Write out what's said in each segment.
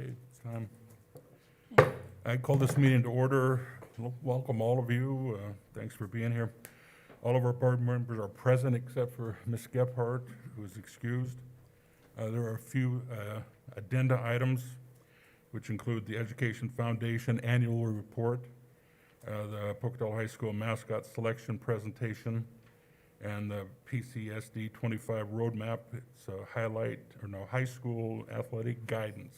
Okay, it's time. I call this meeting to order. Welcome all of you. Thanks for being here. All of our board members are present except for Ms. Gephardt, who is excused. There are a few addenda items, which include the Education Foundation annual report, the Pocatello High School mascot selection presentation, and the PCSD 25 roadmap. It's a high school athletic guidance.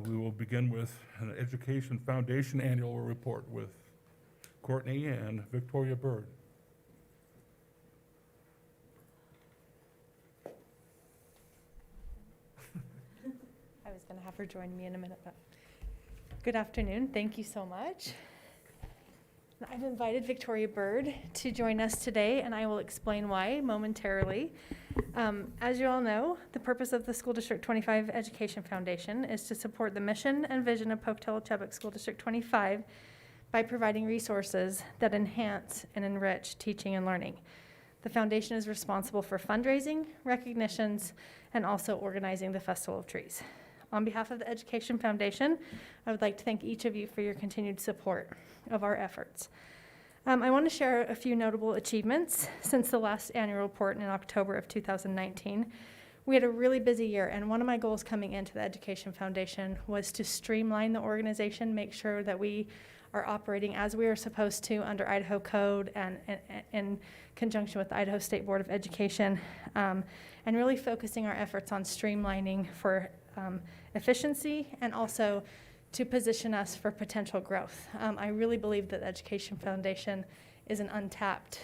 We will begin with an Education Foundation annual report with Courtney and Victoria Bird. I was going to have her join me in a minute, but good afternoon. Thank you so much. I've invited Victoria Bird to join us today, and I will explain why momentarily. As you all know, the purpose of the School District 25 Education Foundation is to support the mission and vision of Pocatello Chubbuck School District 25 by providing resources that enhance and enrich teaching and learning. The foundation is responsible for fundraising, recognitions, and also organizing the Festival of Trees. On behalf of the Education Foundation, I would like to thank each of you for your continued support of our efforts. I want to share a few notable achievements since the last annual report in October of 2019. We had a really busy year, and one of my goals coming into the Education Foundation was to streamline the organization, make sure that we are operating as we are supposed to under Idaho Code and in conjunction with the Idaho State Board of Education, and really focusing our efforts on streamlining for efficiency and also to position us for potential growth. I really believe that the Education Foundation is an untapped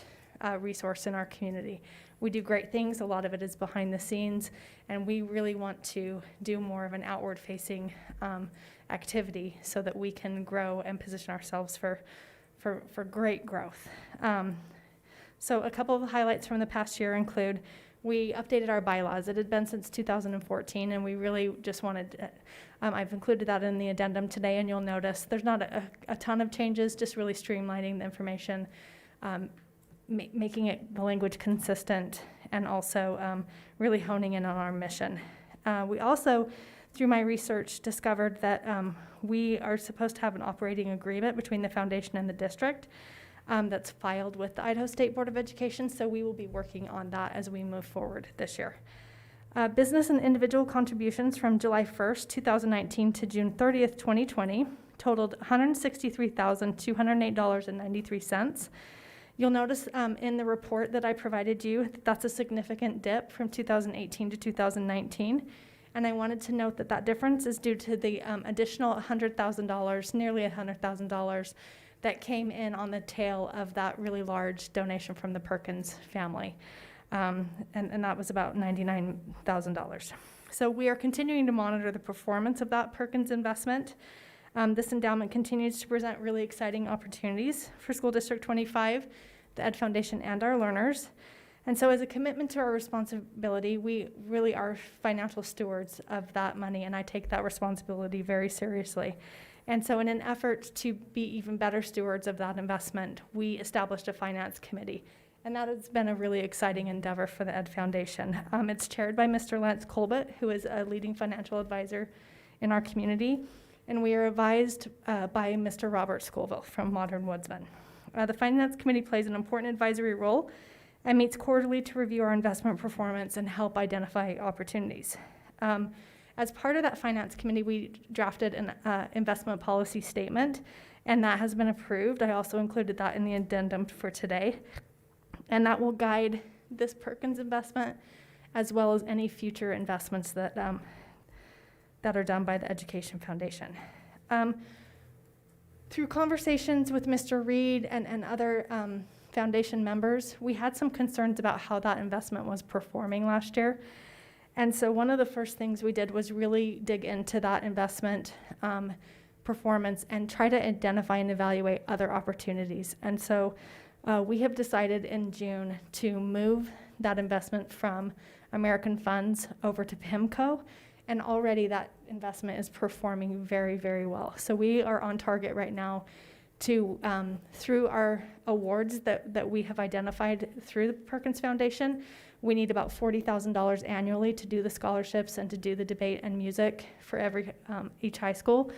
resource in our community. We do great things, a lot of it is behind the scenes, and we really want to do more of an outward-facing activity so that we can grow and position ourselves for great growth. So a couple of highlights from the past year include we updated our bylaws. It had been since 2014, and we really just wanted, I've included that in the addendum today, and you'll notice there's not a ton of changes, just really streamlining the information, making it the language consistent, and also really honing in on our mission. We also, through my research, discovered that we are supposed to have an operating agreement between the foundation and the district that's filed with the Idaho State Board of Education, so we will be working on that as we move forward this year. Business and individual contributions from July 1st, 2019 to June 30th, 2020 totaled $163,208.93. You'll notice in the report that I provided you that that's a significant dip from 2018 to 2019. And I wanted to note that that difference is due to the additional $100,000, nearly $100,000, that came in on the tail of that really large donation from the Perkins family. And that was about $99,000. So we are continuing to monitor the performance of that Perkins investment. This endowment continues to present really exciting opportunities for School District 25, the Ed Foundation, and our learners. And so as a commitment to our responsibility, we really are financial stewards of that money, and I take that responsibility very seriously. And so in an effort to be even better stewards of that investment, we established a finance committee. And that has been a really exciting endeavor for the Ed Foundation. It's chaired by Mr. Lance Colbert, who is a leading financial advisor in our community. And we are advised by Mr. Robert Scoville from Modern Woodsman. The finance committee plays an important advisory role and meets quarterly to review our investment performance and help identify opportunities. As part of that finance committee, we drafted an investment policy statement, and that has been approved. I also included that in the addendum for today. And that will guide this Perkins investment as well as any future investments that are done by the Education Foundation. Through conversations with Mr. Reed and other foundation members, we had some concerns about how that investment was performing last year. And so one of the first things we did was really dig into that investment performance and try to identify and evaluate other opportunities. And so we have decided in June to move that investment from American Funds over to PIMCO, and already that investment is performing very, very well. So we are on target right now to, through our awards that we have identified through the Perkins Foundation, we need about $40,000 annually to do the scholarships and to do the debate and music for each high school.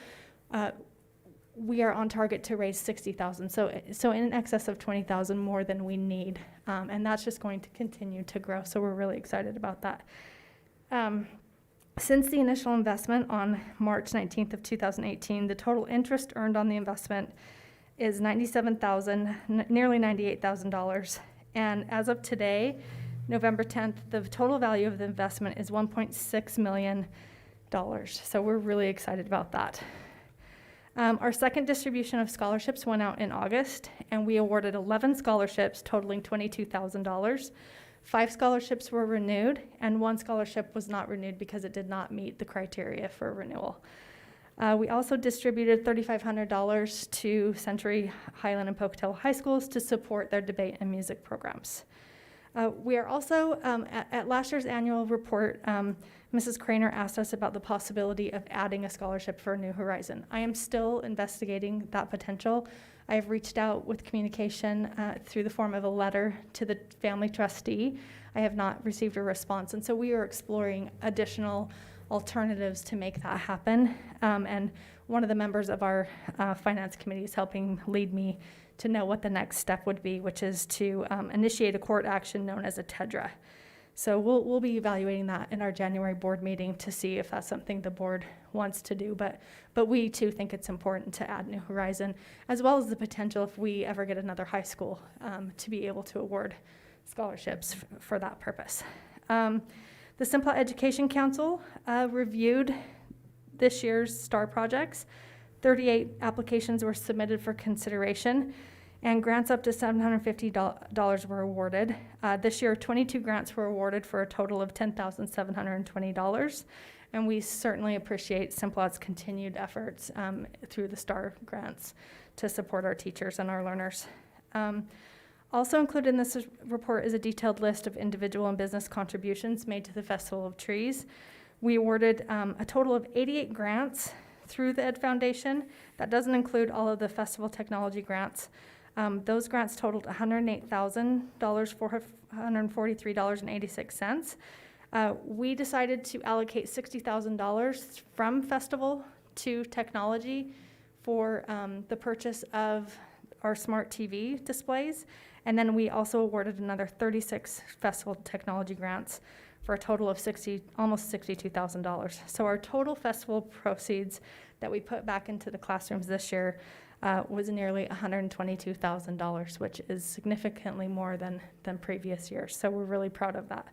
We are on target to raise $60,000, so in excess of $20,000 more than we need, and that's just going to continue to grow. So we're really excited about that. Since the initial investment on March 19th of 2018, the total interest earned on the investment is $97,000, nearly $98,000, and as of today, November 10th, the total value of the investment is $1.6 million. So we're really excited about that. Our second distribution of scholarships went out in August, and we awarded 11 scholarships totaling $22,000. 5 scholarships were renewed, and 1 scholarship was not renewed because it did not meet the criteria for renewal. We also distributed $3,500 to Century, Highland, and Pocatello high schools to support their debate and music programs. We are also, at last year's annual report, Mrs. Craner asked us about the possibility of adding a scholarship for New Horizon. I am still investigating that potential. I have reached out with communication through the form of a letter to the family trustee. I have not received a response, and so we are exploring additional alternatives to make that happen. And one of the members of our finance committee is helping lead me to know what the next step would be, which is to initiate a court action known as a TEDRA. So we'll be evaluating that in our January board meeting to see if that's something the board wants to do. But we too think it's important to add New Horizon, as well as the potential, if we ever get another high school, to be able to award scholarships for that purpose. The Simplot Education Council reviewed this year's STAR projects. 38 applications were submitted for consideration, and grants up to $750 were awarded. This year, 22 grants were awarded for a total of $10,720, and we certainly appreciate Simplot's continued efforts through the STAR grants to support our teachers and our learners. Also included in this report is a detailed list of individual and business contributions made to the Festival of Trees. We awarded a total of 88 grants through the Ed Foundation. That doesn't include all of the festival technology grants. Those grants totaled $108,443.86. We decided to allocate $60,000 from festival to technology for the purchase of our smart TV displays. And then we also awarded another 36 festival technology grants for a total of almost $62,000. So our total festival proceeds that we put back into the classrooms this year was nearly $122,000, which is significantly more than previous years. So we're really proud of that.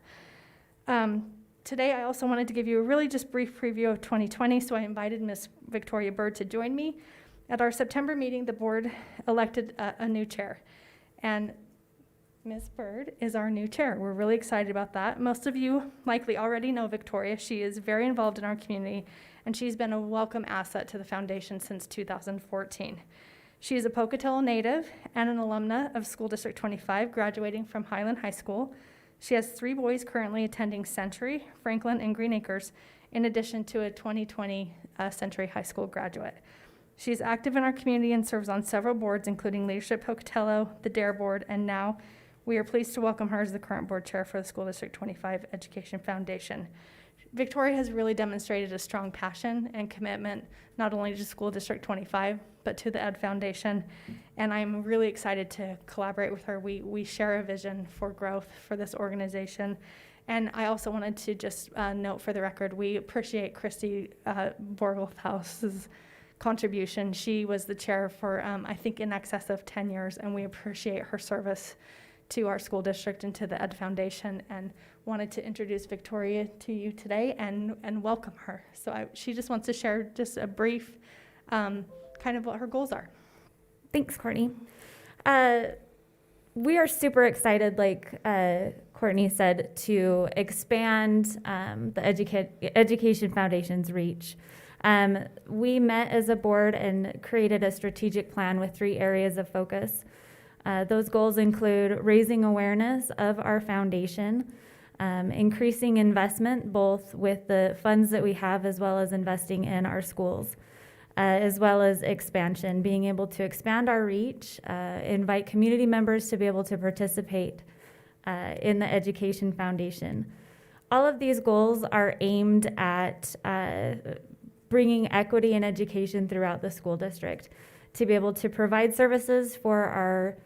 Today, I also wanted to give you a really just brief preview of 2020, so I invited Ms. Victoria Bird to join me. At our September meeting, the board elected a new chair, and Ms. Bird is our new chair. We're really excited about that. Most of you likely already know Victoria. She is very involved in our community, and she's been a welcome asset to the foundation since 2014. She is a Pocatello native and an alumna of School District 25, graduating from Highland High School. She has 3 boys currently attending Century, Franklin, and Green Acres, in addition to a 2020 Century High School graduate. She's active in our community and serves on several boards, including Leadership Pocatello, the DARE Board, and now we are pleased to welcome her as the current board chair for the School District 25 Education Foundation. Victoria has really demonstrated a strong passion and commitment, not only to School District 25, but to the Ed Foundation, and I'm really excited to collaborate with her. We share a vision for growth for this organization, and I also wanted to just note for the record, we appreciate Christy Borgelhouse's contribution. She was the chair for, I think, in excess of 10 years, and we appreciate her service to our school district and to the Ed Foundation, and wanted to introduce Victoria to you today and welcome her. So she just wants to share just a brief kind of what her goals are. Thanks, Courtney. We are super excited, like Courtney said, to expand the Education Foundation's reach. We met as a board and created a strategic plan with 3 areas of focus. Those goals include raising awareness of our foundation, increasing investment both with the funds that we have as well as investing in our schools. as well as expansion, being able to expand our reach, invite community members to be able to participate in the Education Foundation. All of these goals are aimed at bringing equity in education throughout the school district, to be able to provide services for our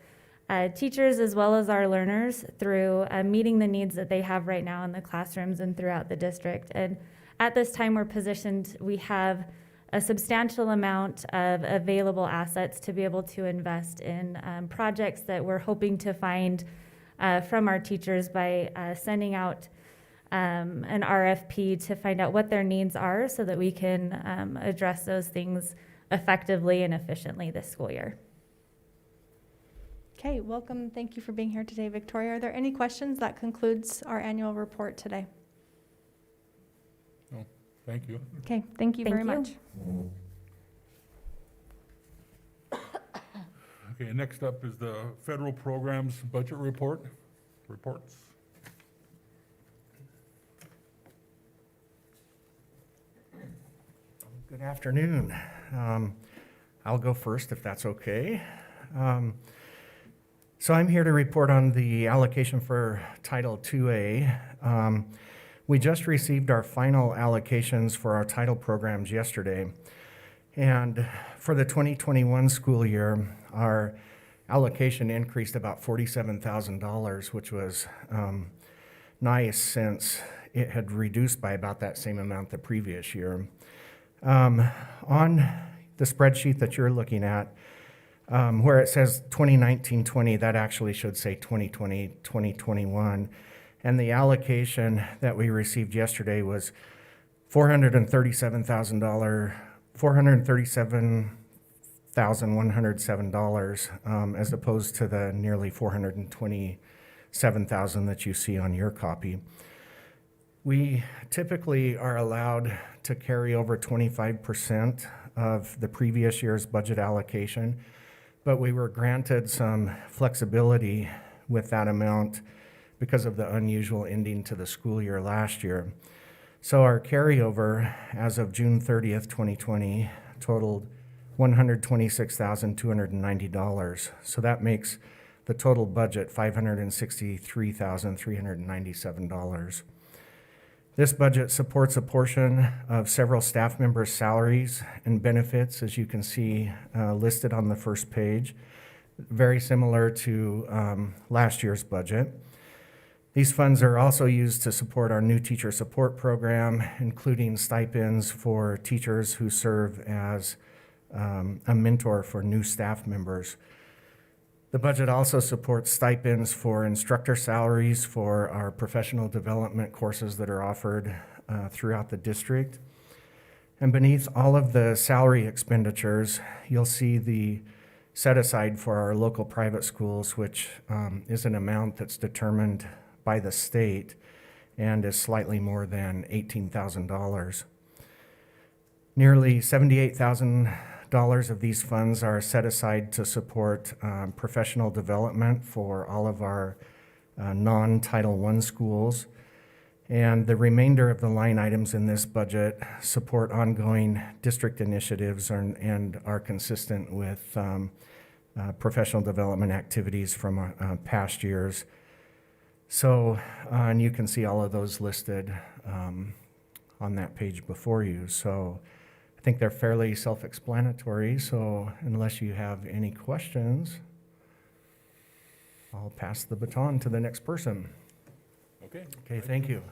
teachers as well as our learners through meeting the needs that they have right now in the classrooms and throughout the district. And at this time we're positioned, we have a substantial amount of available assets to be able to invest in projects that we're hoping to find from our teachers by sending out an RFP to find out what their needs are so that we can address those things effectively and efficiently this school year. Okay, welcome. Thank you for being here today, Victoria. Are there any questions? That concludes our annual report today. No, thank you. Okay, thank you Thank very you. much. Okay, next up is the federal programs budget reports. Good afternoon. I'll go first if that's okay. So I'm here to report on the allocation for Title IIA. We just received our final allocations for our title programs yesterday. And for the 2021 school year, our allocation increased about $47,000, which was nice since it had reduced by about that same amount the previous year. On the spreadsheet that you're looking at, where it says 2019-20, that actually should say 2020-2021. And the allocation that we received yesterday was $437,107, as opposed to the nearly $427,000 that you see on your copy. We typically are allowed to carry over 25% of the previous year's budget allocation, but we were granted some flexibility with that amount because of the unusual ending to the school year last year. So our carryover as of June 30th, 2020 totaled $126,290. So that makes the total budget $563,397. This budget supports a portion of several staff members' salaries and benefits, as you can see listed on the first page, very similar to last year's budget. These funds are also used to support our new teacher support program, including stipends for teachers who serve as a mentor for new staff members. The budget also supports stipends for instructor salaries for our professional development courses that are offered throughout the district. And beneath all of the salary expenditures, you'll see the set aside for our local private schools, which is an amount that's determined by the state and is slightly more than $18,000. Nearly $78,000 of these funds are set aside to support professional development for all of our non-Title I schools. And the remainder of the line items in this budget support ongoing district initiatives and are consistent with professional development activities from past years. So, and you can see all of those listed on that page before you. So I think they're fairly self-explanatory. So unless you have any questions, I'll pass the baton to the next person. Okay. Okay, thank you.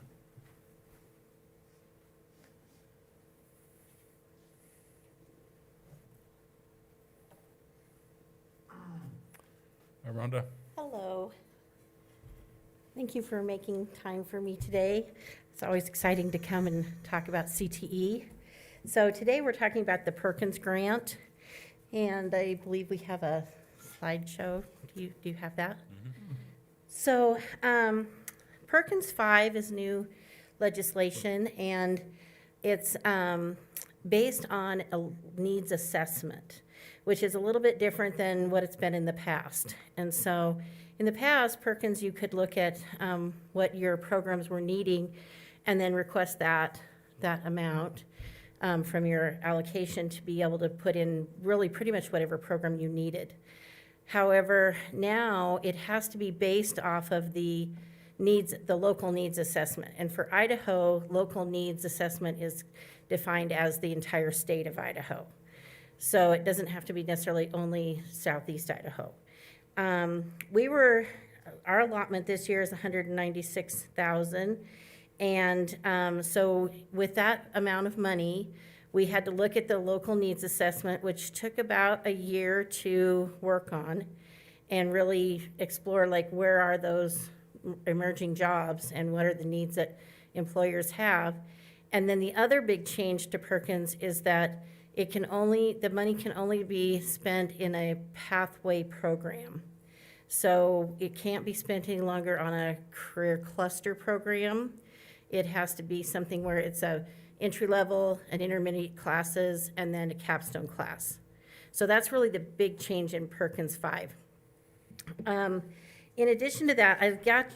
Rhonda? Hello. Thank you for making time for me today. It's always exciting to come and talk about CTE. So today we're talking about the Perkins Grant, and I believe we have a slideshow. Do you have that? Mm-hmm. So Perkins 5 is new legislation, and it's based on a needs assessment, which is a little bit different than what it's been in the past. And so in the past, Perkins, you could look at what your programs were needing and then request that amount. from your allocation to be able to put in really pretty much whatever program you needed. However, now it has to be based off of the needs, the local needs assessment. And for Idaho, local needs assessment is defined as the entire state of Idaho. So it doesn't have to be necessarily only Southeast Idaho. Our allotment this year is $196,000. And so with that amount of money, we had to look at the local needs assessment, which took about a year to work on and really explore like where are those emerging jobs and what are the needs that employers have. And then the other big change to Perkins is that the money can only be spent in a pathway program. So it can't be spent any longer on a career cluster program. It has to be something where it's a entry level, an intermediate classes, and then a capstone class. So that's really the big change in Perkins 5. In addition to that,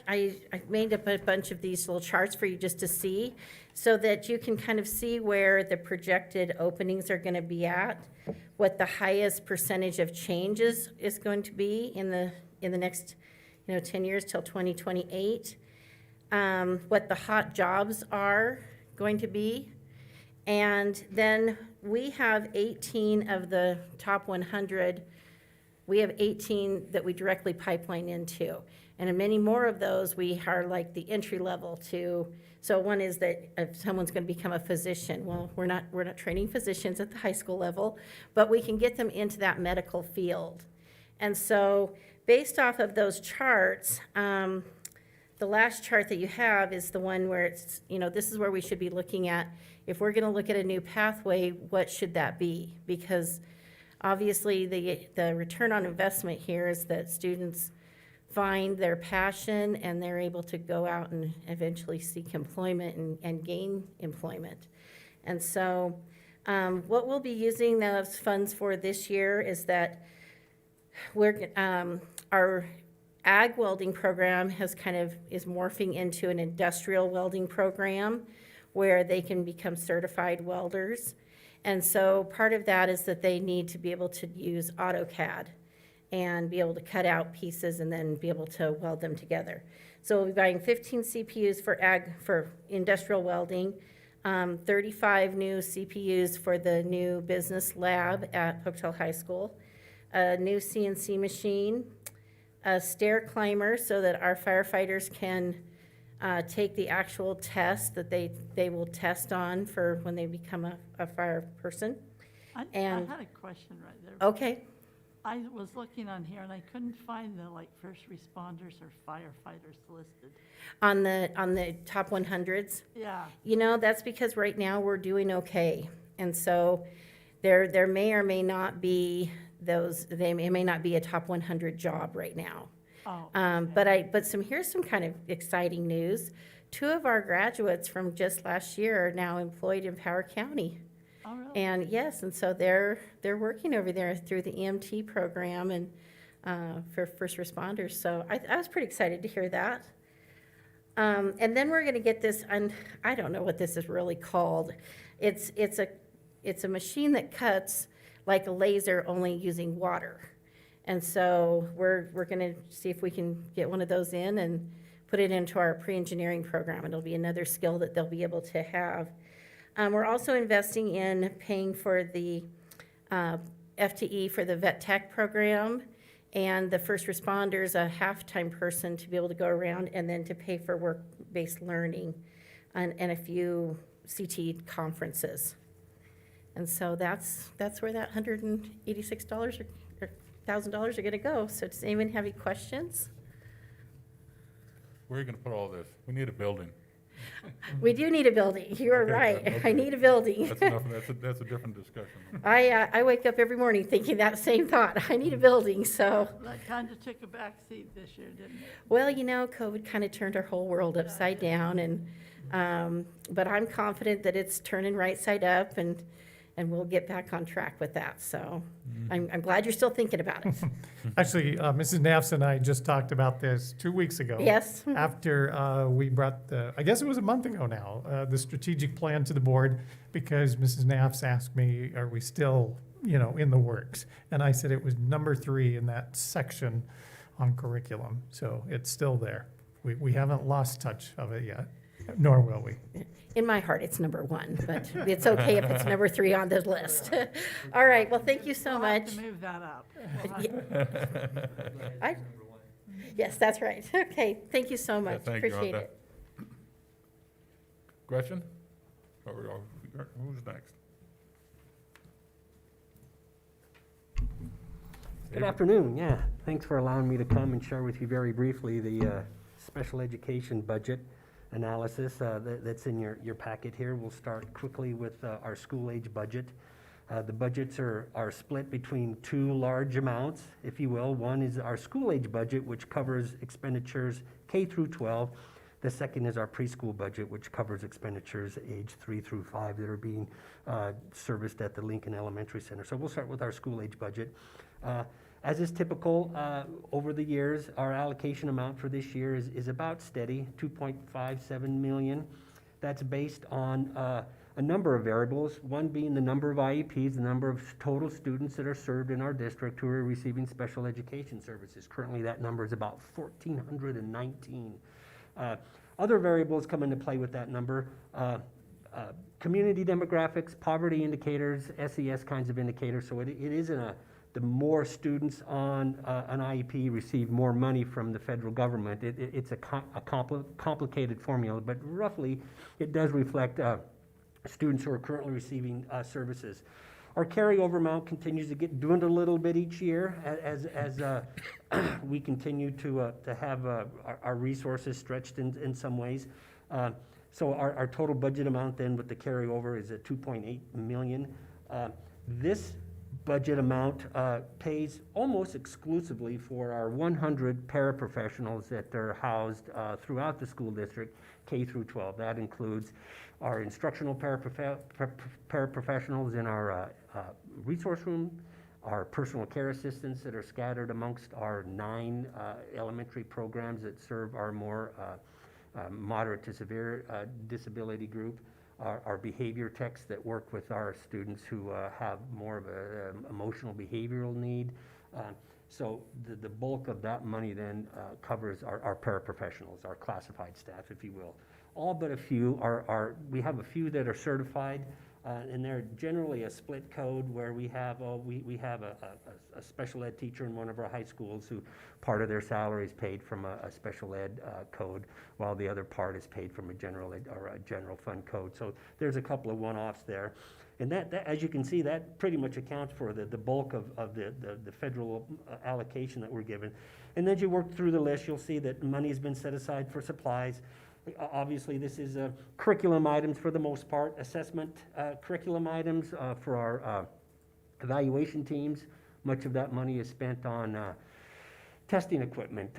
I've made up a bunch of these little charts for you just to see, so that you can kind of see where the projected openings are going to be at, what the highest percentage of changes is going to be in the next 10 years till 2028, what the hot jobs are going to be. And then we have 18 of the top 100. We have 18 that we directly pipeline into. And in many more of those, we are like the entry level to, so one is that if someone's going to become a physician, well, we're not training physicians at the high school level, but we can get them into that medical field. And so based off of those charts, the last chart that you have is the one where it's, this is where we should be looking at. If we're going to look at a new pathway, what should that be? Because obviously the return on investment here is that students find their passion and they're able to go out and eventually seek employment and gain employment. And so what we'll be using those funds for this year is that our ag welding program is morphing into an industrial welding program where they can become certified welders. And so part of that is that they need to be able to use AutoCAD and be able to cut out pieces and then be able to weld them together. So we'll be buying 15 CPUs for industrial welding, 35 new CPUs for the new business lab at Pocatello High School, a new CNC machine, a stair climber so that our firefighters can take the actual test that they will test on for when they become a fire person. I And- had a question right there. Okay, I was looking on here and I couldn't find the first responders or firefighters listed. on the top 100s. Yeah, That's because right now we're doing okay. And so there may or may not be they may not be a top 100 job right now. oh. But here's some kind of exciting news. 2 of our graduates from just last year are now employed in Power County. Oh, really? And yes, and so they're working over there through the EMT program and for first responders. So I was pretty excited to hear that. And then we're going to get this, and I don't know what this is really called. It's a machine that cuts like a laser, only using water. And so we're going to see if we can get one of those in and put it into our pre-engineering program. It'll be another skill that they'll be able to have. We're also investing in paying for the FTE for the vet tech program and the first responders, a half-time person to be able to go around and then to pay for work-based learning and a few CT conferences. And so that's where that $186 or $1,000 are going to go. So does anyone have any questions? Where are you gonna put all this? We need a building. We do need a building. You are Okay, right. okay. I need a building. That's enough, that's a different discussion. I wake up every morning thinking that same thought. I need a building, so. That kind of took a back seat this year, didn't it? Well, COVID kind of turned our whole world upside down, and but I'm confident that it's turning right side up, and and we'll get back on track with that. So I'm glad you're still thinking about it. Actually, Mrs. Nafs and I just talked about this 2 weeks ago. Yes? After we brought I guess it was a month ago now, the strategic plan to the board, because Mrs. Nafs asked me, are we still, in the works? And I said it was number 3 in that section on curriculum. So it's still there. We haven't lost touch of it yet, nor will we. In my heart, it's number 1, but it's okay if it's number 3 on the list. All right, well, thank you so We'll have much. to move that up. We'll have I- Yes, that's right. Okay, thank you so much. Thank you, Appreciate Rhonda. it. Gretchen? Who's next? Good afternoon, yeah. Thanks for allowing me to come and share with you very briefly the special education budget analysis that's in your packet here. We'll start quickly with our school age budget. The budgets are split between 2 large amounts, if you will. One is our school age budget, which covers expenditures K through 12. The second is our preschool budget, which covers expenditures age 3 through 5 that are being serviced at the Lincoln Elementary Center. So we'll start with our school age budget. As is typical over the years, our allocation amount for this year is about steady, $2.57 million. That's based on a number of variables, one being the number of IEPs, the number of total students that are served in our district who are receiving special education services. Currently, that number is about 1,419. Other variables come into play with that number. Community demographics, poverty indicators, SES kinds of indicators. So it isn't the more students on an IEP receive more money from the federal government. It's a complicated formula, but roughly it does reflect students who are currently receiving services. Our carryover amount continues to dwindle a little bit each year as we continue to have our resources stretched in some ways. So our total budget amount then with the carryover is at $2.8 million. This budget amount pays almost exclusively for our 100 paraprofessionals that are housed throughout the school district, K through 12. That includes our instructional paraprofessionals in our resource room, our personal care assistants that are scattered amongst our 9 elementary programs that serve our more moderate to severe disability group, our behavior techs that work with our students who have more of an emotional behavioral need. So the bulk of that money then covers our paraprofessionals, our classified staff, if you will. All but a few we have a few that are certified, and they're generally a split code where we have a special ed teacher in one of our high schools who part of their salary is paid from a special ed code, while the other part is paid from a general ed or a general fund code. So there's a couple of one-offs there. And that, as you can see, that pretty much accounts for the bulk of the federal allocation that we're given. And as you work through the list, you'll see that money has been set aside for supplies. Obviously, this is curriculum items for the most part, assessment curriculum items for our evaluation teams. Much of that money is spent on testing equipment,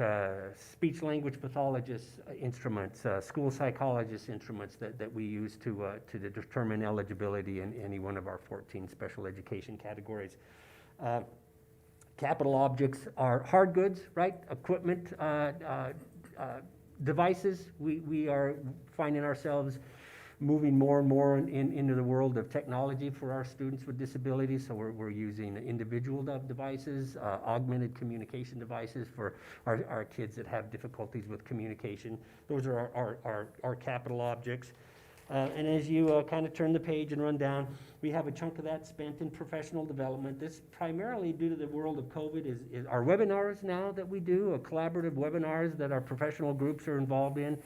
speech-language pathologists instruments, school psychologist instruments that we use to determine eligibility in any one of our 14 special education categories. Capital objects are hard goods, right? Equipment, devices. We are finding ourselves moving more and more into the world of technology for our students with disabilities. So we're using individual devices, augmented communication devices for our kids that have difficulties with communication. Those are our capital objects. And as you kind of turn the page and run down, we have a chunk of that spent in professional development. This primarily due to the world of COVID is our webinars now that we do, collaborative webinars that our professional groups are involved in,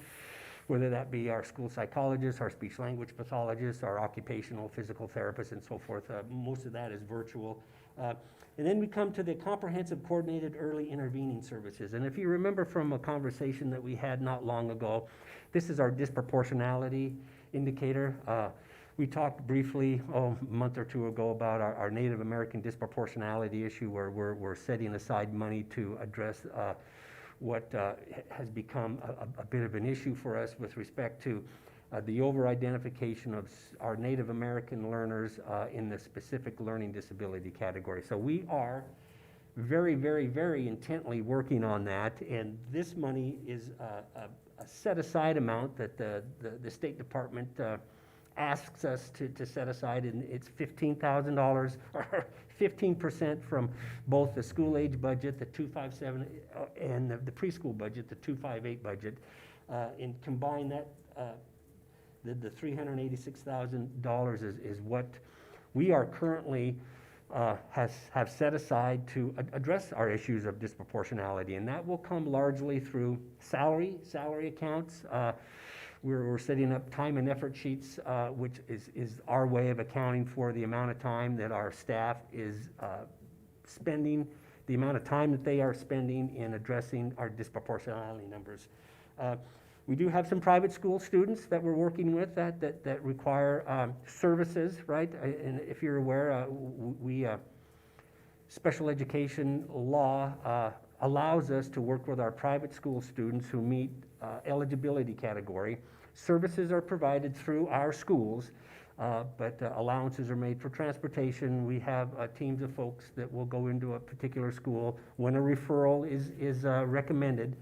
whether that be our school psychologists, our speech language pathologists, our occupational physical therapists, and so forth. Most of that is virtual. And then we come to the comprehensive coordinated early intervening services. And if you remember from a conversation that we had not long ago, this is our disproportionality indicator. We talked briefly a month or two ago about our Native American disproportionality issue, where we're setting aside money to address what has become a bit of an issue for us with respect to the over-identification of our Native American learners in the specific learning disability category. So we are very, very, very intently working on that, and this money is a set-aside amount that the State Department asks us to set aside, and it's $15,000, or 15% from both the school-age budget, the 257, and the preschool budget, the 258 budget, and combine that, the $386,000 is what we are currently have set aside to address our issues of disproportionality, and that will come largely through salary accounts. We're setting up time and effort sheets, which is our way of accounting for the amount of time that our staff is spending, the amount of time that they are spending in addressing our disproportionality numbers. We do have some private school students that we're working with that require services, right? And if you're aware, special education law allows us to work with our private school students who meet eligibility category. Services are provided through our schools, but allowances are made for transportation. We have teams of folks that will go into a particular school when a referral is recommended,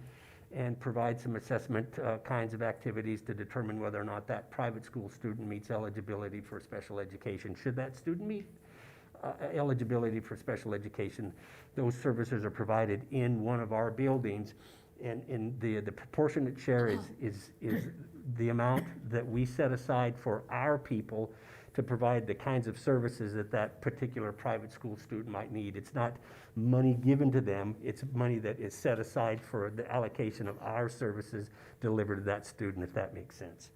and provide some assessment kinds of activities to determine whether or not that private school student meets eligibility for special education. Should that student meet eligibility for special education, those services are provided in one of our buildings, and the proportionate share is the amount that we set aside for our people to provide the kinds of services that particular private school student might need. It's not money given to them, it's money that is set aside for the allocation of our services delivered to that student, if that makes sense.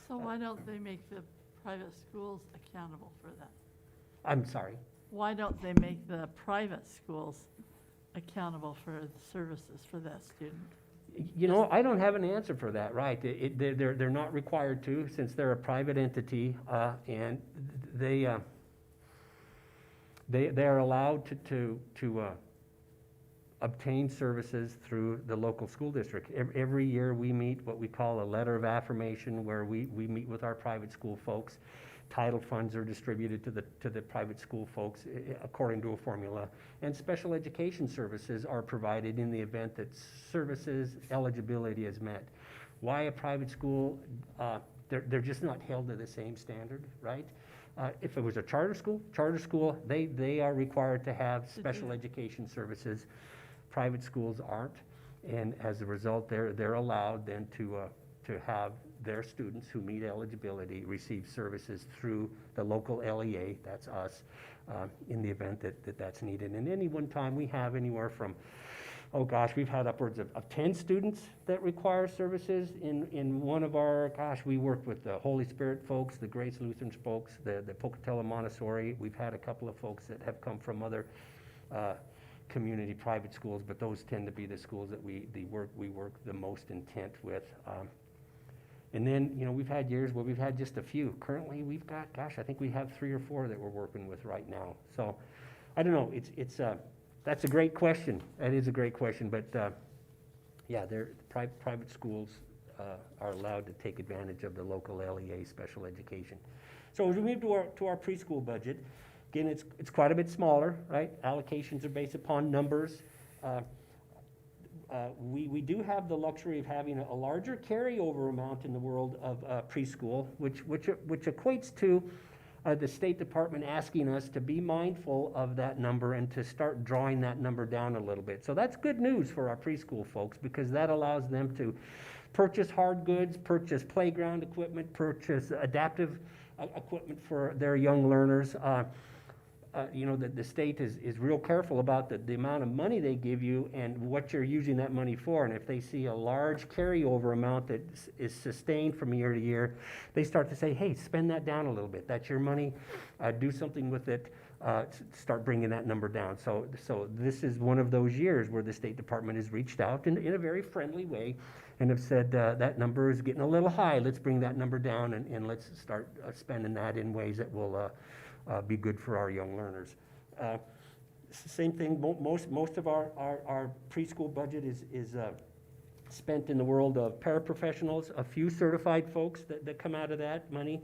So why don't they make the private schools accountable for that? I'm sorry. Why don't they make the private schools accountable for the services for that student? You know, I don't have an answer for that, right? They're not required to, since they're a private entity, and they are allowed to obtain services through the local school district. Every year we meet what we call a letter of affirmation, where we meet with our private school folks. Title funds are distributed to the private school folks according to a formula, and special education services are provided in the event that services eligibility is met. Why a private school? They're just not held to the same standard, right? If it was a charter school, they are required to have special education services. Private schools aren't, and as a result, they're allowed then to have their students who meet eligibility receive services through the local LEA, that's us, in the event that's needed. And any one time we have anywhere from, oh gosh, we've had upwards of 10 students that require services in one of our, we work with the Holy Spirit folks, the Grace Lutheran folks, the Pocatello Montessori. We've had a couple of folks that have come from other community private schools, but those tend to be the schools that we work the most intent with. And then, you know, we've had years where we've had just a few. Currently, we've got, I think we have 3 or 4 that we're working with right now. So, I don't know, that's a great question. That is a great question, but yeah, private schools are allowed to take advantage of the local LEA special education. So as we move to our preschool budget, again, it's quite a bit smaller, right? Allocations are based upon numbers. We do have the luxury of having a larger carryover amount in the world of preschool, which equates to the State Department asking us to be mindful of that number and to start drawing that number down a little bit. So that's good news for our preschool folks, because that allows them to purchase hard goods, purchase playground equipment, purchase adaptive equipment for their young learners. You know, the state is real careful about the amount of money they give you and what you're using that money for. And if they see a large carryover amount that is sustained from year to year, they start to say, hey, spend that down a little bit. That's your money. Do something with it. Start bringing that number down. So this is one of those years where the State Department has reached out in a very friendly way and have said that number is getting a little high. Let's bring that number down and let's start spending that in ways that will be good for our young learners. Same thing, most of our preschool budget is spent in the world of paraprofessionals, a few certified folks that come out of that money,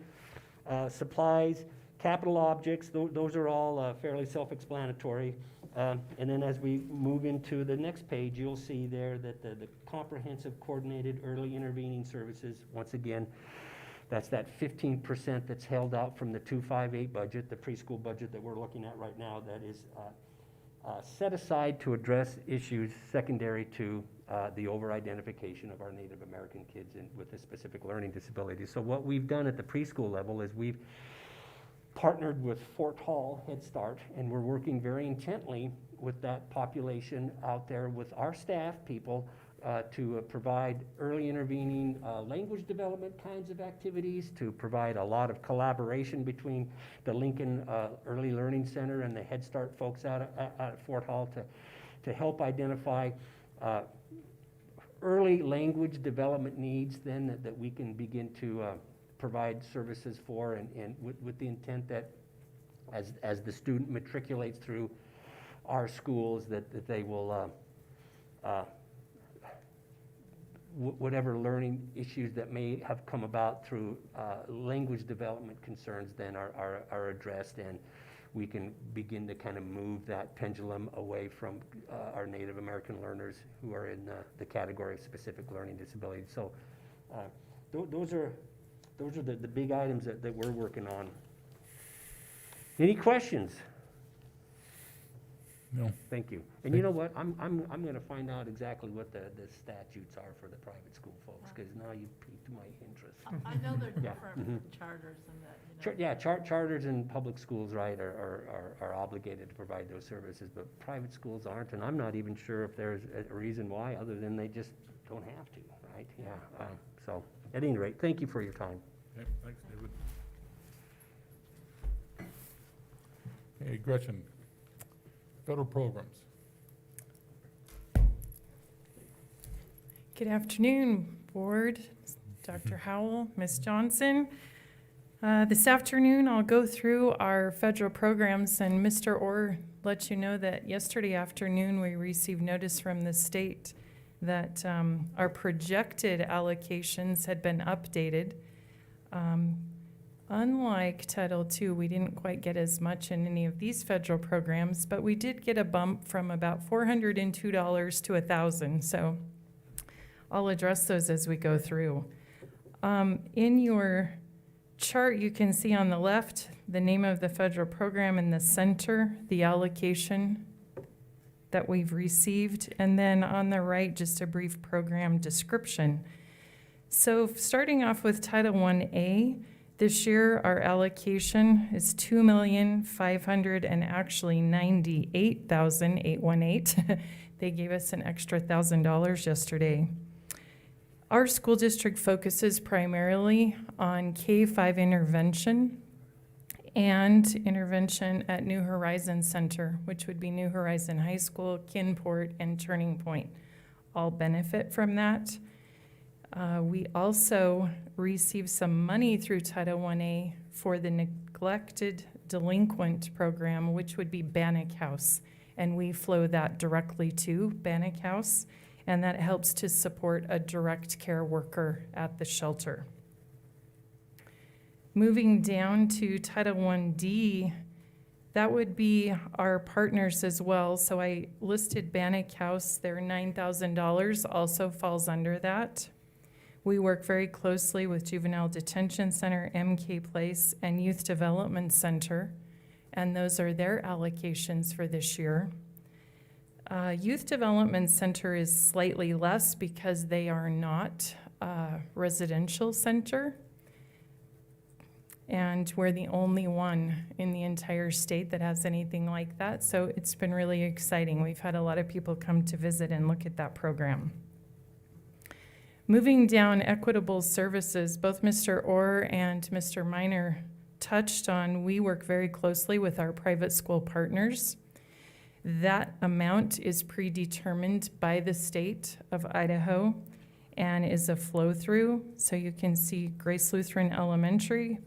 supplies, capital objects, those are all fairly self-explanatory. And then as we move into the next page, you'll see there that the comprehensive coordinated early intervening services, once again, that's that 15% that's held out from the 258 budget, the preschool budget that we're looking at right now, that is set aside to address issues secondary to the over-identification of our Native American kids with a specific learning disability. So what we've done at the preschool level is we've partnered with Fort Hall Head Start, and we're working very intently with that population out there with our staff people to provide early intervening language development kinds of activities, to provide a lot of collaboration between the Lincoln Early Learning Center and the Head Start folks out at Fort Hall to help identify early language development needs then that we can begin to provide services for, and with the intent that as the student matriculates through our schools that they will whatever learning issues that may have come about through language development concerns then are addressed, and we can begin to kind of move that pendulum away from our Native American learners who are in the category of specific learning disabilities. So those are the big items that we're working on. Any questions? No. Thank you. And you know what? I'm going to find out exactly what the statutes are for the private school folks, because now you piqued my interest. I know they're Yeah. different charters and that, you know. Yeah, charters and public schools, right, are obligated to provide those services, but private schools aren't, and I'm not even sure if there's a reason why, other than they just don't have to, right? Yeah. So, at any rate, thank you for your time. Okay, thanks, David. Hey, Gretchen, federal programs. Good afternoon, Board, Dr. Howell, Ms. Johnson. This afternoon, I'll go through our federal programs, and Mr. Orr let you know that yesterday afternoon we received notice from the state that our projected allocations had been updated. Unlike Title II, we didn't quite get as much in any of these federal programs, but we did get a bump from about $402 to $1,000. So I'll address those as we go through. In your chart, you can see on the left the name of the federal program, in the center the allocation that we've received, and then on the right just a brief program description. So starting off with Title 1A, this year our allocation is $2,598,818. They gave us an extra $1,000 yesterday. Our school district focuses primarily on K-5 intervention and intervention at New Horizon Center, which would be New Horizon High School, Kinport, and Turning Point. All benefit from that. We also receive some money through Title 1A for the neglected delinquent program, which would be Bannock House. And we flow that directly to Bannock House, and that helps to support a direct care worker at the shelter. Moving down to Title 1D, that would be our partners as well. So I listed Bannock House, their $9,000 also falls under that. We work very closely with Juvenile Detention Center, MK Place, and Youth Development Center, and those are their allocations for this year. Youth Development Center is slightly less because they are not a residential center, and we're the only one in the entire state that has anything like that, so it's been really exciting. We've had a lot of people come to visit and look at that program. Moving down, Equitable Services, both Mr. Orr and Mr. Miner touched on, we work very closely with our private school partners. That amount is predetermined by the state of Idaho and is a flow-through. So you can see Grace Lutheran Elementary,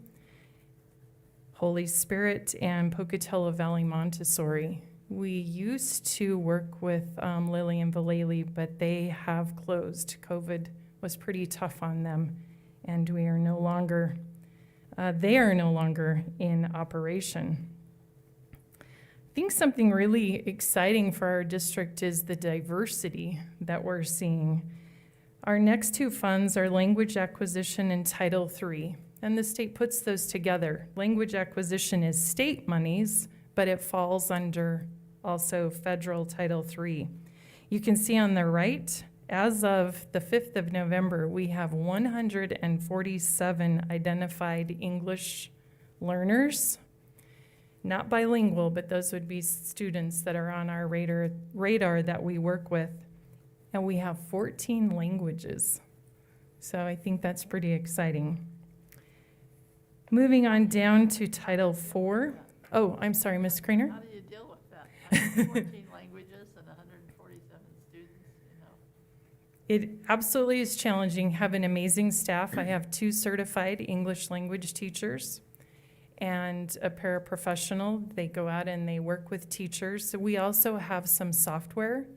Holy Spirit, and Pocatello Valley Montessori We used to work with Lilly and Vallee, but they have closed. COVID was pretty tough on them, and we are no longer, they are no longer in operation. I think something really exciting for our district is the diversity that we're seeing. Our next two funds are language acquisition and Title III, and the state puts those together. Language acquisition is state monies, but it falls under also federal Title III. You can see on the right, as of the 5th of November, we have 147 identified English learners. Not bilingual, but those would be students that are on our radar that we work with. And we have 14 languages. So I think that's pretty exciting. Moving on down to Title IV. Oh, I'm sorry, Ms. Creener? How do you deal with that? 14 languages and 147 students, you know? It absolutely is challenging. Have an amazing staff. I have 2 certified English language teachers and a paraprofessional. They go out and they work with teachers. So we also have some software,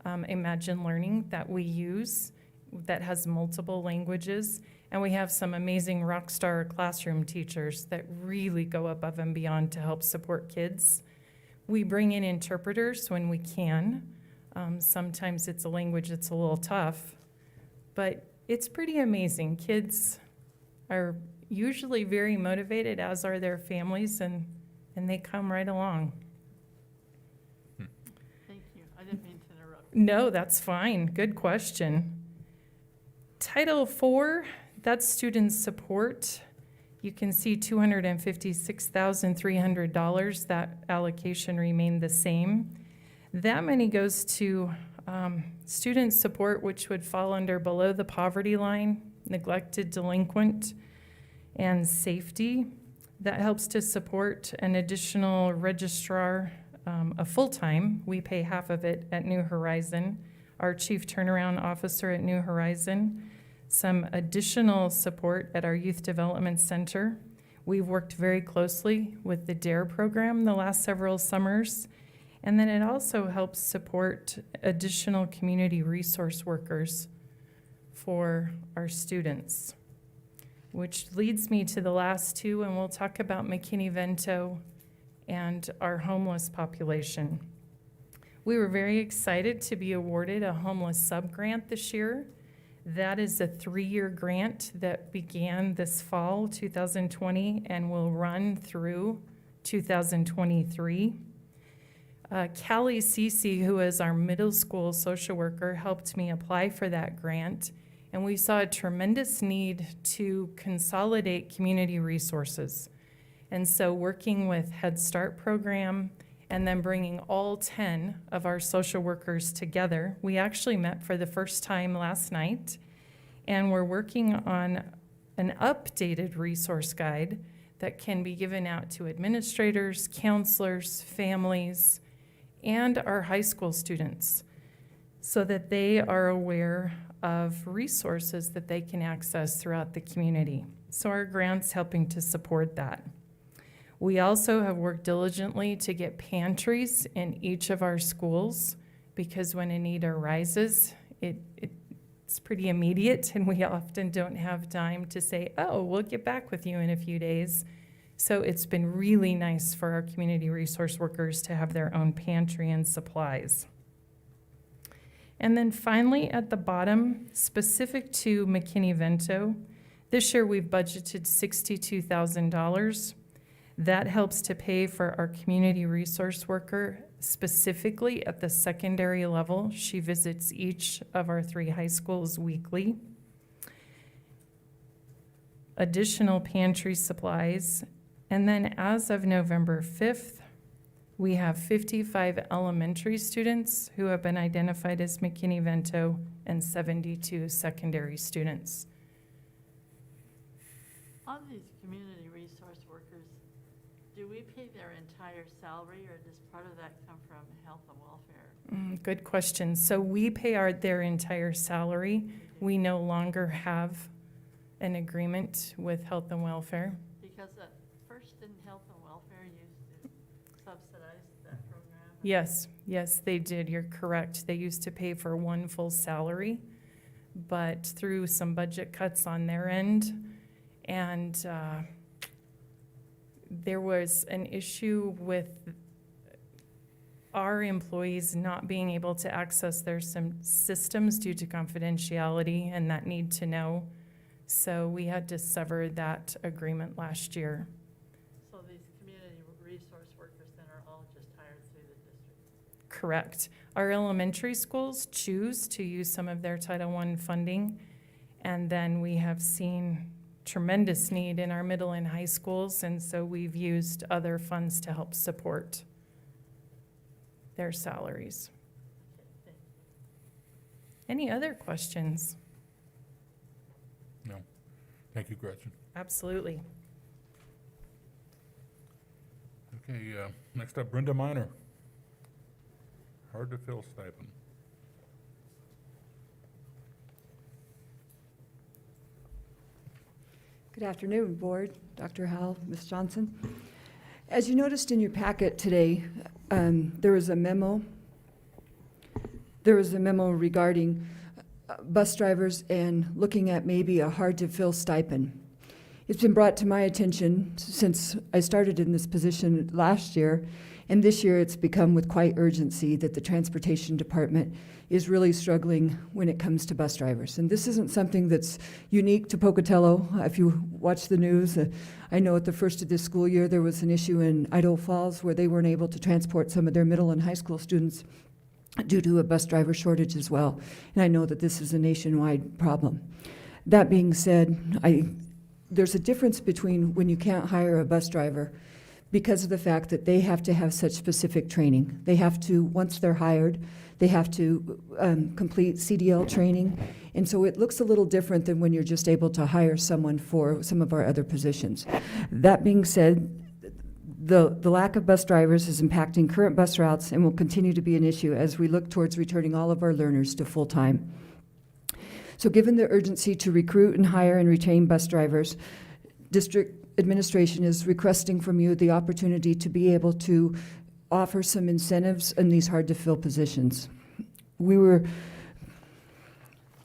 Imagine Learning, that we use that has multiple languages. And we have some amazing rock star classroom teachers that really go above and beyond to help support kids. We bring in interpreters when we can. Sometimes it's a language that's a little tough, but it's pretty amazing. Kids are usually very motivated, as are their families, and they come right along. Thank you. I didn't mean to interrupt. No, that's fine. Good question. Title IV, that's student support. You can see $256,300. That allocation remained the same. That money goes to student support, which would fall under below the poverty line, neglected, delinquent, and safety. That helps to support an additional registrar, a full-time. We pay half of it at New Horizon. Our chief turnaround officer at New Horizon. Some additional support at our Youth Development Center. We've worked very closely with the DARE program the last several summers. And then it also helps support additional community resource workers for our students. Which leads me to the last two, and we'll talk about McKinney-Vento and our homeless population. We were very excited to be awarded a homeless sub-grant this year. That is a 3-year grant that began this fall, 2020, and will run through 2023. Callie Cece, who is our middle school social worker, helped me apply for that grant. And we saw a tremendous need to consolidate community resources. And so working with Head Start program and then bringing all 10 of our social workers together, we actually met for the first time last night. And we're working on an updated resource guide that can be given out to administrators, counselors, families, and our high school students so that they are aware of resources that they can access throughout the community. So our grant's helping to support that. We also have worked diligently to get pantries in each of our schools because when a need arises, it's pretty immediate and we often don't have time to say, oh, we'll get back with you in a few days. So it's been really nice for our community resource workers to have their own pantry and supplies. And then finally, at the bottom, specific to McKinney-Vento, this year we've budgeted $62,000. That helps to pay for our community resource worker, specifically at the secondary level. She visits each of our 3 high schools weekly. Additional pantry supplies. And then as of November 5th, we have 55 elementary students who have been identified as McKinney-Vento and 72 secondary students. On these community resource workers, do we pay their entire salary or does part of that come from health and welfare? Good question. So we pay their entire salary. We no longer have an agreement with health and welfare. Because at first didn't health and welfare used to subsidize that program? Yes, yes, they did. You're correct. They used to pay for one full salary, but through some budget cuts on their end, and there was an issue with our employees not being able to access their systems due to confidentiality and that need to know. So we had to sever that agreement last year. So these community resource workers then are all just hired through the district? Correct. Our elementary schools choose to use some of their Title I funding, and then we have seen tremendous need in our middle and high schools, and so we've used other funds to help support their salaries. Okay, thank you. Any other questions? No. Thank you, Gretchen. Absolutely. Okay, next up, Brenda Minor. Hard to fill stipend. Good afternoon, Board, Dr. Howell, Ms. Johnson. As you noticed in your packet today, there was a memo. There was a memo regarding bus drivers and looking at maybe a hard-to-fill stipend. It's been brought to my attention since I started in this position last year, and this year it's become with quite urgency that the Transportation Department is really struggling when it comes to bus drivers. And this isn't something that's unique to Pocatello. If you watch the news, I know at the first of this school year there was an issue in Idaho Falls where they weren't able to transport some of their middle and high school students due to a bus driver shortage as well. And I know that this is a nationwide problem. That being said, there's a difference between when you can't hire a bus driver because of the fact that they have to have such specific training. They have to, once they're hired, they have to complete CDL training. And so it looks a little different than when you're just able to hire someone for some of our other positions. That being said, the lack of bus drivers is impacting current bus routes and will continue to be an issue as we look towards returning all of our learners to full-time. So given the urgency to recruit and hire and retain bus drivers, District Administration is requesting from you the opportunity to be able to offer some incentives in these hard-to-fill positions. To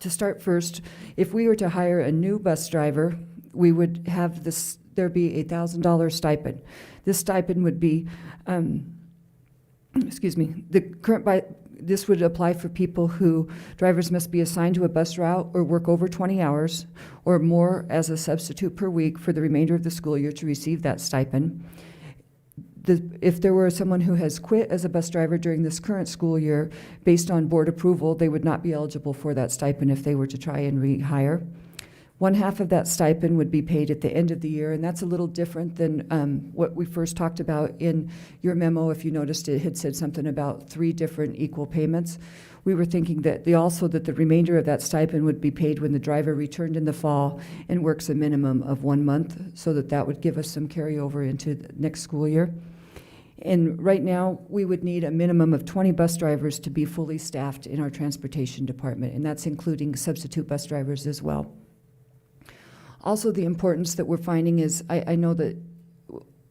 start first, if we were to hire a new bus driver, we would have there'd be a $1,000 stipend. This stipend would be, this would apply for people who drivers must be assigned to a bus route or work over 20 hours or more as a substitute per week for the remainder of the school year to receive that stipend. If there were someone who has quit as a bus driver during this current school year, based on board approval, they would not be eligible for that stipend if they were to try and rehire. 1/2 of that stipend would be paid at the end of the year, and that's a little different than what we first talked about in your memo. If you noticed, it had said something about 3 different equal payments. We were thinking that the remainder of that stipend would be paid when the driver returned in the fall and works a minimum of 1 month, so that would give us some carryover into the next school year. And right now, we would need a minimum of 20 bus drivers to be fully staffed in our transportation department, and that's including substitute bus drivers as well. Also, the importance that we're finding is, I know that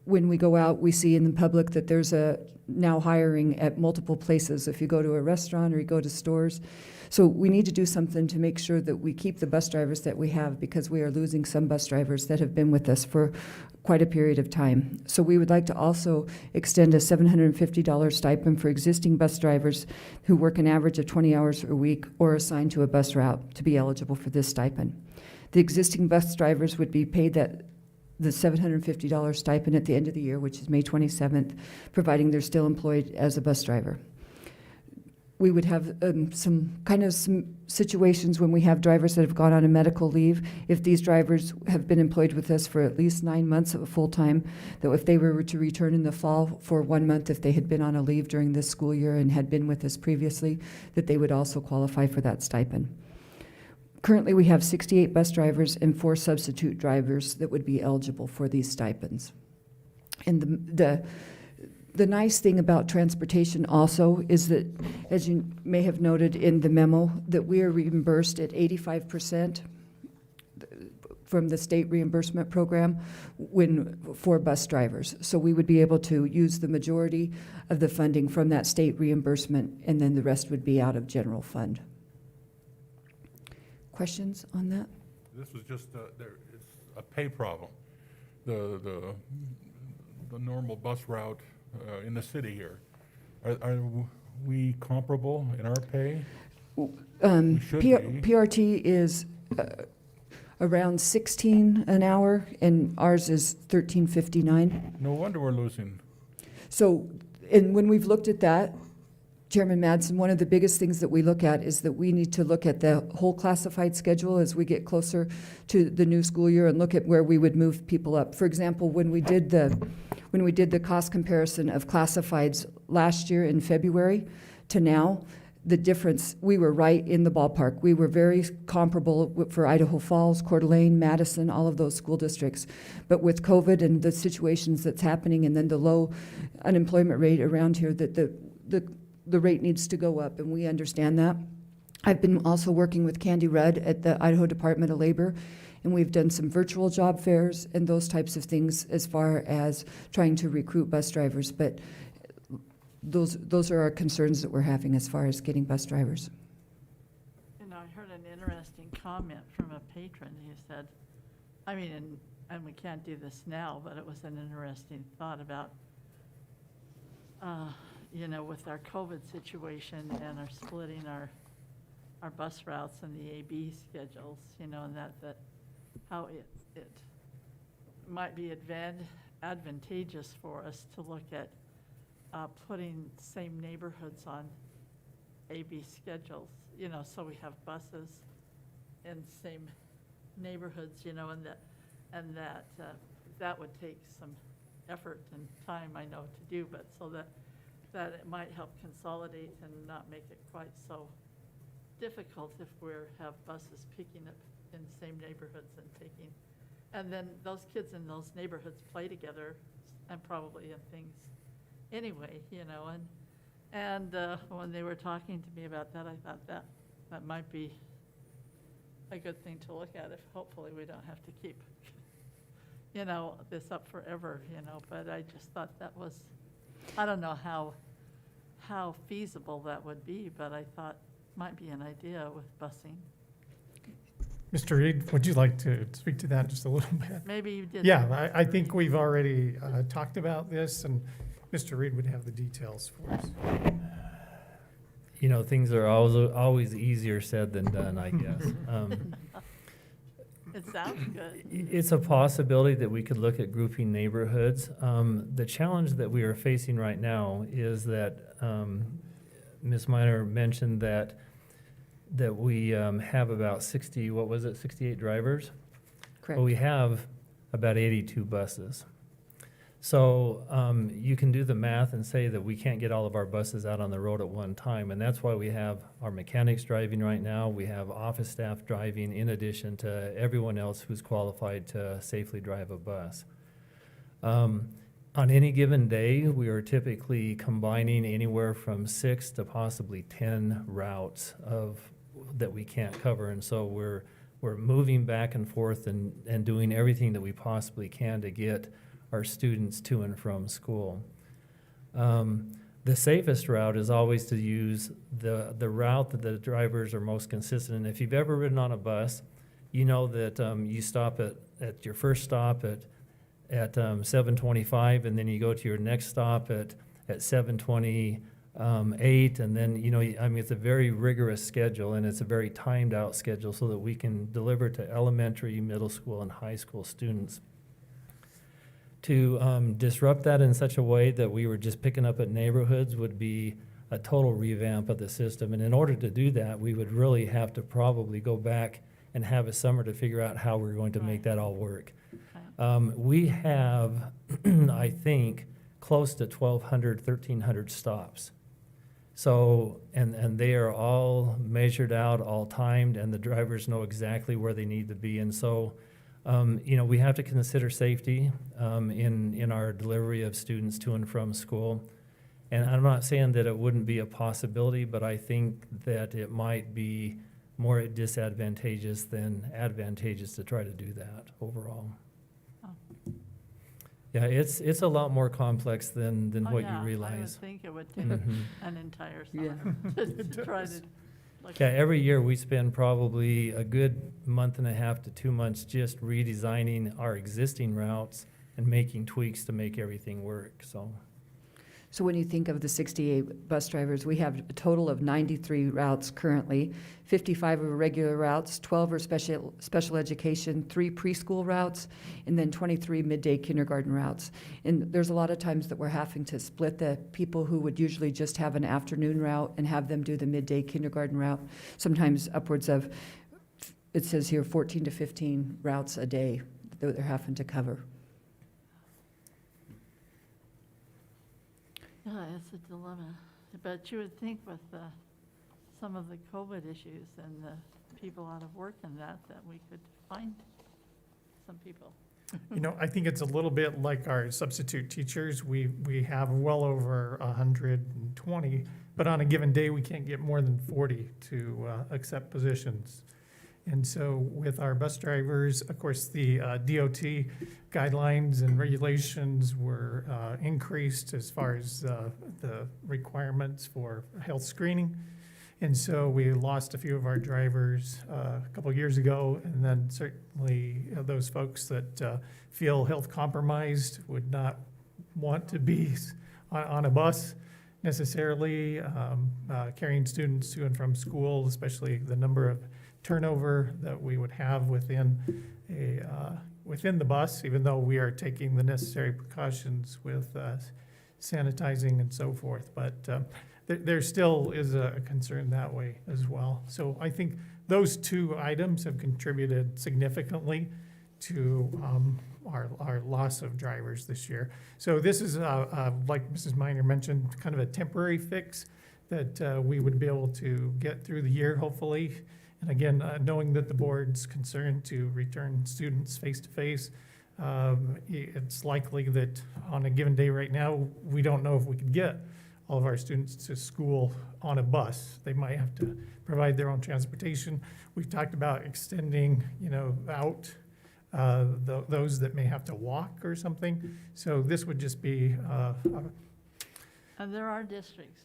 when we go out, we see in the public that there's now hiring at multiple places. If you go to a restaurant or you go to stores. So we need to do something to make sure that we keep the bus drivers that we have, because we are losing some bus drivers that have been with us for quite a period of time. So we would like to also extend a $750 stipend for existing bus drivers who work an average of 20 hours a week or assigned to a bus route to be eligible for this stipend. The existing bus drivers would be paid the $750 stipend at the end of the year, which is May 27th, providing they're still employed as a bus driver. We would have some situations when we have drivers that have gone on a medical leave. If these drivers have been employed with us for at least 9 months of full time, that if they were to return in the fall for 1 month, if they had been on a leave during this school year and had been with us previously, that they would also qualify for that stipend. Currently, we have 68 bus drivers and 4 substitute drivers that would be eligible for these stipends. And the nice thing about transportation also is that, as you may have noted in the memo, that we are reimbursed at 85%. from the state reimbursement program for bus drivers. So we would be able to use the majority of the funding from that state reimbursement, and then the rest would be out of general fund. Questions on that? This was just, it's a pay problem. The normal bus route in the city here. Are we comparable in our pay? We should be. PRT is around 16 an hour, and ours is 13.59. No wonder we're losing. So, and when we've looked at that, Chairman Madsen, one of the biggest things that we look at is that we need to look at the whole classified schedule as we get closer to the new school year and look at where we would move people up. For example, when we did the cost comparison of classifieds last year in February to now, the difference, we were right in the ballpark. We were very comparable for Idaho Falls, Coeur d'Alene, Madison, all of those school districts. But with COVID and the situations that's happening, and then the low unemployment rate around here, that the rate needs to go up, and we understand that. I've been also working with Candy Rudd at the Idaho Department of Labor, and we've done some virtual job fairs and those types of things as far as trying to recruit bus drivers. But those are our concerns that we're having as far as getting bus drivers. You know, I heard an interesting comment from a patron who said, I mean, and we can't do this now, but it was an interesting thought about, you know, with our COVID situation and our splitting our bus routes and the AB schedules, you know, and that how it might be advantageous for us to look at putting same neighborhoods on AB schedules, you know, so we have buses in same neighborhoods, you know, and that would take some effort and time, I know, to do, but so that it might help consolidate and not make it quite so difficult if we have buses picking up in the same neighborhoods and then those kids in those neighborhoods play together and probably in things anyway, you know, and when they were talking to me about that, I thought that might be a good thing to look at if hopefully we don't have to keep, you know, this up forever, you know, but I just thought that was, I don't know how feasible that would be, but I thought might be an idea with busing. Mr. Reed, would you like to speak to that just a little bit? Maybe you did. Yeah, I think we've already talked about this, and Mr. Reed would have the details for us. You know, things are always easier said than done, I guess. It sounds good. It's a possibility that we could look at grouping neighborhoods. The challenge that we are facing right now is that Ms. Miner mentioned that we have about 68 drivers? Correct. Well, we have about 82 buses. So you can do the math and say that we can't get all of our buses out on the road at one time, and that's why we have our mechanics driving right now. We have office staff driving in addition to everyone else who's qualified to safely drive a bus. On any given day, we are typically combining anywhere from 6 to possibly 10 routes that we can't cover, and so we're moving back and forth and doing everything that we possibly can to get our students to and from school. The safest route is always to use the route that the drivers are most consistent in. If you've ever ridden on a bus, you know that you stop at your first stop at 7:25, and then you go to your next stop at 7:28, and then, you know, I mean, it's a very rigorous schedule, and it's a very timed out schedule so that we can deliver to elementary, middle school, and high school students. To disrupt that in such a way that we were just picking up at neighborhoods would be a total revamp of the system. And in order to do that, we would really have to probably go back and have a summer to figure out how we're going to make that all work. We have, I think, close to 1,200, 1,300 stops. So, and they are all measured out, all timed, and the drivers know exactly where they need to be. And so, you know, we have to consider safety in our delivery of students to and from school. And I'm not saying that it wouldn't be a possibility, but I think that it might be more disadvantageous than advantageous to try to do that overall. Oh. Yeah, it's a lot more complex than Oh, what yeah, you I would realize. think it would take Mhm. an entire Yeah. summer It to try to. does. look Yeah, at- every year we spend probably a good month and a half to 2 months just redesigning our existing routes and making tweaks to make everything work, so. So when you think of the 68 bus drivers, we have a total of 93 routes currently. 55 are regular routes, 12 are special education, 3 preschool routes, and then 23 midday kindergarten routes. And there's a lot of times that we're having to split the people who would usually just have an afternoon route and have them do the midday kindergarten route. Sometimes upwards of, it says here, 14 to 15 routes a day that they're having to cover. Yeah, it's a dilemma. But you would think with some of the COVID issues and the people out of work and that we could find some people. You know, I think it's a little bit like our substitute teachers. We have well over 120, but on a given day, we can't get more than 40 to accept positions. And so with our bus drivers, of course, the DOT guidelines and regulations were increased as far as the requirements for health screening. And so we lost a few of our drivers a couple of years ago, and then certainly those folks that feel health compromised would not want to be on a bus necessarily, carrying students to and from school, especially the number of turnover that we would have within the bus, even though we are taking the necessary precautions with sanitizing and so forth. But there still is a concern that way as well. So I think those two items have contributed significantly to our loss of drivers this year. So this is, like Mrs. Miner mentioned, kind of a temporary fix that we would be able to get through the year, hopefully. And again, knowing that the board's concerned to return students face-to-face, it's likely that on a given day right now, we don't know if we could get all of our students to school on a bus. They might have to provide their own transportation. We've talked about extending, out those that may have to walk or something. So this would just be And there are districts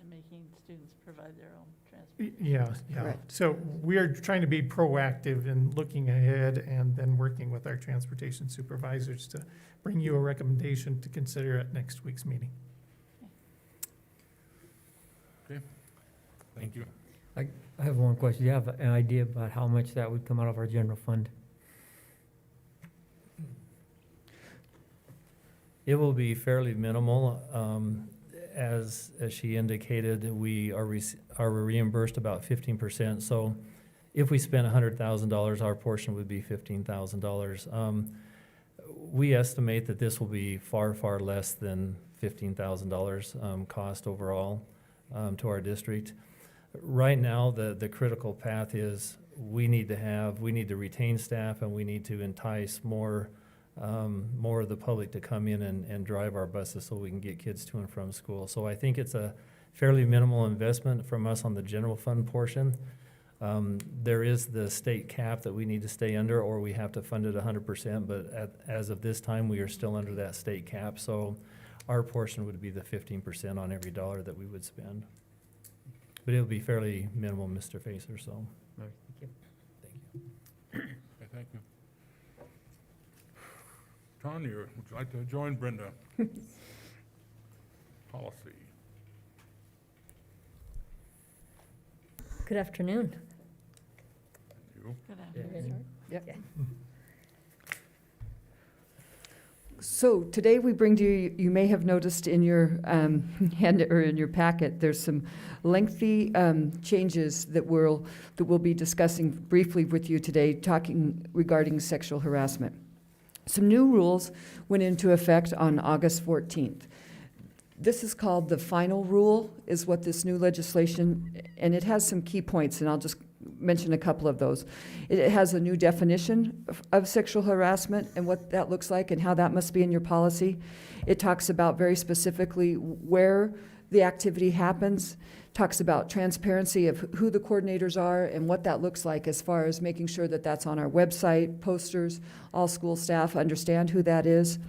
making students provide their own transportation. Yeah. Correct. So we are trying to be proactive in looking ahead and then working with our transportation supervisors to bring you a recommendation to consider at next week's meeting. Thank you. I have one question. Do you have an idea about how much that would come out of our general fund? It will be fairly minimal. As she indicated, we are reimbursed about 15%. So if we spend $100,000, our portion would be $15,000. We estimate that this will be far, far less than $15,000 cost overall to our district. Right now, the critical path is we need to retain staff, and we need to entice more of the public to come in and drive our buses so we can get kids to and from school. So I think it's a fairly minimal investment from us on the general fund portion. There is the state cap that we need to stay under, or we have to fund it 100%, but as of this time, we are still under that state cap. So our portion would be the 15% on every dollar that we would spend. But it'll be fairly minimal, Mr. Facer, so. All right, thank you. Okay, thank you. Tanya, would you like to join Brenda? Policy. Good afternoon. You. Good Yeah. afternoon. So today we bring to you, you may have noticed in your hand or in your packet, there's some lengthy changes that we'll be discussing briefly with you today, talking regarding sexual harassment. Some new rules went into effect on August 14th. This is called the final rule, is what this new legislation, and it has some key points, and I'll just mention a couple of those. It has a new definition of sexual harassment and what that looks like and how that must be in your policy. It talks about very specifically where the activity happens, talks about transparency of who the coordinators are and what that looks like as far as making sure that that's on our website, posters, all school staff understand who that is.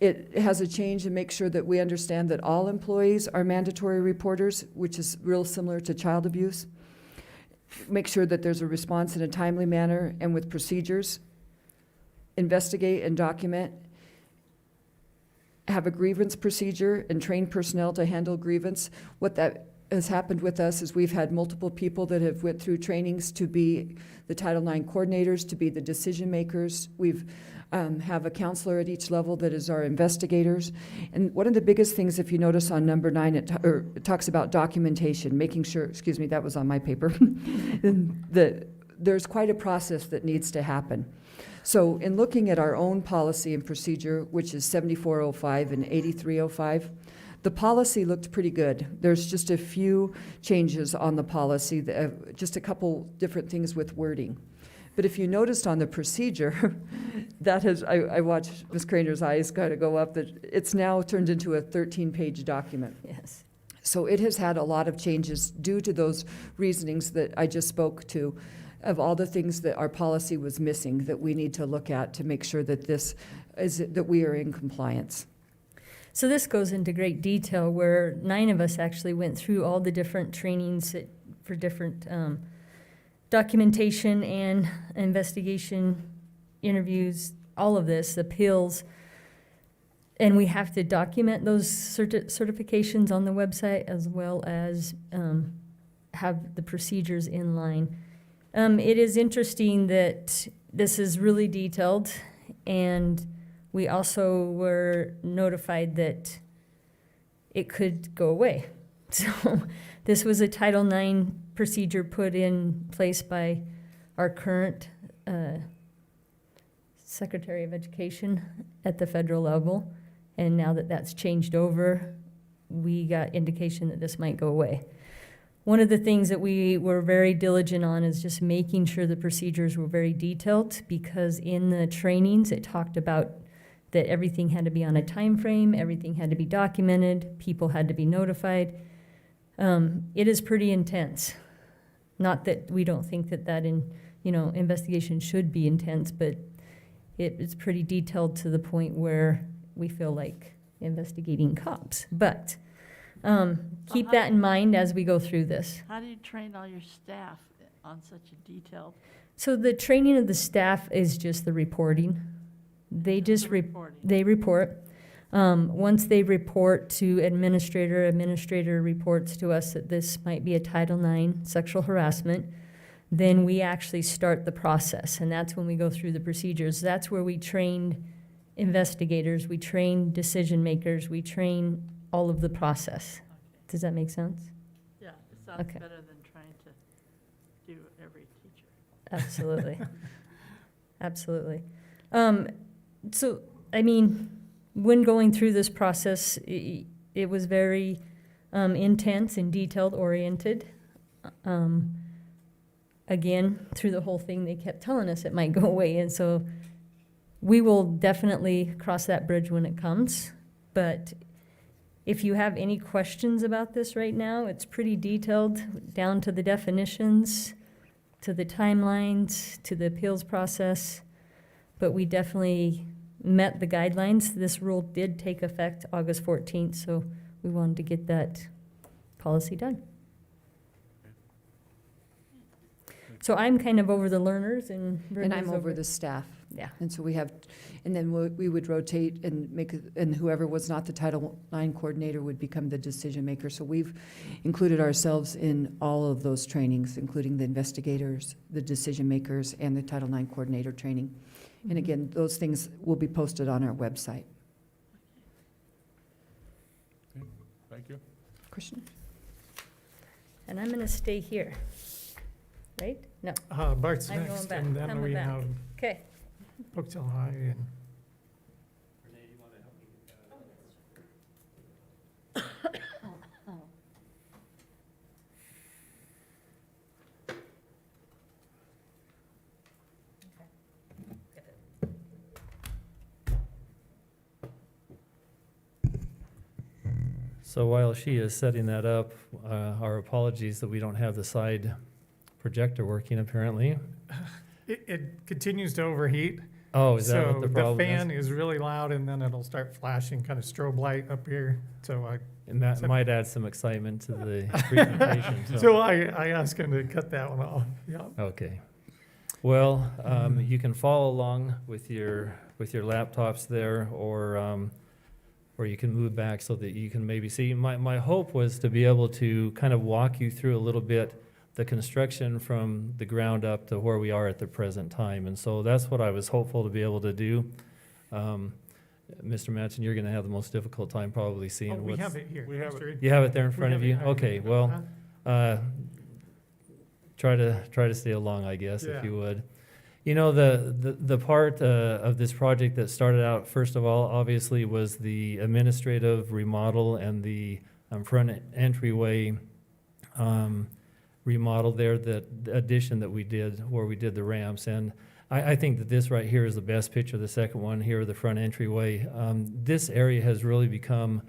It has a change and makes sure that we understand that all employees are mandatory reporters, which is real similar to child abuse. Make sure that there's a response in a timely manner and with procedures. Investigate and document. Have a grievance procedure and train personnel to handle grievance. What that has happened with us is we've had multiple people that have went through trainings to be the Title IX coordinators, to be the decision makers. We've have a counselor at each level that is our investigators. And one of the biggest things, if you notice on number 9, it talks about documentation, making sure, excuse me, that was on my paper, that there's quite a process that needs to happen. So in looking at our own policy and procedure, which is 7405 and 8305, the policy looked pretty good. There's just a few changes on the policy, just a couple different things with wording. But if you noticed on the procedure, that has, I watched Ms. Craner's eyes kind of go up, that it's now turned into a 13-page document. Yes. So it has had a lot of changes due to those reasonings that I just spoke to, of all the things that our policy was missing that we need to look at to make sure that this is, that we are in compliance. So this goes into great detail where 9 of us actually went through all the different trainings for different documentation and investigation, interviews, all of this, appeals. And we have to document those certifications on the website as well as have the procedures in line. It is interesting that this is really detailed, and we also were notified that it could go away. So this was a Title IX procedure put in place by our current Secretary of Education at the federal level. And now that that's changed over, we got indication that this might go away. One of the things that we were very diligent on is just making sure the procedures were very detailed, because in the trainings, it talked about that everything had to be on a time frame, everything had to be documented, people had to be notified. It is pretty intense. Not that we don't think that investigation should be intense, but it's pretty detailed to the point where we feel like investigating cops. But keep that in mind as we go through this. How do you train all your staff on such a detailed? So the training of the staff is just the reporting. They just reporting? They report. Once they report to administrator reports to us that this might be a Title IX sexual harassment, then we actually start the process, and that's when we go through the procedures. That's where we train investigators, we train decision makers, we train all of the process. Okay. Does that make sense? Yeah, it sounds Okay. better than trying to do every teacher. Absolutely. Absolutely. So, I mean, when going through this process, it was very intense and detailed-oriented. Again, through the whole thing, they kept telling us it might go away, and so we will definitely cross that bridge when it comes. But if you have any questions about this right now, it's pretty detailed, down to the definitions, to the timelines, to the appeals process. But we definitely met the guidelines. This rule did take effect August 14th, so we wanted to get that policy done. So I'm kind of over the learners and And Brenda's I'm over the staff. Yeah. And so we have, and then we would rotate and and whoever was not the Title IX coordinator would become the decision maker. So we've included ourselves in all of those trainings, including the investigators, the decision makers, and the Title IX coordinator training. And again, those things will be posted on our website. Okay, thank you. Christian? And I'm gonna stay here, right? No, Bart's I'm going next, back, and then coming we back. have okay. Pocatello High and So while she is setting that up, our apologies that we don't have the side projector working apparently. It continues to overheat. Oh, is that what the problem So the is? fan is really loud and then it'll start flashing kind of strobe light up here. So And that might add some excitement to the presentation. so I asked him to cut that one off. Yeah. Okay. Well, you can follow along with your laptops there, or you can move back so that you can maybe see. My hope was to be able to kind of walk you through a little bit the construction from the ground up to where we are at the present time. And so that's what I was hopeful to be able to do. Mr. Mattson, you're going to have the most difficult time probably seeing Oh, we what's... have it here. we have Mr. Reed. You have it there in We front have of it you? right Okay, here. well, try to stay along, I guess, Yeah. if you would. You know, the part of this project that started out, first of all, obviously was the administrative remodel and the front entryway remodel there, that addition that we did, where we did the ramps. And I think that this right here is the best picture, the second one here, the front entryway. This area has really become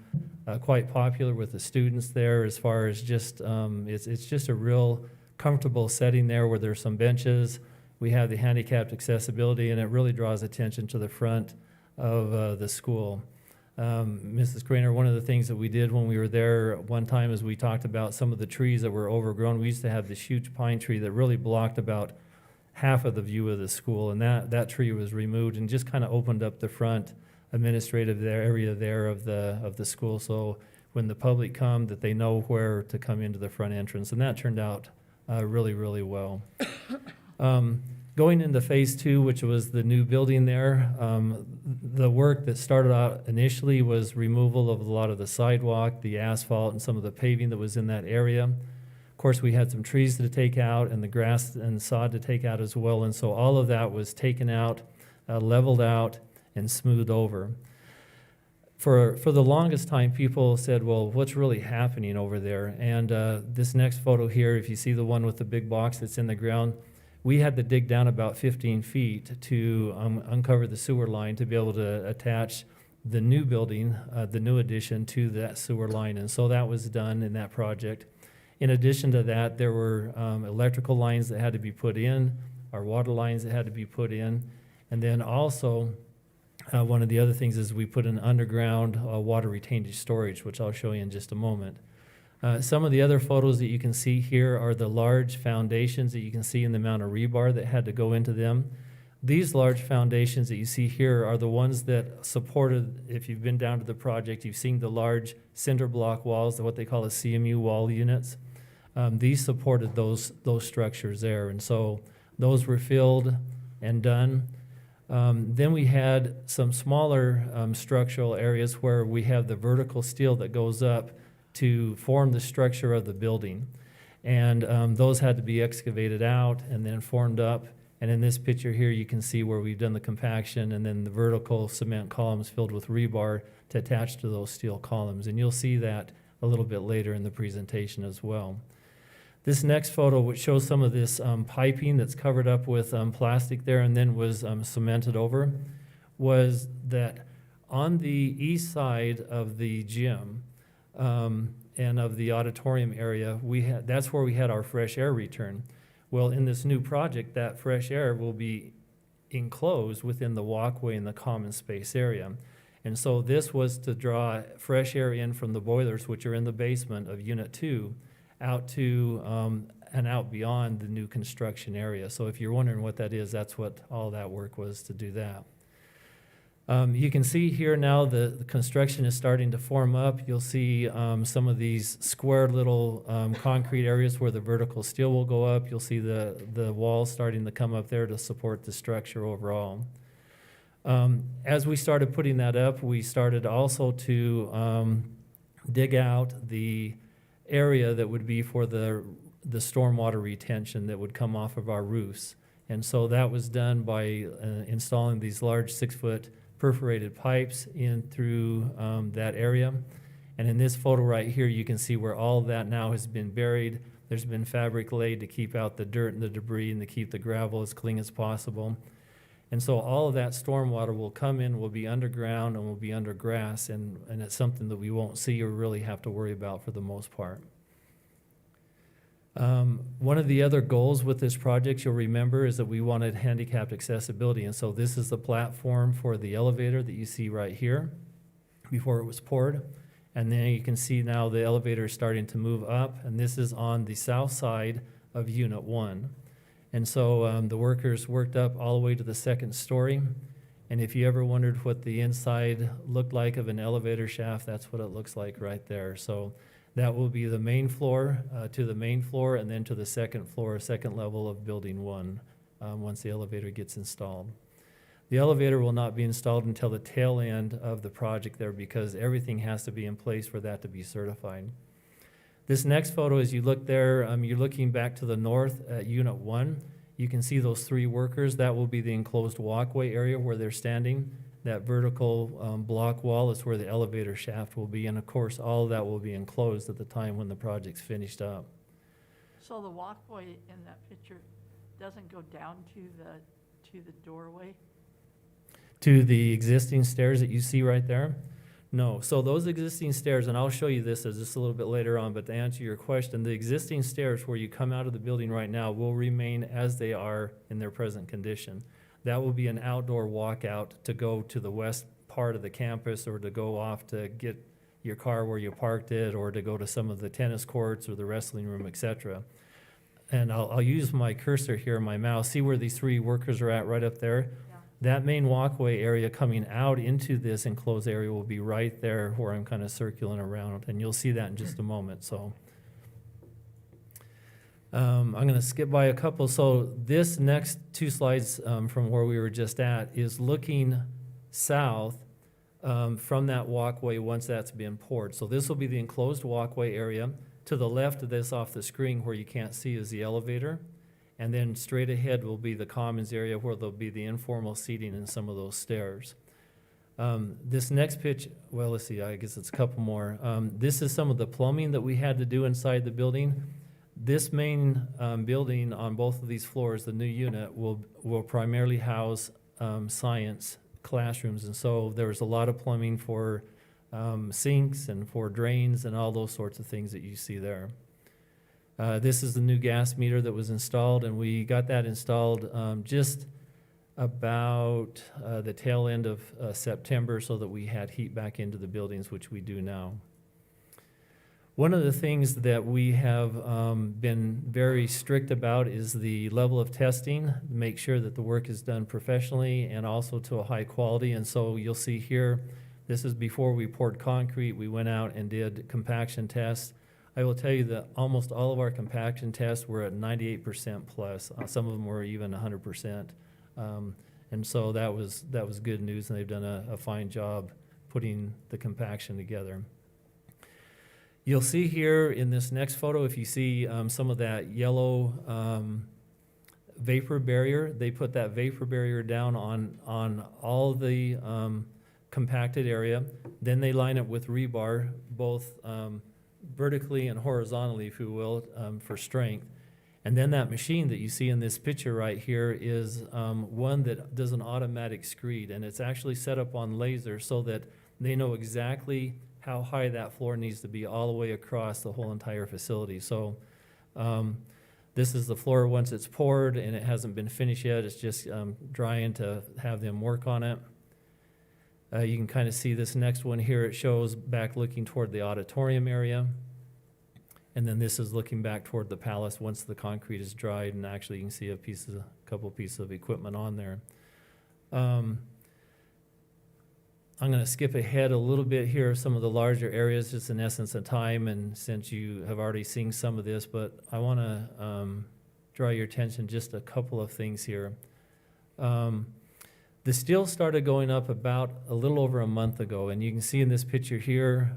quite popular with the students there, as far as just, it's just a real comfortable setting there where there's some benches. We have the handicapped accessibility, and it really draws attention to the front of the school. Mrs. Craner, one of the things that we did when we were there one time is we talked about some of the trees that were overgrown. We used to have this huge pine tree that really blocked about half of the view of the school, and that tree was removed and just kind of opened up the front administrative area there of the school. So when the public come, that they know where to come into the front entrance, and that turned out really, really well. Going into phase 2, which was the new building there, the work that started out initially was removal of a lot of the sidewalk, the asphalt, and some of the paving that was in that area. Of course, we had some trees to take out and the grass and sod to take out as well, and so all of that was taken out, leveled out, and smoothed over. For the longest time, people said, well, what's really happening over there? And this next photo here, if you see the one with the big box that's in the ground, we had to dig down about 15 feet to uncover the sewer line to be able to attach the new building, the new addition, to that sewer line. And so that was done in that project. In addition to that, there were electrical lines that had to be put in, our water lines that had to be put in. And then also, one of the other things is we put an underground water retainage storage, which I'll show you in just a moment. Some of the other photos that you can see here are the large foundations that you can see in the amount of rebar that had to go into them. These large foundations that you see here are the ones that supported, if you've been down to the project, you've seen the large cinder block walls, what they call the CMU wall units. These supported those structures there, and so those were filled and done. Then we had some smaller structural areas where we have the vertical steel that goes up to form the structure of the building. And those had to be excavated out and then formed up. And in this picture here, you can see where we've done the compaction and then the vertical cement columns filled with rebar to attach to those steel columns. And you'll see that a little bit later in the presentation as well. This next photo, which shows some of this piping that's covered up with plastic there and then was cemented over, was that on the east side of the gym, and of the auditorium area, that's where we had our fresh air return. Well, in this new project, that fresh air will be enclosed within the walkway in the common space area. And so this was to draw fresh air in from the boilers, which are in the basement of Unit 2, out to and out beyond the new construction area. So if you're wondering what that is, that's what all that work was, to do that. You can see here now the construction is starting to form up. You'll see some of these square little concrete areas where the vertical steel will go up. You'll see the walls starting to come up there to support the structure overall. As we started putting that up, we started also to dig out the area that would be for the stormwater retention that would come off of our roofs. And so that was done by installing these large 6-foot perforated pipes in through that area. And in this photo right here, you can see where all of that now has been buried. There's been fabric laid to keep out the dirt and the debris and to keep the gravel as clean as possible. And so all of that stormwater will come in, will be underground, and will be under grass, and it's something that we won't see or really have to worry about for the most part. One of the other goals with this project, you'll remember, is that we wanted handicapped accessibility. And so this is the platform for the elevator that you see right here before it was poured. And then you can see now the elevator is starting to move up, and this is on the south side of Unit 1. And so the workers worked up all the way to the second story. And if you ever wondered what the inside looked like of an elevator shaft, that's what it looks like right there. So that will be the main floor to the main floor, and then to the second floor, second level of Building 1 once the elevator gets installed. The elevator will not be installed until the tail end of the project there, because everything has to be in place for that to be certified. This next photo, as you look there, you're looking back to the north at Unit 1. You can see those 3 workers. That will be the enclosed walkway area where they're standing. That vertical block wall is where the elevator shaft will be, and of course, all of that will be enclosed at the time when the project's finished up. So the walkway in that picture doesn't go down to the doorway? To the existing stairs that you see right there? No. So those existing stairs, and I'll show you this as just a little bit later on, but to answer your question, the existing stairs where you come out of the building right now will remain as they are in their present condition. That will be an outdoor walkout to go to the west part of the campus, or to go off to get your car where you parked it, or to go to some of the tennis courts or the wrestling room, etc. And I'll use my cursor here, my mouse. See where these 3 workers are at right up there? Yeah. That main walkway area coming out into this enclosed area will be right there where I'm kind of circling around, and you'll see that in just a moment. So I'm going to skip by a couple. So this next 2 slides from where we were just at is looking south from that walkway once that's been poured. So this will be the enclosed walkway area. To the left of this off the screen where you can't see is the elevator. And then straight ahead will be the commons area where there'll be the informal seating and some of those stairs. This next pitch, well, let's see, I guess it's a couple more. This is some of the plumbing that we had to do inside the building. This main building on both of these floors, the new unit, will primarily house science classrooms. And so there was a lot of plumbing for sinks and for drains and all those sorts of things that you see there. This is the new gas meter that was installed, and we got that installed just about the tail end of September, so that we had heat back into the buildings, which we do now. One of the things that we have been very strict about is the level of testing, make sure that the work is done professionally and also to a high quality. And so you'll see here, this is before we poured concrete. We went out and did compaction tests. I will tell you that almost all of our compaction tests were at 98% plus. Some of them were even 100%. And so that was good news, and they've done a fine job putting the compaction together. You'll see here in this next photo, if you see some of that yellow vapor barrier, they put that vapor barrier down on all the compacted area. Then they line it with rebar, both vertically and horizontally, if you will, for strength. And then that machine that you see in this picture right here is one that does an automatic screed, and it's actually set up on laser so that they know exactly how high that floor needs to be all the way across the whole entire facility. So this is the floor once it's poured, and it hasn't been finished yet. It's just drying to have them work on it. You can kind of see this next one here. It shows back looking toward the auditorium area. And then this is looking back toward the palace once the concrete is dried, and actually you can see a couple pieces of equipment on there. I'm going to skip ahead a little bit here, some of the larger areas, just in essence of time, and since you have already seen some of this, but I want to draw your attention just a couple of things here. The steel started going up about a little over a month ago, and you can see in this picture here,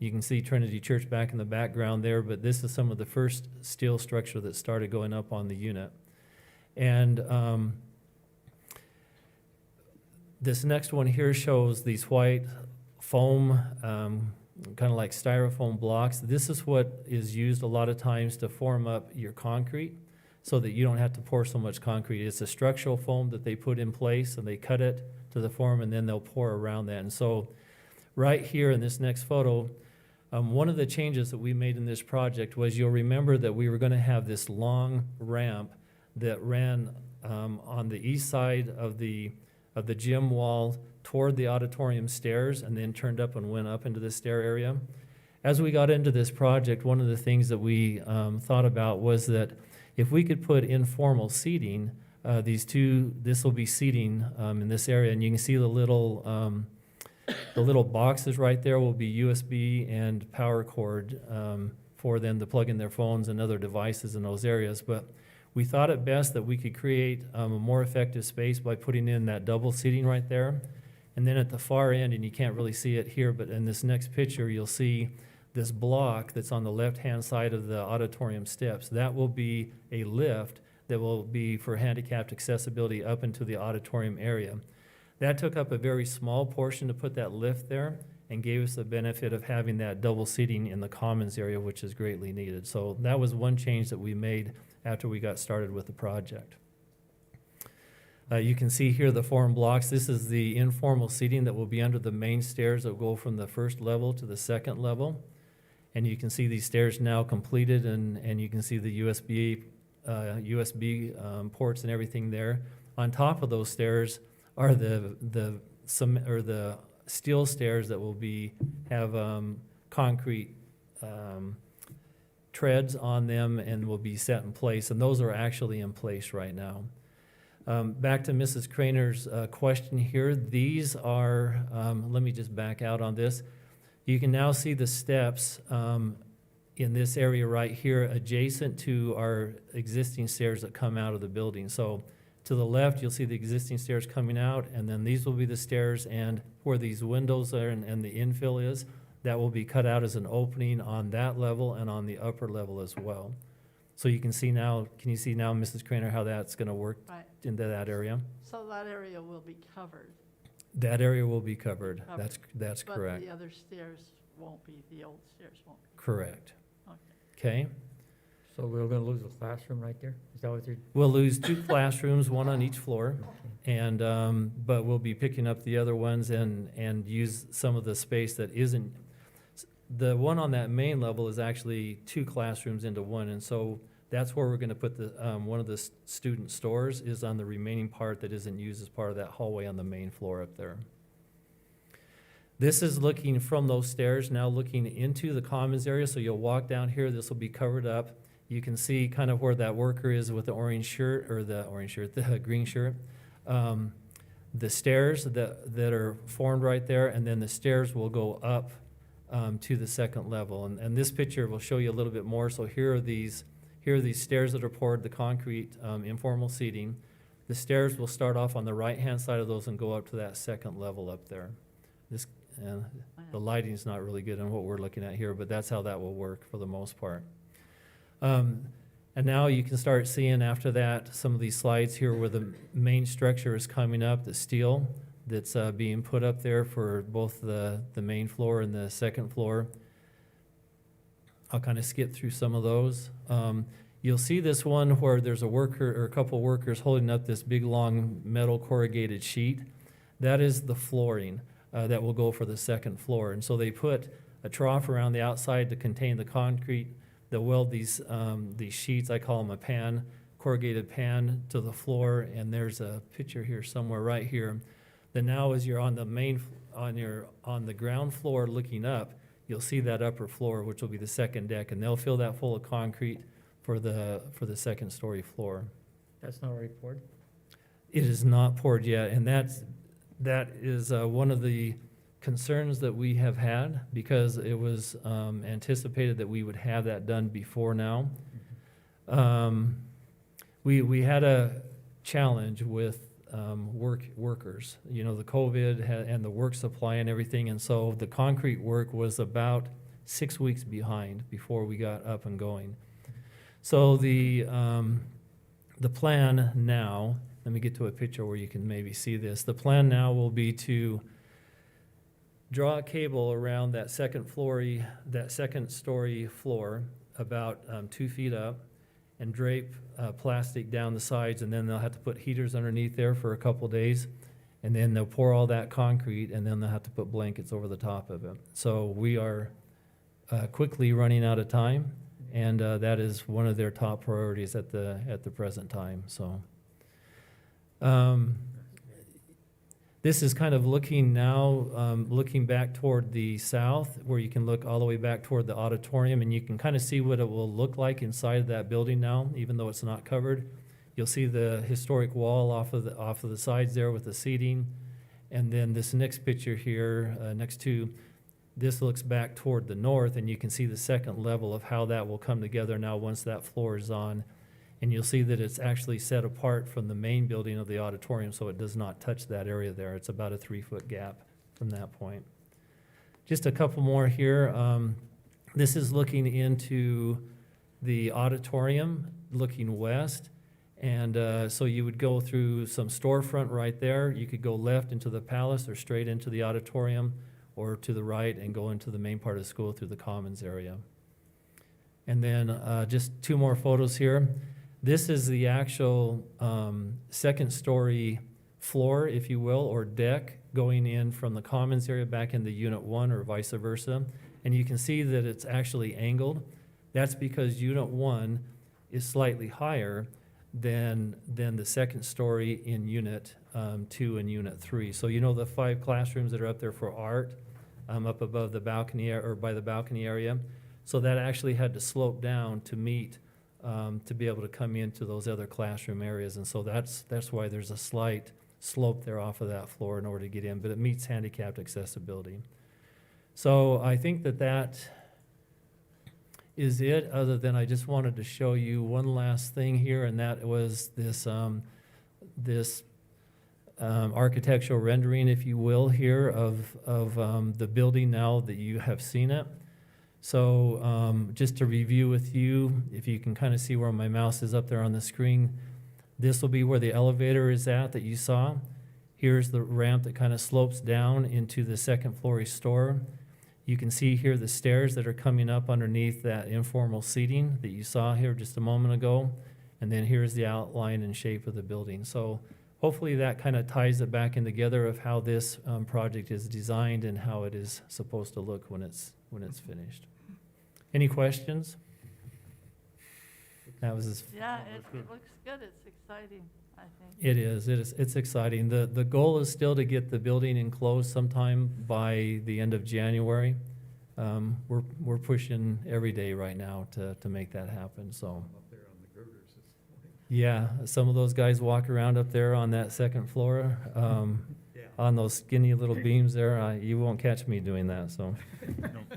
you can see Trinity Church back in the background there, but this is some of the first steel structure that started going up on the unit. And this next one here shows these white foam, kind of like styrofoam blocks. This is what is used a lot of times to form up your concrete. so that you don't have to pour so much concrete. It's a structural foam that they put in place, and they cut it to the form, and then they'll pour around that. And so right here in this next photo, one of the changes that we made in this project was, you'll remember that we were going to have this long ramp that ran on the east side of the gym wall toward the auditorium stairs, and then turned up and went up into the stair area. As we got into this project, one of the things that we thought about was that if we could put informal seating, this will be seating in this area, and you can see the little boxes right there will be USB and power cord for them to plug in their phones and other devices in those areas. But we thought it best that we could create a more effective space by putting in that double seating right there. And then at the far end, and you can't really see it here, but in this next picture, you'll see this block that's on the left-hand side of the auditorium steps. That will be a lift that will be for handicapped accessibility up into the auditorium area. That took up a very small portion to put that lift there, and gave us the benefit of having that double seating in the commons area, which is greatly needed. So that was one change that we made after we got started with the project. You can see here the form blocks. This is the informal seating that will be under the main stairs that go from the first level to the second level. And you can see these stairs now completed, and you can see the USB ports and everything there. On top of those stairs are the steel stairs that will have concrete treads on them and will be set in place, and those are actually in place right now. Back to Mrs. Craner's question here. These are, let me just back out on this. You can now see the steps in this area right here adjacent to our existing stairs that come out of the building. So to the left, you'll see the existing stairs coming out, and then these will be the stairs, and where these windows are and the infill is, that will be cut out as an opening on that level and on the upper level as well. So you can see now, Mrs. Craner, how that's going to work Right. into that area? So that area will be covered. That area will be covered. Covered. That's correct. But the other stairs won't be, the old stairs won't be. Correct. Okay. Okay? So we're gonna lose a classroom right there? Is that what you're? We'll lose 2 classrooms, 1 on each floor, and, but we'll be picking up the other ones and use some of the space that isn't. The one on that main level is actually 2 classrooms into 1, and so that's where we're gonna put the, one of the student stores is on the remaining part that isn't used as part of that hallway on the main floor up there. This is looking from those stairs, now looking into the commons area, so you'll walk down here, this will be covered up. You can see kind of where that worker is with the orange shirt, or the green shirt. The stairs that are formed right there, and then the stairs will go up to the second level. And this picture will show you a little bit more. So here are these stairs that are poured, the concrete informal seating. The stairs will start off on the right-hand side of those and go up to that second level up there. The lighting's not really good on what we're looking at here, but that's how that will work for the most part. And now you can start seeing after that some of these slides here where the main structure is coming up, the steel that's being put up there for both the main floor and the second floor. I'll kind of skip through some of those. You'll see this one where there's a worker or a couple of workers holding up this big long metal corrugated sheet. That is the flooring that will go for the second floor. And so they put a trough around the outside to contain the concrete. They'll weld these sheets, I call them a pan, corrugated pan, to the floor, and there's a picture here somewhere right here. Then now as you're on the ground floor looking up, you'll see that upper floor, which will be the second deck, and they'll fill that full of concrete for the second story floor. That's not already poured? It is not poured yet, and that is one of the concerns that we have had, because it was anticipated that we would have that done before now. We had a challenge with workers, the COVID and the work supply and everything, and so the concrete work was about 6 weeks behind before we got up and going. So the plan now, let me get to a picture where you can maybe see this. The plan now will be to draw a cable around that second story floor about 2 feet up, and drape plastic down the sides, and then they'll have to put heaters underneath there for a couple days. And then they'll pour all that concrete, and then they'll have to put blankets over the top of it. So we are quickly running out of time, and that is one of their top priorities at the present time. So this is kind of looking now, looking back toward the south, where you can look all the way back toward the auditorium, and you can kind of see what it will look like inside of that building now, even though it's not covered. You'll see the historic wall off of the sides there with the seating. And then this next picture here, next to, this looks back toward the north, and you can see the second level of how that will come together now once that floor is on. And you'll see that it's actually set apart from the main building of the auditorium, so it does not touch that area there. It's about a 3-foot gap from that point. Just a couple more here. This is looking into the auditorium, looking west. And so you would go through some storefront right there. You could go left into the palace or straight into the auditorium, or to the right and go into the main part of the school through the commons area. And then just 2 more photos here. This is the actual second story floor, if you will, or deck going in from the commons area back into Unit 1 or vice versa. And you can see that it's actually angled. That's because Unit 1 is slightly higher than the second story in Unit 2 and Unit 3. So you know the 5 classrooms that are up there for art, up above the balcony or by the balcony area. So that actually had to slope down to meet, to be able to come into those other classroom areas. And so that's why there's a slight slope there off of that floor in order to get in, but it meets handicapped accessibility. So I think that is it, other than I just wanted to show you one last thing here, and that was this architectural rendering, if you will, here of the building now that you have seen it. So just to review with you, if you can kind of see where my mouse is up there on the screen, this will be where the elevator is at that you saw. Here's the ramp that kind of slopes down into the second floor store. You can see here the stairs that are coming up underneath that informal seating that you saw here just a moment ago. And then here's the outline and shape of the building. So hopefully that kind of ties it back in together of how this project is designed and how it is supposed to look when it's finished. Any questions? That was Yeah, it looks good. It's exciting, I think. It is. It's exciting. The goal is still to get the building enclosed sometime by the end of January. We're pushing every day right now to make that happen, so. Yeah, some of those guys walk around up there on that second floor, on those skinny little beams there. You won't catch me doing that, so.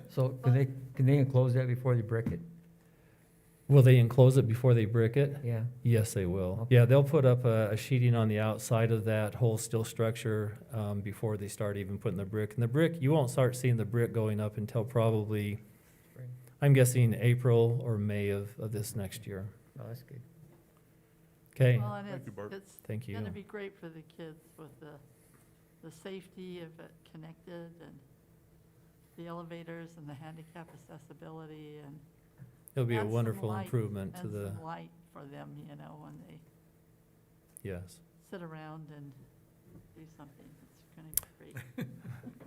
So can they enclose that before they brick it? Will they enclose it before they brick it? Yeah. Yes, they will. Okay. Yeah, they'll put up a sheeting on the outside of that whole steel structure before they start even putting the brick. And the brick, you won't start seeing the brick going up until probably, Spring. I'm guessing April or May of this next year. Oh, that's good. Okay, Well, and Thank you, Bart. it's thank you. gonna be great for the kids with the safety of it connected and the elevators and the handicap accessibility and It'll be a add some wondrul light improvement to and the, some light for them, you know, when they yes. sit around and do something. It's gonna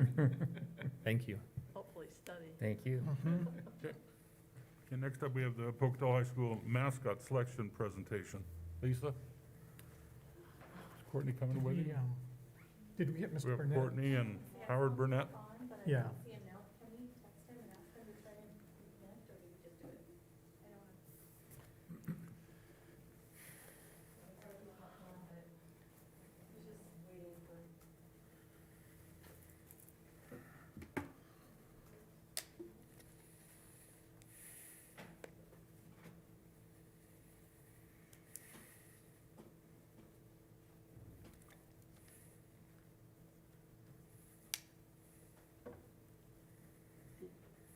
be great. Thank you. Hopefully study. Thank you. Okay, next up we have the Pocatello High School mascot selection presentation. Lisa? Is Courtney coming with you? Did we get We Mr. have Burnett? Courtney and Howard Burnett. Yeah.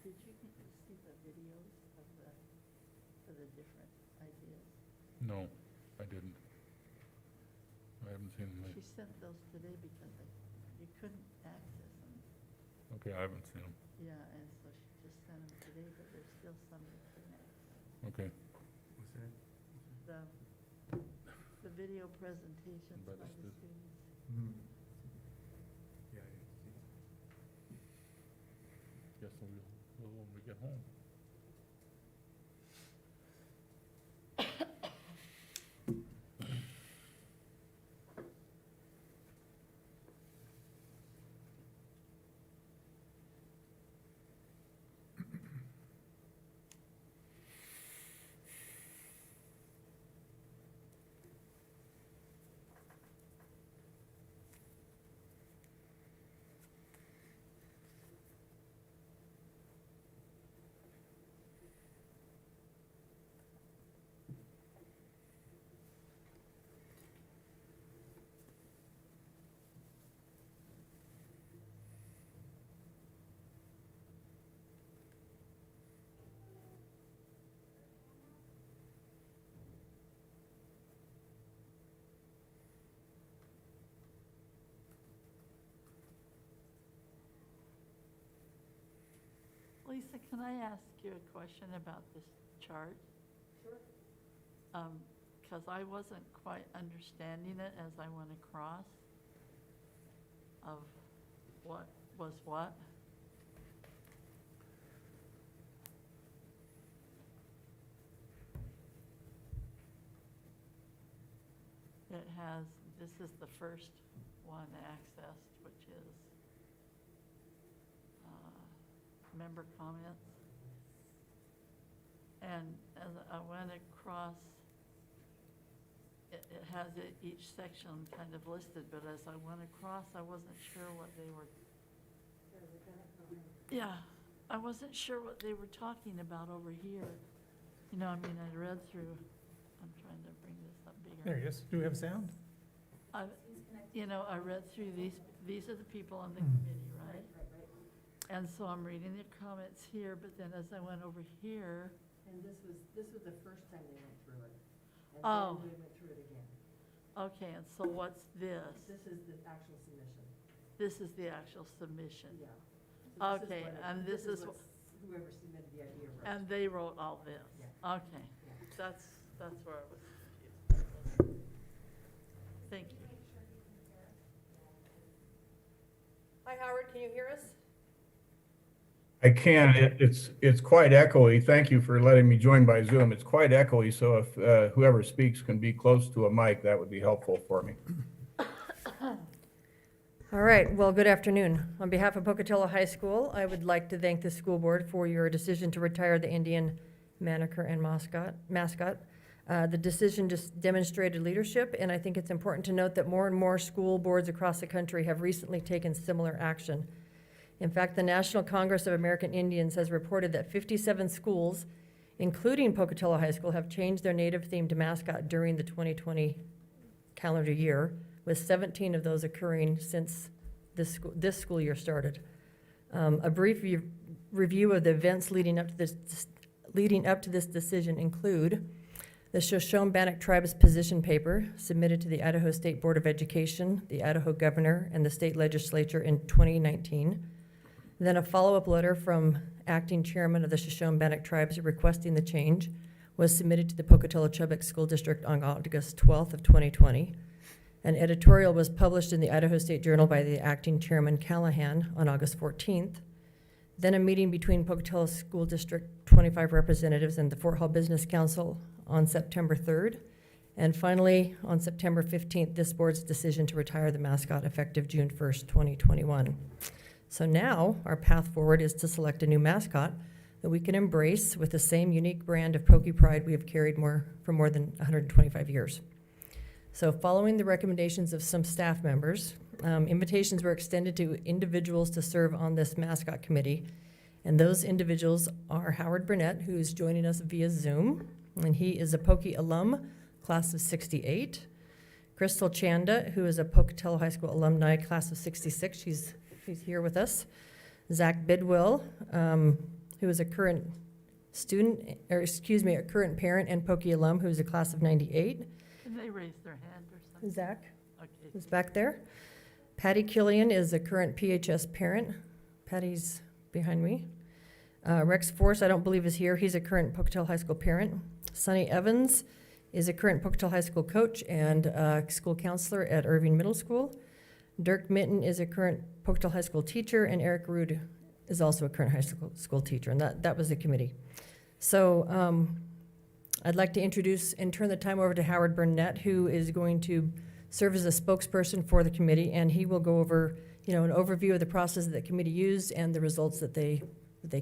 Did you get to see the videos of the different ideas? No, I didn't. I haven't seen them. She sent those today because you couldn't access them. Okay, I haven't seen them. Yeah, and so she just sent them today, but there's still some that connect. Okay. the video presentations by By the the students. students. Guess we'll when we get home. Lisa, can I ask you a question about this chart? Sure. Because I wasn't quite understanding it as I went across of what was what. It has, this is the first one accessed, which is member comments. And as I went across, it has each section kind of listed, but as I went across, I wasn't sure what they were. Yeah, I wasn't sure what they were talking about over here. You know, I mean, I read through, I'm trying to bring this up bigger. There he is. Do we have sound? You know, I read through these are the people on the committee, right? And so I'm reading the comments here, but then as I went over here. And this was the first time they went through it. And Oh. then they went through it again. Okay, and so what's this? This is the actual submission. This is the actual submission. Yeah. So this is Okay, what- and this is, what whoever submitted the idea wrote. and they wrote all this? Yeah. Okay, Yeah. that's where I was confused. Thank you. Hi, Howard, can you hear us? I can. It's quite echoey. Thank you for letting me join by Zoom. It's quite echoey, so if whoever speaks can be close to a mic, that would be helpful for me. All right, well, good afternoon. On behalf of Pocatello High School, I would like to thank the school board for your decision to retire the Indian manicure and mascot. The decision just demonstrated leadership, and I think it's important to note that more and more school boards across the country have recently taken similar action. In fact, the National Congress of American Indians has reported that 57 schools, including Pocatello High School, have changed their native theme to mascot during the 2020 calendar year, with 17 of those occurring since this school year started. A brief review of the events leading up to this decision include the Shoshone-Bannock Tribe's position paper submitted to the Idaho State Board of Education, the Idaho Governor, and the state legislature in 2019. Then a follow-up letter from acting chairman of the Shoshone-Bannock Tribes requesting the change was submitted to the Pocatello Chubbuck School District on August 12th of 2020. An editorial was published in the Idaho State Journal by the acting chairman Callahan on August 14th. Then a meeting between Pocatello School District 25 representatives and the Fort Hall Business Council on September 3rd. And finally, on September 15th, this board's decision to retire the mascot effective June 1st, 2021. So now our path forward is to select a new mascot that we can embrace with the same unique brand of Poke Pride we have carried for more than 125 years. So following the recommendations of some staff members, invitations were extended to individuals to serve on this mascot committee. And those individuals are Howard Burnett, who's joining us via Zoom, and he is a Poke alum, class of 68. Crystal Chanda, who is a Pocatello High School alumni, class of 66. She's here with us. Zach Bidwell, who is a current a current parent and Poke alum, who is a class of 98. Can they raise their hand or something? Zach Okay. is back there. Patty Killian is a current PHS parent. Patty's behind me. Rex Force, I don't believe is here. He's a current Pocatello High School parent. Sonny Evans is a current Pocatello High School coach and school counselor at Irving Middle School. Dirk Mitten is a current Pocatello High School teacher, and Eric Rude is also a current high school teacher, and that was the committee. So I'd like to introduce and turn the time over to Howard Burnett, who is going to serve as a spokesperson for the committee, and he will go over, an overview of the process that the committee used and the results that they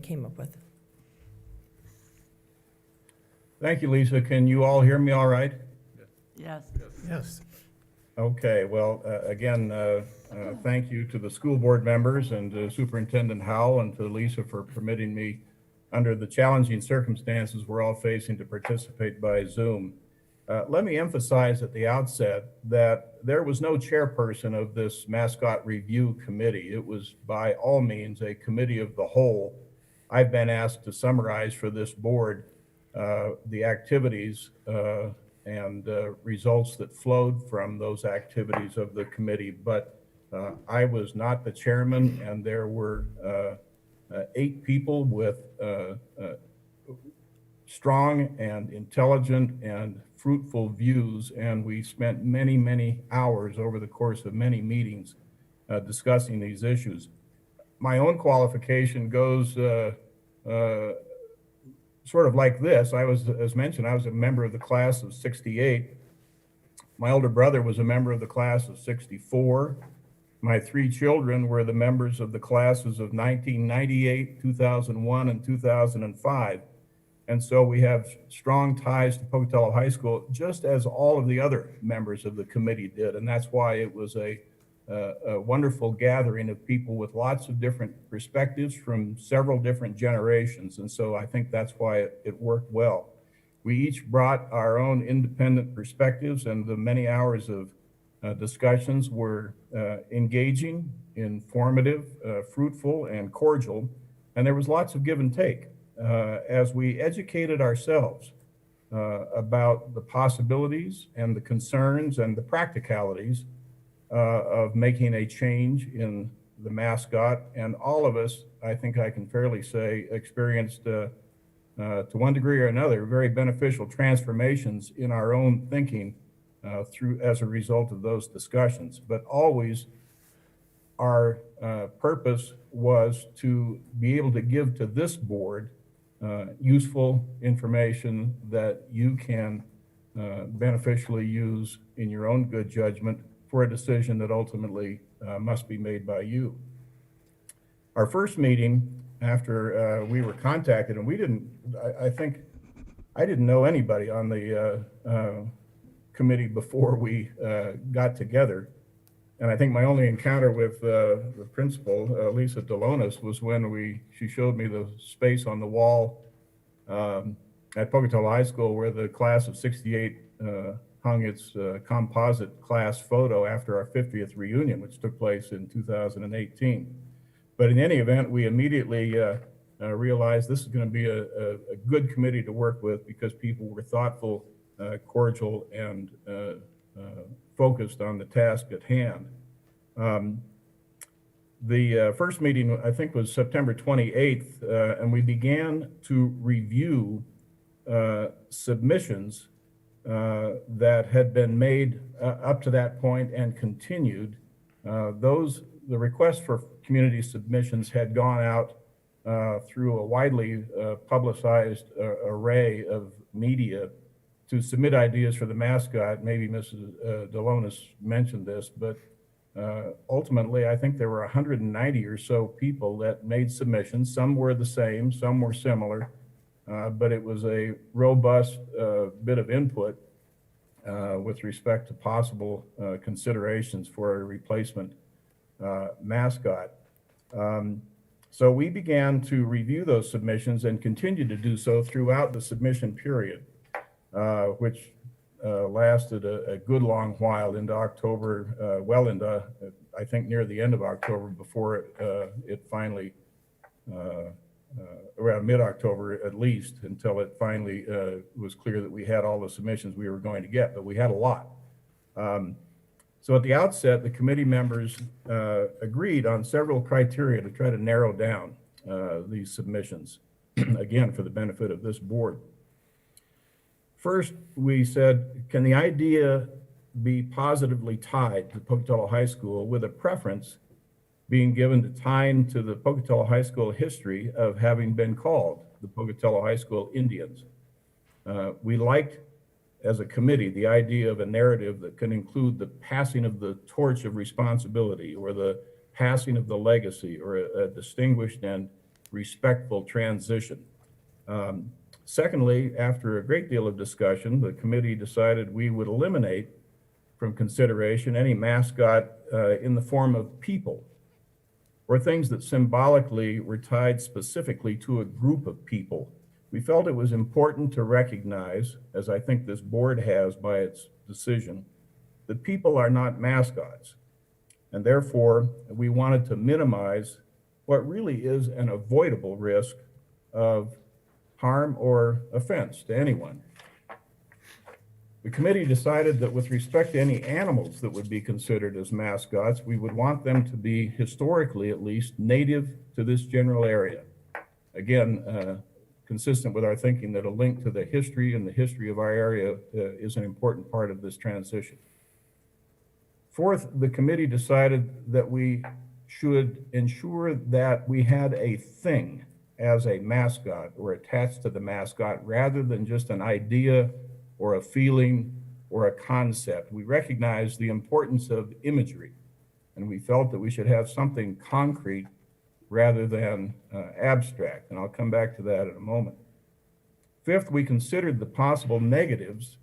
came up with. Thank you, Lisa. Can you all hear me all right? Yes. Yes. Okay, well, again, thank you to the school board members and to Superintendent Howell and to Lisa for permitting me, under the challenging circumstances we're all facing, to participate by Zoom. Let me emphasize at the outset that there was no chairperson of this Mascot Review Committee. It was by all means a committee of the whole. I've been asked to summarize for this board the activities and results that flowed from those activities of the committee, but I was not the chairman, and there were 8 people with strong and intelligent and fruitful views, and we spent many, many hours over the course of many meetings discussing these issues. My own qualification goes sort of like this. I was, as mentioned, I was a member of the class of 68. My older brother was a member of the class of 64. My 3 children were the members of the classes of 1998, 2001, and 2005. And so we have strong ties to Pocatello High School, just as all of the other members of the committee did. And that's why it was a wonderful gathering of people with lots of different perspectives from several different generations. And so I think that's why it worked well. We each brought our own independent perspectives, and the many hours of discussions were engaging, informative, fruitful, and cordial. And there was lots of give and take as we educated ourselves about the possibilities and the concerns and the practicalities of making a change in the Mascot. And all of us, I think I can fairly say, experienced to one degree or another very beneficial transformations in our own thinking as a result of those discussions. But always our purpose was to be able to give to this board useful information that you can beneficially use in your own good judgment for a decision that ultimately must be made by you. Our first meeting after we were contacted, and I think I didn't know anybody on the committee before we got together. And I think my only encounter with the principal, Lisa Delonis, was when she showed me the space on the wall at Pocatello High School where the class of 68 hung its composite class photo after our 50th reunion, which took place in 2018. But in any event, we immediately realized this is going to be a good committee to work with because people were thoughtful, cordial, and focused on the task at hand. The first meeting, I think, was September 28th, and we began to review submissions that had been made up to that point and continued. The requests for community submissions had gone out through a widely publicized array of media to submit ideas for the Mascot. Maybe Mrs. Delonis mentioned this, but ultimately I think there were 190 or so people that made submissions. Some were the same, some were similar, but it was a robust bit of input with respect to possible considerations for a replacement Mascot. So we began to review those submissions and continued to do so throughout the submission period, which lasted a good long while into October, well into, I think, near the end of October before it finally, around mid-October at least, until it finally was clear that we had all the submissions we were going to get, but we had a lot. So at the outset, the committee members agreed on several criteria to try to narrow down these submissions, again, for the benefit of this board. First, we said, can the idea be positively tied to Pocatello High School with a preference being given to tying to the Pocatello High School history of having been called the Pocatello High School Indians? We liked, as a committee, the idea of a narrative that can include the passing of the torch of responsibility or the passing of the legacy or a distinguished and respectful transition. Secondly, after a great deal of discussion, the committee decided we would eliminate from consideration any mascot in the form of people or things that symbolically were tied specifically to a group of people. We felt it was important to recognize, as I think this board has by its decision, that people are not mascots. And therefore, we wanted to minimize what really is an avoidable risk of harm or offense to anyone. The committee decided that with respect to any animals that would be considered as mascots, we would want them to be, historically at least, native to this general area. Again, consistent with our thinking that a link to the history and the history of our area is an important part of this transition. Fourth, the committee decided that we should ensure that we had a thing as a mascot or attached to the mascot rather than just an idea or a feeling or a concept. We recognize the importance of imagery, and we felt that we should have something concrete rather than abstract, and I'll come back to that in a moment. Fifth, we considered the possible negatives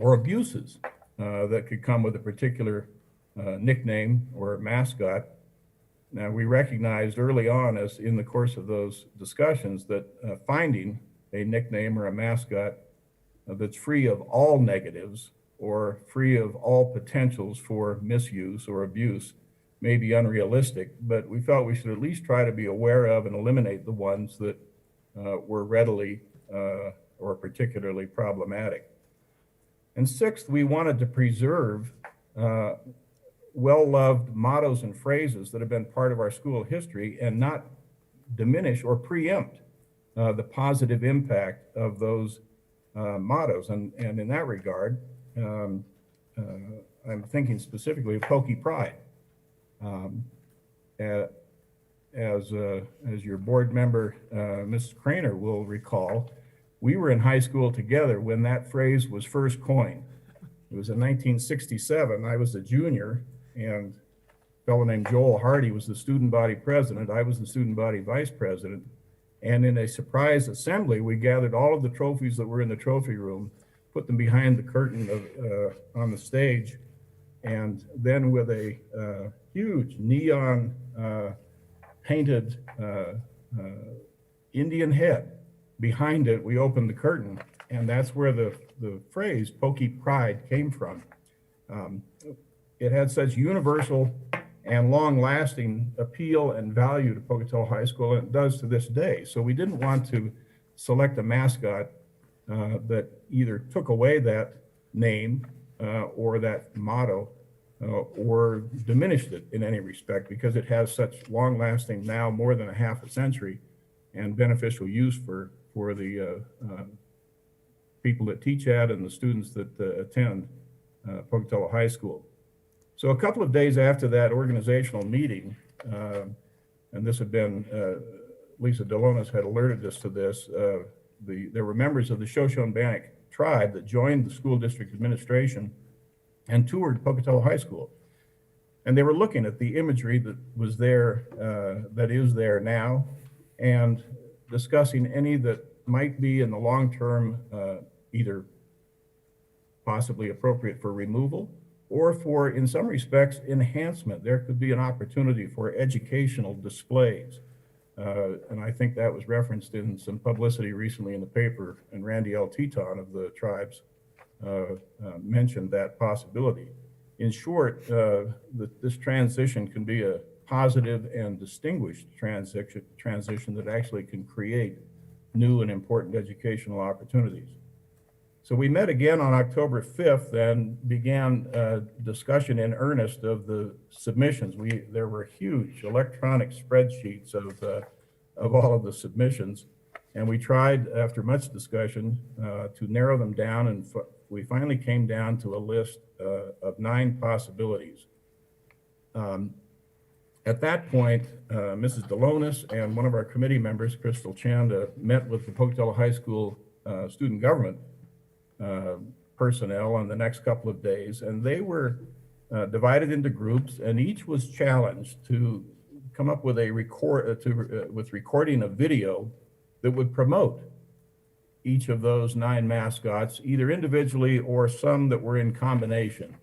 or abuses that could come with a particular nickname or mascot. Now, we recognized early on, as in the course of those discussions, that finding a nickname or a mascot that's free of all negatives or free of all potentials for misuse or abuse may be unrealistic, but we felt we should at least try to be aware of and eliminate the ones that were readily or particularly problematic. And sixth, we wanted to preserve well-loved mottos and phrases that have been part of our school history and not diminish or preempt the positive impact of those mottos. And in that regard, I'm thinking specifically of Pokey Pride. As your board member, Mrs. Craner, will recall, we were in high school together when that phrase was first coined. It was in 1967. I was a junior, and a fellow named Joel Hardy was the student body president. I was the student body vice president. And in a surprise assembly, we gathered all of the trophies that were in the trophy room, put them behind the curtain on the stage, and then with a huge neon painted Indian head behind it, we opened the curtain, and that's where the phrase Pokey Pride came from. It had such universal and long-lasting appeal and value to Pocatello High School, and it does to this day. So we didn't want to select a mascot that either took away that name or that motto or diminished it in any respect, because it has such long-lasting, now more than a half a century, and beneficial use for the people that teach at and the students that attend Pocatello High School. So a couple of days after that organizational meeting, and this had been, Lisa Delonis had alerted us to this, there were members of the Shoshone-Bannock tribe that joined the school district administration and toured Pocatello High School. And they were looking at the imagery that was there, that is there now, and discussing any that might be in the long term either possibly appropriate for removal or for, in some respects, enhancement. There could be an opportunity for educational displays. And I think that was referenced in some publicity recently in the paper, and Randy L. Teton of the tribes mentioned that possibility. In short, this transition can be a positive and distinguished transition that actually can create new and important educational opportunities. So we met again on October 5th and began discussion in earnest of the submissions. There were huge electronic spreadsheets of all of the submissions. And we tried, after much discussion, to narrow them down, and we finally came down to a list of 9 possibilities. At that point, Mrs. Delonis and one of our committee members, Crystal Chanda, met with the Pocatello High School student government personnel on the next couple of days, and they were divided into groups, and each was challenged to come up with with recording a video that would promote each of those 9 mascots, either individually or some that were in combination.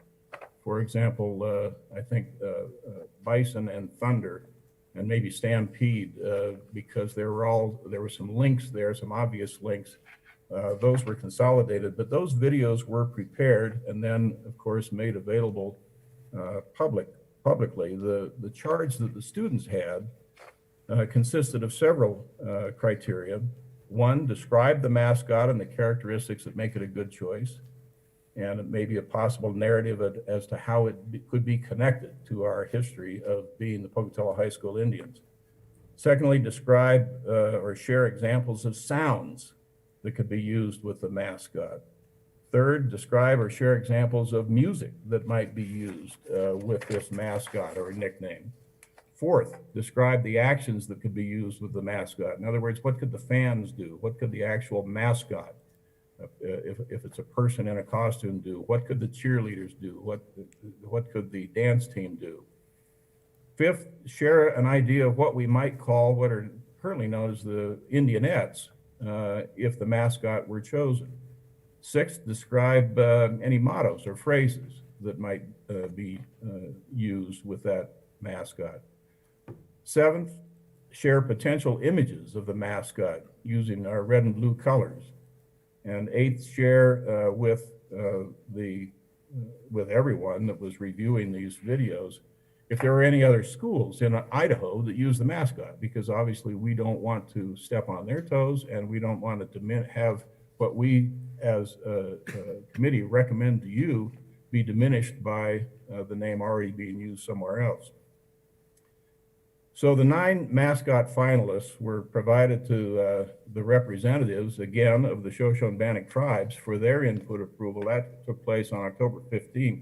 For example, I think Bison and Thunder, and maybe Stampede, because there were some links there, some obvious links. Those were consolidated, but those videos were prepared and then, of course, made available publicly. The charge that the students had consisted of several criteria. 1, describe the mascot and the characteristics that make it a good choice, and it may be a possible narrative as to how it could be connected to our history of being the Pocatello High School Indians. Secondly, describe or share examples of sounds that could be used with the mascot. Third, describe or share examples of music that might be used with this mascot or nickname. Fourth, describe the actions that could be used with the mascot. In other words, what could the fans do? What could the actual mascot, if it's a person in a costume, do? What could the cheerleaders do? What could the dance team do? Fifth, share an idea of what we might call what are currently known as the Indianettes, if the mascot were chosen. Sixth, describe any mottos or phrases that might be used with that mascot. Seventh, share potential images of the mascot using our red and blue colors. And eighth, share with everyone that was reviewing these videos if there were any other schools in Idaho that use the mascot, because obviously we don't want to step on their toes, and we don't want to have what we as a committee recommend to you be diminished by the name already being used somewhere else. So the 9 mascot finalists were provided to the representatives, again, of the Shoshone-Bannock tribes for their input approval. That took place on October 15th.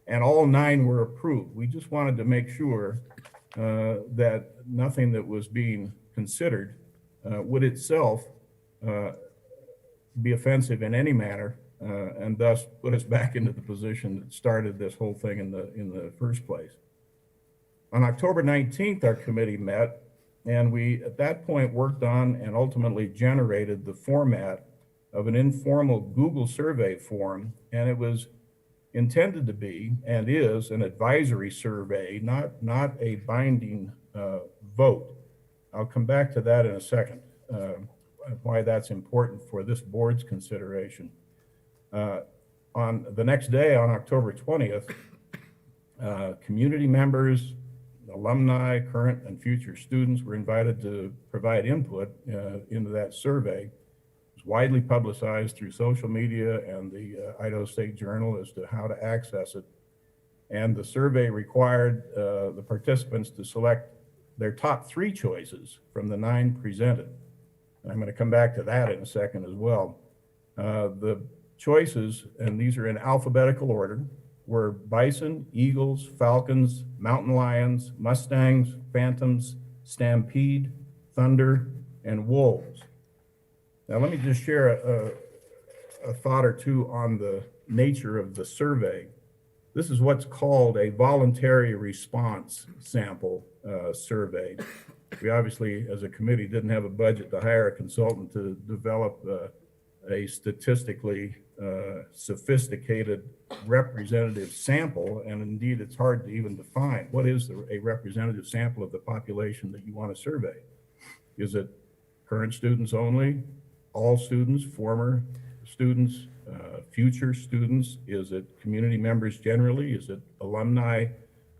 And all 9 were approved. We just wanted to make sure that nothing that was being considered would itself be offensive in any manner, and thus put us back into the position that started this whole thing in the first place. On October 19th, our committee met, and we, at that point, worked on and ultimately generated the format of an informal Google survey form, and it was intended to be, and is, an advisory survey, not a binding vote. I'll come back to that in a second, why that's important for this board's consideration. On the next day, on October 20th, community members, alumni, current and future students were invited to provide input into that survey. It was widely publicized through social media and the Idaho State Journal as to how to access it. And the survey required the participants to select their top 3 choices from the 9 presented. And I'm going to come back to that in a second as well. The choices, and these are in alphabetical order, were bison, eagles, falcons, mountain lions, mustangs, phantoms, stampede, thunder, and wolves. Now let me just share a thought or two on the nature of the survey. This is what's called a voluntary response sample survey. We obviously, as a committee, didn't have a budget to hire a consultant to develop a statistically sophisticated representative sample, and indeed it's hard to even define what is a representative sample of the population that you want to survey. Is it current students only, all students, former students, future students? Is it community members generally? Is it alumni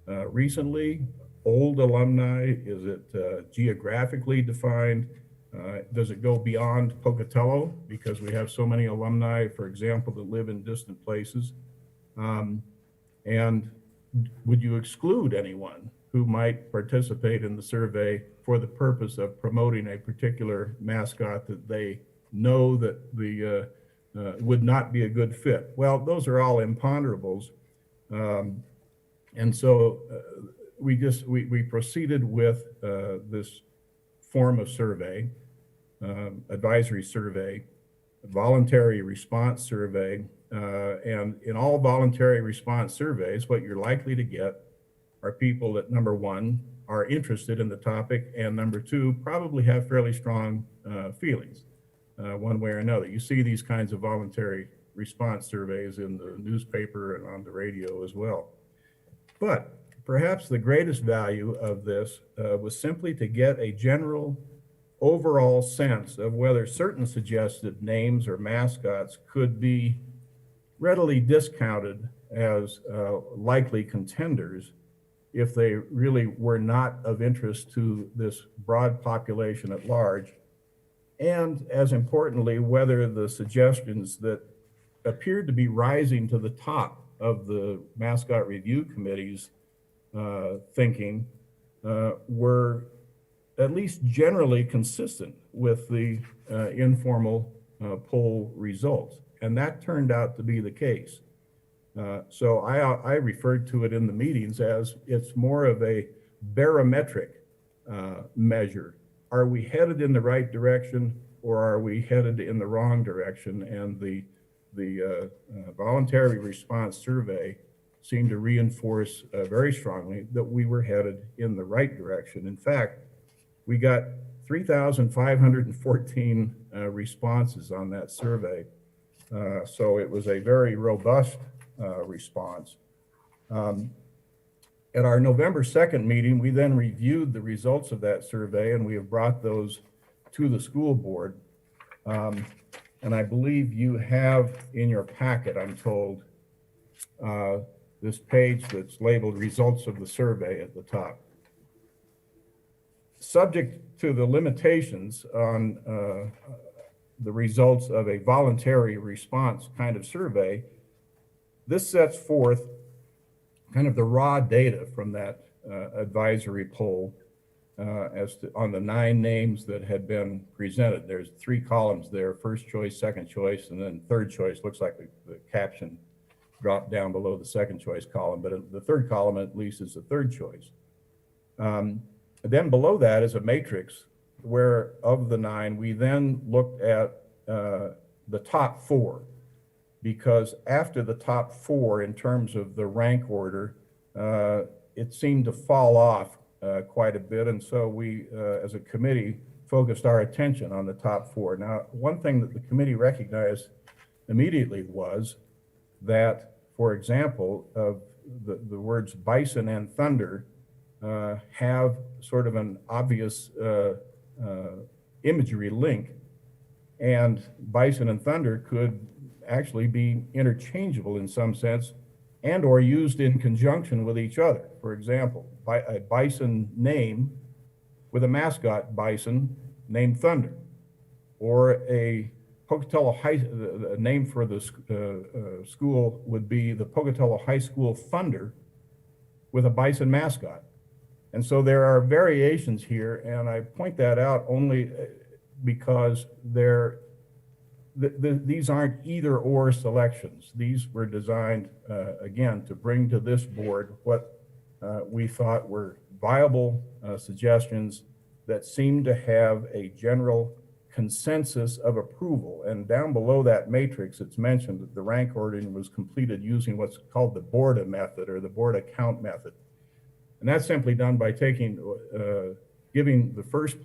recently, old alumni? Is it geographically defined? Does it go beyond Pocatello because we have so many alumni, for example, that live in distant places? And would you exclude anyone who might participate in the survey for the purpose of promoting a particular mascot that they know that the would not be a good fit? Well, those are all imponderables. And so we proceeded with this form of survey, advisory survey, voluntary response survey, and in all voluntary response surveys, what you're likely to get are people that, number one, are interested in the topic, and number two, probably have fairly strong feelings one way or another. You see these kinds of voluntary response surveys in the newspaper and on the radio as well. But perhaps the greatest value of this was simply to get a general overall sense of whether certain suggested names or mascots could be readily discounted as likely contenders if they really were not of interest to this broad population at large, and as importantly, whether the suggestions that appeared to be rising to the top of the mascot review committee's thinking were at least generally consistent with the informal poll results. And that turned out to be the case. So I referred to it in the meetings as it's more of a barometric measure. Are we headed in the right direction, or are we headed in the wrong direction? And the voluntary response survey seemed to reinforce very strongly that we were headed in the right direction. In fact, we got 3,514 responses on that survey. So it was a very robust response. At our November 2nd meeting, we then reviewed the results of that survey, and we have brought those to the school board. And I believe you have in your packet, I'm told, this page that's labeled results of the survey at the top. Subject to the limitations on the results of a voluntary response kind of survey, this sets forth kind of the raw data from that advisory poll as to on the 9 names that had been presented. There's 3 columns there: first choice, second choice, and then third choice. Looks like the caption dropped down below the second choice column, but the third column at least is the third choice. Then below that is a matrix where of the 9, we then looked at the top 4, because after the top 4 in terms of the rank order, it seemed to fall off quite a bit. And so we, as a committee, focused our attention on the top 4. Now, one thing that the committee recognized immediately was that, for example, the words bison and thunder have sort of an obvious imagery link, and bison and thunder could actually be interchangeable in some sense and or used in conjunction with each other. For example, a bison name with a mascot bison named Thunder, or a Pocatello the name for the school would be the Pocatello High School Thunder with a bison mascot. And so there are variations here, and I point that out only because these aren't either or selections. These were designed, again, to bring to this board what we thought were viable suggestions that seemed to have a general consensus of approval. And down below that matrix, it's mentioned that the rank ordering was completed using what's called the BORDA method, or the Board Count method. And that's simply done by taking, giving the first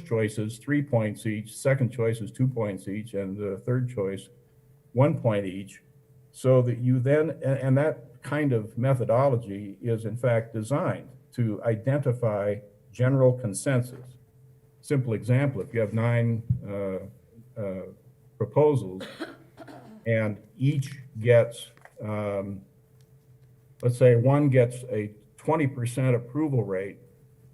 choices 3 points each, second choices 2 points each, and the third choice 1 point each, so that you then, and that kind of methodology is in fact designed to identify general consensus. Simple example, if you have 9 proposals and each gets, let's say one gets a 20% approval rate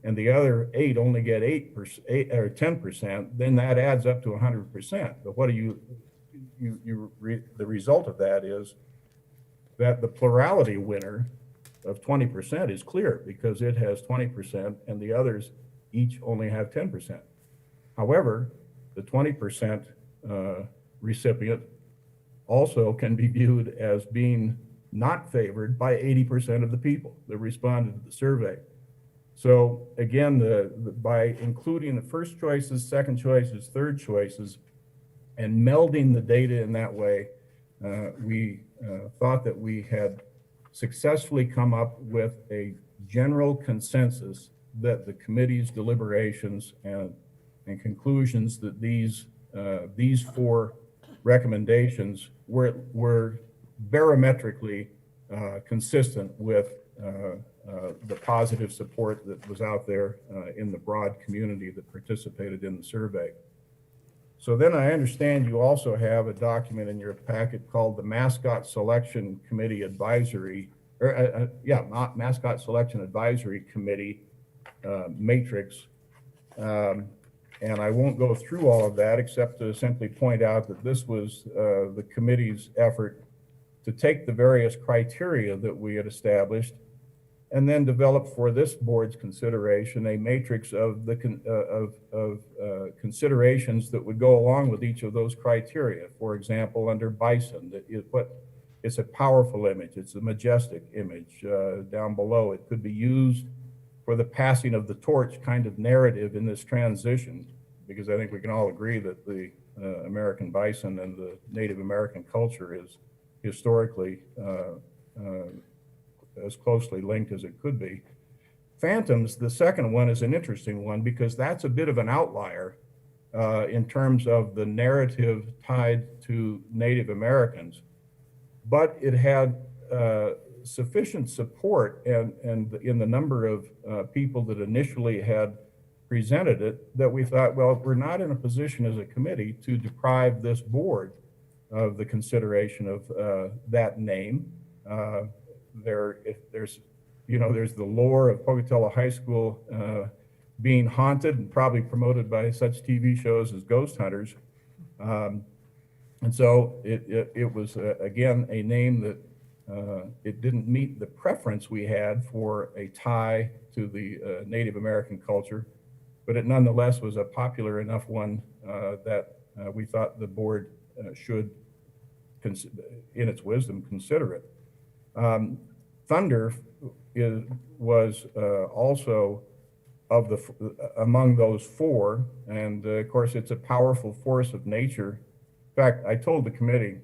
and the other 8 only get 8% or 10%, then that adds up to 100%. But what do the result of that is that the plurality winner of 20% is clear because it has 20% and the others each only have 10%. However, the 20% recipient also can be viewed as being not favored by 80% of the people that responded to the survey. So again, by including the first choices, second choices, third choices, and melding the data in that way, we thought that we had successfully come up with a general consensus that the committee's deliberations and conclusions that these four recommendations were barometrically consistent with the positive support that was out there in the broad community that participated in the survey. So then I understand you also have a document in your packet called the Mascot Selection Committee Advisory, Mascot Selection Advisory Committee matrix. And I won't go through all of that except to simply point out that this was the committee's effort to take the various criteria that we had established and then develop for this board's consideration a matrix of the considerations that would go along with each of those criteria. For example, under bison, it's a powerful image, it's a majestic image. Down below, it could be used for the passing of the torch kind of narrative in this transition, because I think we can all agree that the American bison and the Native American culture is historically as closely linked as it could be. Phantoms, the second one, is an interesting one because that's a bit of an outlier in terms of the narrative tied to Native Americans, but it had sufficient support and in the number of people that initially had presented it that we thought, well, we're not in a position as a committee to deprive this board of the consideration of that name. There's the lore of Pocatello High School being haunted and probably promoted by such TV shows as Ghost Hunters. And so it was, again, a name that it didn't meet the preference we had for a tie to the Native American culture, but it nonetheless was a popular enough one that we thought the board should, in its wisdom, consider it. Thunder was also among those four, and of course it's a powerful force of nature. In fact, I told the committee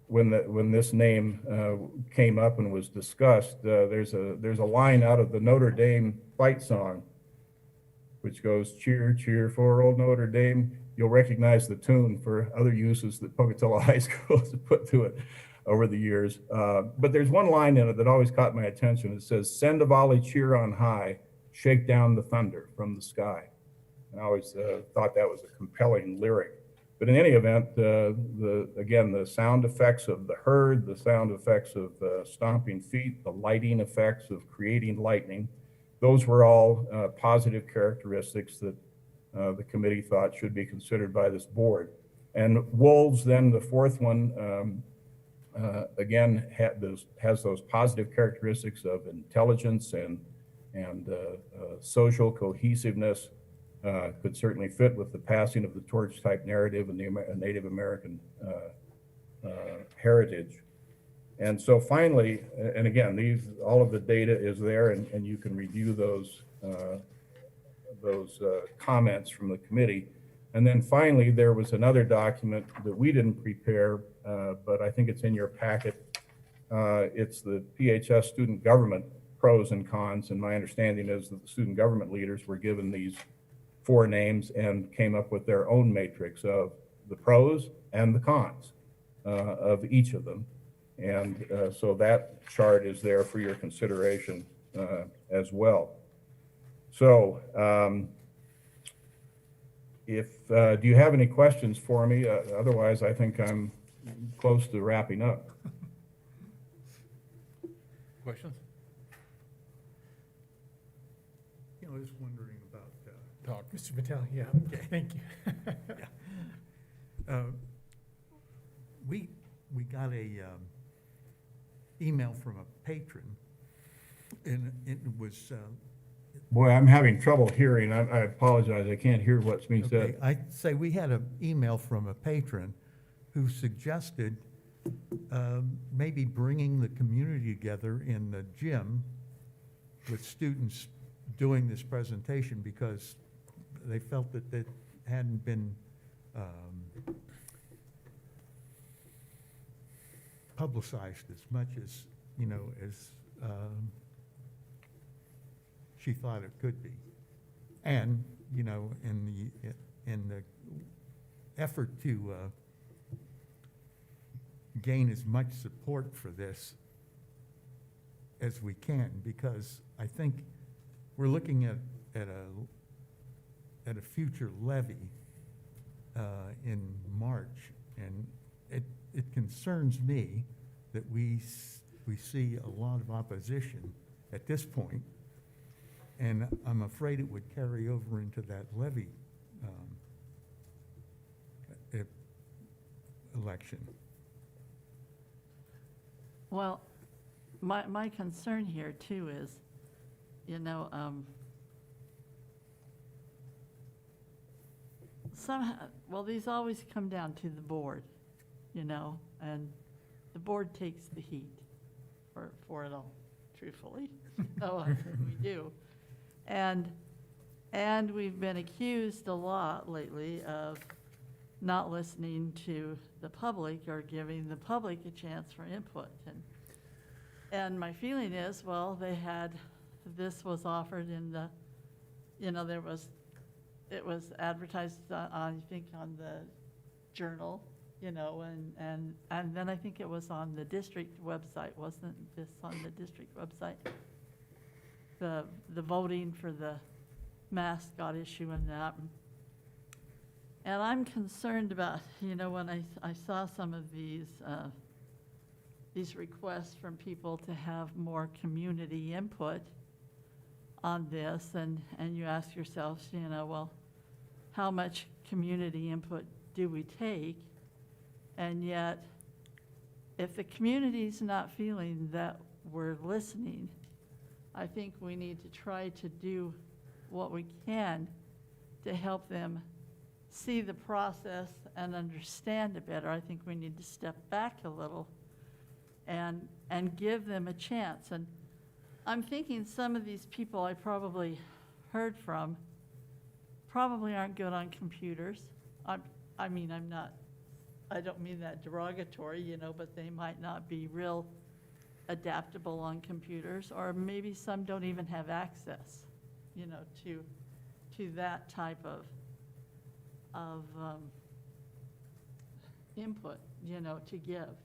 when this name came up and was discussed, there's a line out of the Notre Dame fight song, which goes, "Cheer, cheer for old Notre Dame." You'll recognize the tune for other uses that Pocatello High School has put to it over the years. But there's one line in it that always caught my attention. It says, "Send a volley cheer on high, shake down the thunder from the sky." And I always thought that was a compelling lyric. But in any event, again, the sound effects of the herd, the sound effects of stomping feet, the lighting effects of creating lightning, those were all positive characteristics that the committee thought should be considered by this board. And wolves, then the fourth one, again, has those positive characteristics of intelligence and social cohesiveness. Could certainly fit with the passing of the torch type narrative and the Native American heritage. And so finally, and again, all of the data is there, and you can review those comments from the committee. And then finally, there was another document that we didn't prepare, but I think it's in your packet. It's the PHS student government pros and cons, and my understanding is that the student government leaders were given these four names and came up with their own matrix of the pros and the cons of each of them. And so that chart is there for your consideration as well. So do you have any questions for me? Otherwise, I think I'm close to wrapping up. Questions? I was wondering about Talk. Mr. Patel, yeah, thank you. We got a email from a patron, and it was, Boy, I'm having trouble hearing. I apologize. I can't hear what's being okay, said. I say we had an email from a patron who suggested maybe bringing the community together in the gym with students doing this presentation because they felt that it hadn't been publicized as much as, you know, as she thought it could be. And, you know, in the effort to gain as much support for this as we can, because I think we're looking at a future levy in March, and it concerns me that we see a lot of opposition at this point, and I'm afraid it would carry over into that levy election. Well, my concern here too is, you know, somehow, well, these always come down to the board, you know, and the board takes the heat for it all, truthfully. No, we do. And we've been accused a lot lately of not listening to the public or giving the public a chance for input. And my feeling is, well, this was offered in the, you know, it was advertised on, I think, on the Journal, you know, and then I think it was on the district website, wasn't this on the district website? The voting for the Mascot issue and that. And I'm concerned about, you know, when I saw some of these requests from people to have more community input on this, and you ask yourselves, you know, well, how much community input do we take? And yet, if the community's not feeling that we're listening, I think we need to try to do what we can to help them see the process and understand it better. I think we need to step back a little and give them a chance. And I'm thinking some of these people I probably heard from probably aren't good on computers. I don't mean that derogatory, you know, but they might not be real adaptable on computers, or maybe some don't even have access, you know, to that type of input, you know, to give.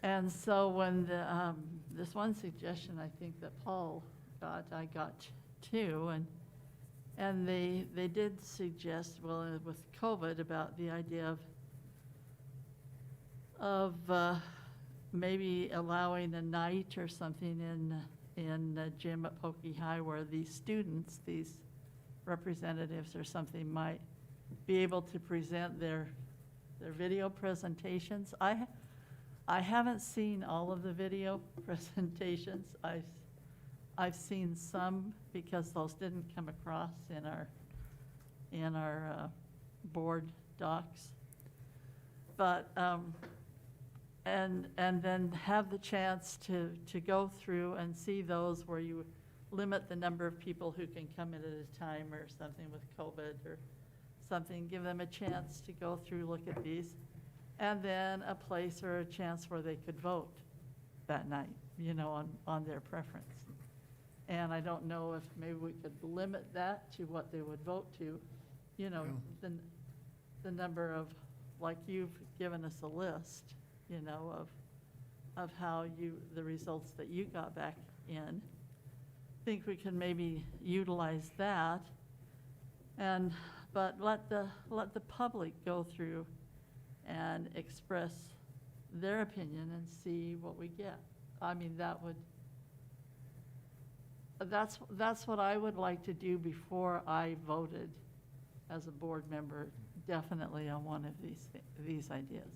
And so when this one suggestion I think that Paul got, I got too, and they did suggest, well, with COVID, about the idea of maybe allowing a night or something in the gym at Pokie High where these students, these representatives or something, might be able to present their video presentations. I haven't seen all of the video presentations. I've seen some because those didn't come across in our board docs. But and then have the chance to go through and see those where you limit the number of people who can come in at a time or something with COVID or something. Give them a chance to go through, look at these, and then a place or a chance where they could vote that night, you know, on their preference. And I don't know if maybe we could limit that to what they would vote to, you know, the number of, like you've given us a list, you know, of how the results that you got back in. I think we can maybe utilize that, but let the public go through and express their opinion and see what we get. I mean, that's what I would like to do before I voted as a board member, definitely on one of these ideas.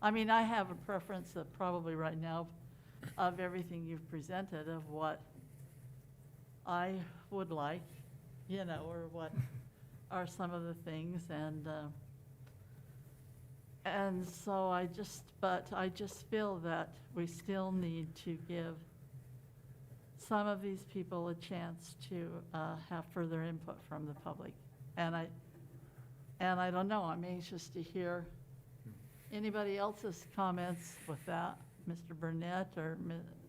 I mean, I have a preference of probably right now of everything you've presented of what I would like, you know, or what are some of the things, and so I just feel that we still need to give some of these people a chance to have further input from the public. And I don't know, I'm anxious to hear anybody else's comments with that, Mr. Burnett or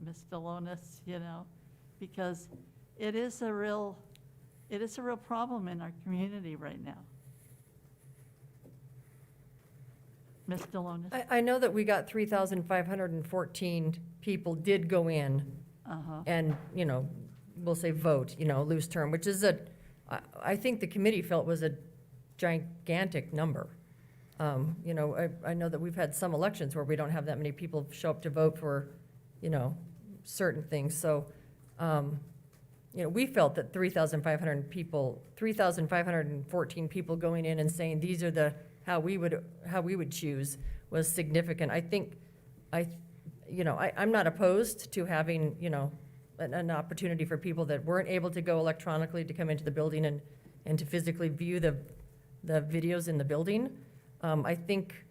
Ms. Delonis, you know, because it is a real problem in our community right now. Ms. Delonis? I know that we got 3,514 people did go in and, you know, we'll say vote, you know, loose term, which is I think the committee felt was a gigantic number. You know, I know that we've had some elections where we don't have that many people show up to vote for, you know, certain things. So, you know, we felt that 3,514 people going in and saying, these are how we would choose was significant. I think, you know, I'm not opposed to having, you know, an opportunity for people that weren't able to go electronically to come into the building and to physically view the videos in the building. I think,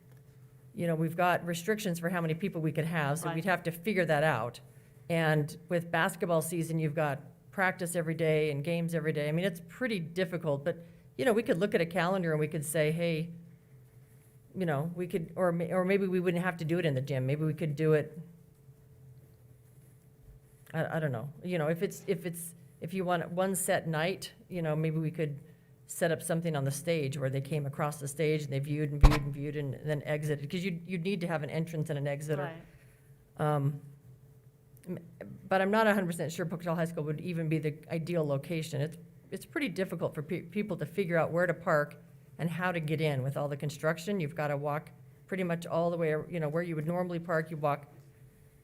you know, we've got restrictions for how many people we could have, so Right. we'd have to figure that out. And with basketball season, you've got practice every day and games every day. I mean, it's pretty difficult, but, you know, we could look at a calendar and we could say, hey, you know, we could, or maybe we wouldn't have to do it in the gym. Maybe we could do it, I don't know. You know, if you want one set night, you know, maybe we could set up something on the stage where they came across the stage and they viewed and viewed and viewed and then exited, because you'd need to have an entrance and an exit. Right. But I'm not 100% sure Pocatello High School would even be the ideal location. It's pretty difficult for people to figure out where to park and how to get in with all the construction. You've got to walk pretty much all the way, you know, where you would normally park, you walk.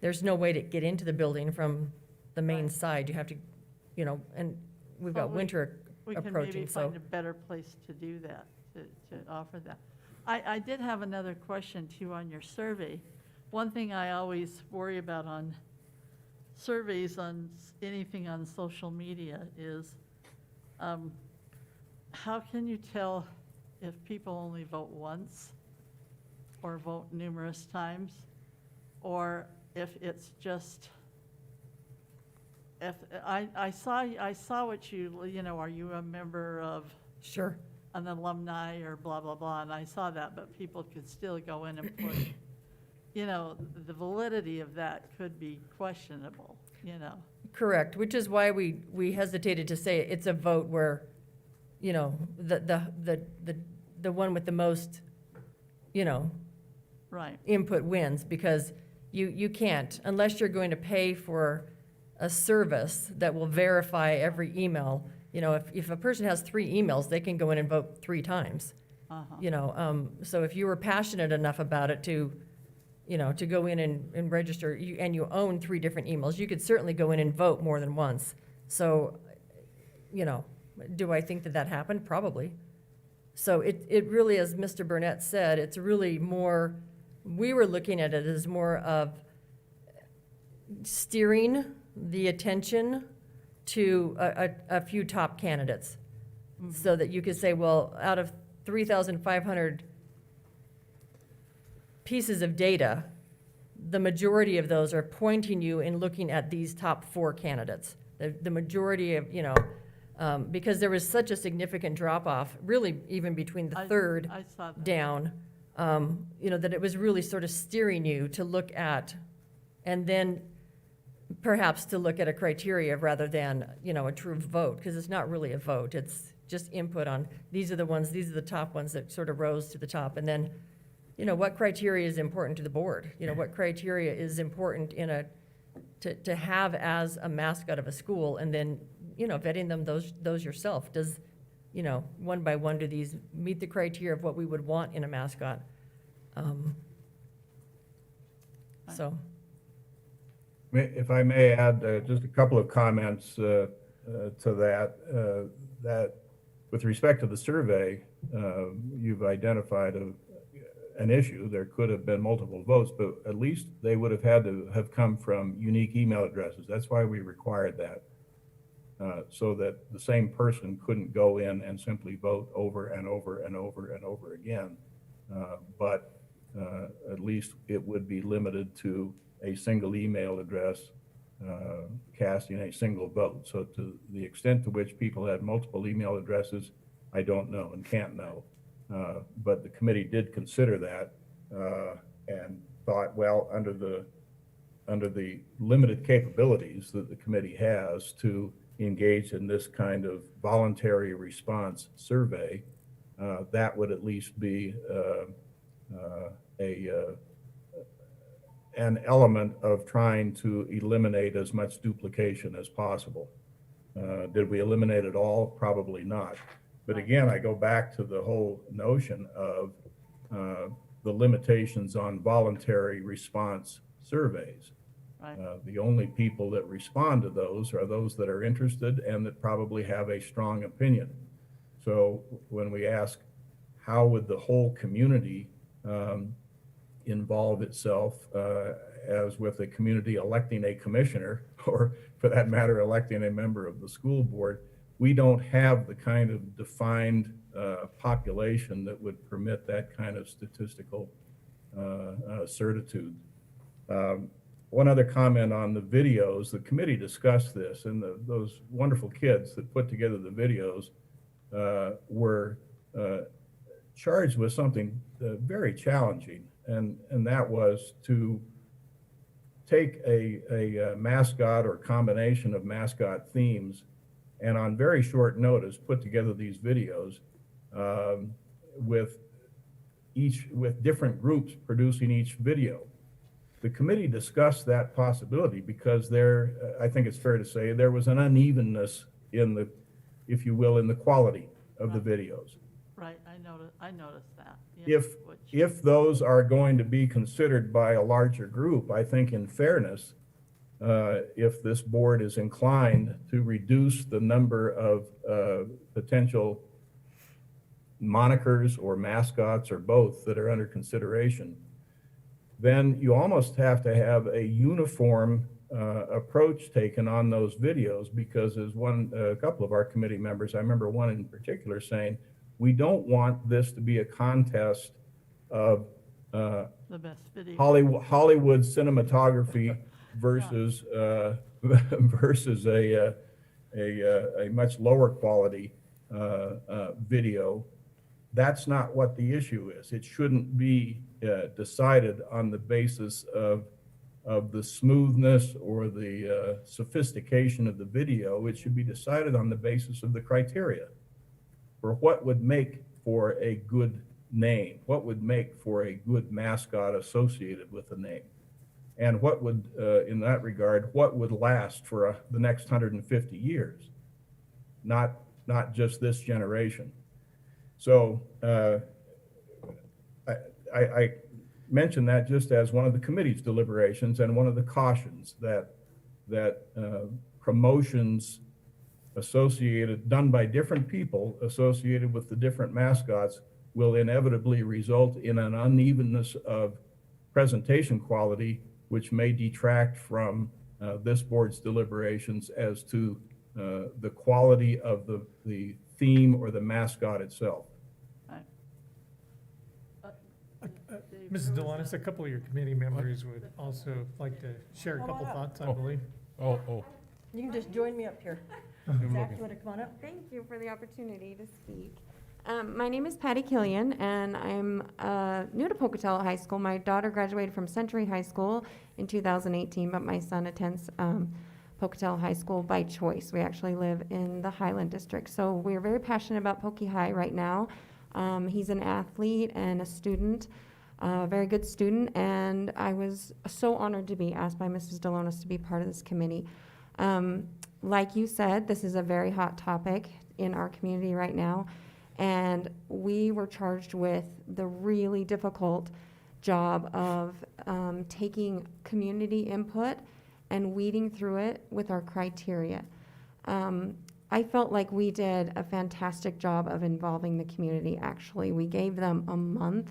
There's no way to get into the building from the main side. You have to, you know, and we've got winter We can approaching, maybe so. find a better place to do that, to offer that. I did have another question too on your survey. One thing I always worry about on surveys on anything on social media is, how can you tell if people only vote once or vote numerous times? Or if it's just, if, I saw what you know, are you a member of Sure. an alumni or blah, blah, blah, and I saw that, but people could still go in and put, you know, the validity of that could be questionable, you know? Correct, which is why we hesitated to say it's a vote where, you know, the one with the most, you know, Right. input wins, because you can't, unless you're going to pay for a service that will verify every email. You know, if a person has 3 emails, they can go in and vote 3 times. You know, so if you were passionate enough about it to, you know, to go in and register, and you own 3 different emails, you could certainly go in and vote more than once. So, you know, do I think that happened? Probably. So it really, as Mr. Burnett said, it's really more, we were looking at it as more of steering the attention to a few top candidates. So that you could say, well, out of 3,500 pieces of data, the majority of those are pointing you in looking at these top 4 candidates. The majority of, you know, because there was such a significant drop-off, really even between the third I saw that. down, you know, that it was really sort of steering you to look at, and then perhaps to look at a criteria rather than, you know, a true vote, because it's not really a vote. It's just input on, these are the top ones that sort of rose to the top. And then, you know, what criteria is important to the board? You know, what criteria is important to have as a mascot of a school, and then, you know, vetting them those yourself. Does, you know, one by one, do these meet the criteria of what we would want in a mascot? So. If I may add just a couple of comments to that, that with respect to the survey, you've identified an issue. There could have been multiple votes, but at least they would have had to have come from unique email addresses. That's why we required that. So that the same person couldn't go in and simply vote over and over and over and over again. But at least it would be limited to a single email address casting a single vote. So to the extent to which people had multiple email addresses, I don't know and can't know. But the committee did consider that and thought, well, under the limited capabilities that the committee has to engage in this kind of voluntary response survey, that would at least be an element of trying to eliminate as much duplication as possible. Did we eliminate it all? Probably not. But again, I go back to the whole notion of the limitations on voluntary response surveys. Right. The only people that respond to those are those that are interested and that probably have a strong opinion. So when we ask, how would the whole community involve itself as with a community electing a commissioner, or for that matter, electing a member of the school board, we don't have the kind of defined population that would permit that kind of statistical certitude. One other comment on the videos, the committee discussed this, and those wonderful kids that put together the videos were charged with something very challenging, and that was to take a mascot or combination of mascot themes and on very short notice put together these videos with different groups producing each video. The committee discussed that possibility because I think it's fair to say, there was an unevenness in the, if you will, in the quality of the videos. Right, I noticed that. If those are going to be considered by a larger group, I think in fairness, if this board is inclined to reduce the number of potential monikers or mascots or both that are under consideration, then you almost have to have a uniform approach taken on those videos, because as a couple of our committee members, I remember one in particular saying, we don't want this to be a contest of The best video. Hollywood cinematography versus versus a much lower quality video. That's not what the issue is. It shouldn't be decided on the basis of the smoothness or the sophistication of the video. It should be decided on the basis of the criteria for what would make for a good name, what would make for a good mascot associated with the name, and what would, in that regard, what would last for the next 150 years, not just this generation. So I mention that just as one of the committee's deliberations and one of the cautions that promotions done by different people associated with the different mascots will inevitably result in an unevenness of presentation quality, which may detract from this board's deliberations as to the quality of the theme or the mascot itself. Mrs. Delonis, a couple of your committee members would also like to share a couple thoughts, I believe. You can just join me up here. Zach, you want to come on up? Thank you for the opportunity to speak. My name is Patty Killian, and I'm new to Pocatello High School. My daughter graduated from Century High School in 2018, but my son attends Pocatello High School by choice. We actually live in the Highland District, so we're very passionate about Pokie High right now. He's an athlete and a student, a very good student, and I was so honored to be asked by Mrs. Delonis to be part of this committee. Like you said, this is a very hot topic in our community right now, and we were charged with the really difficult job of taking community input and weeding through it with our criteria. I felt like we did a fantastic job of involving the community, actually. We gave them a month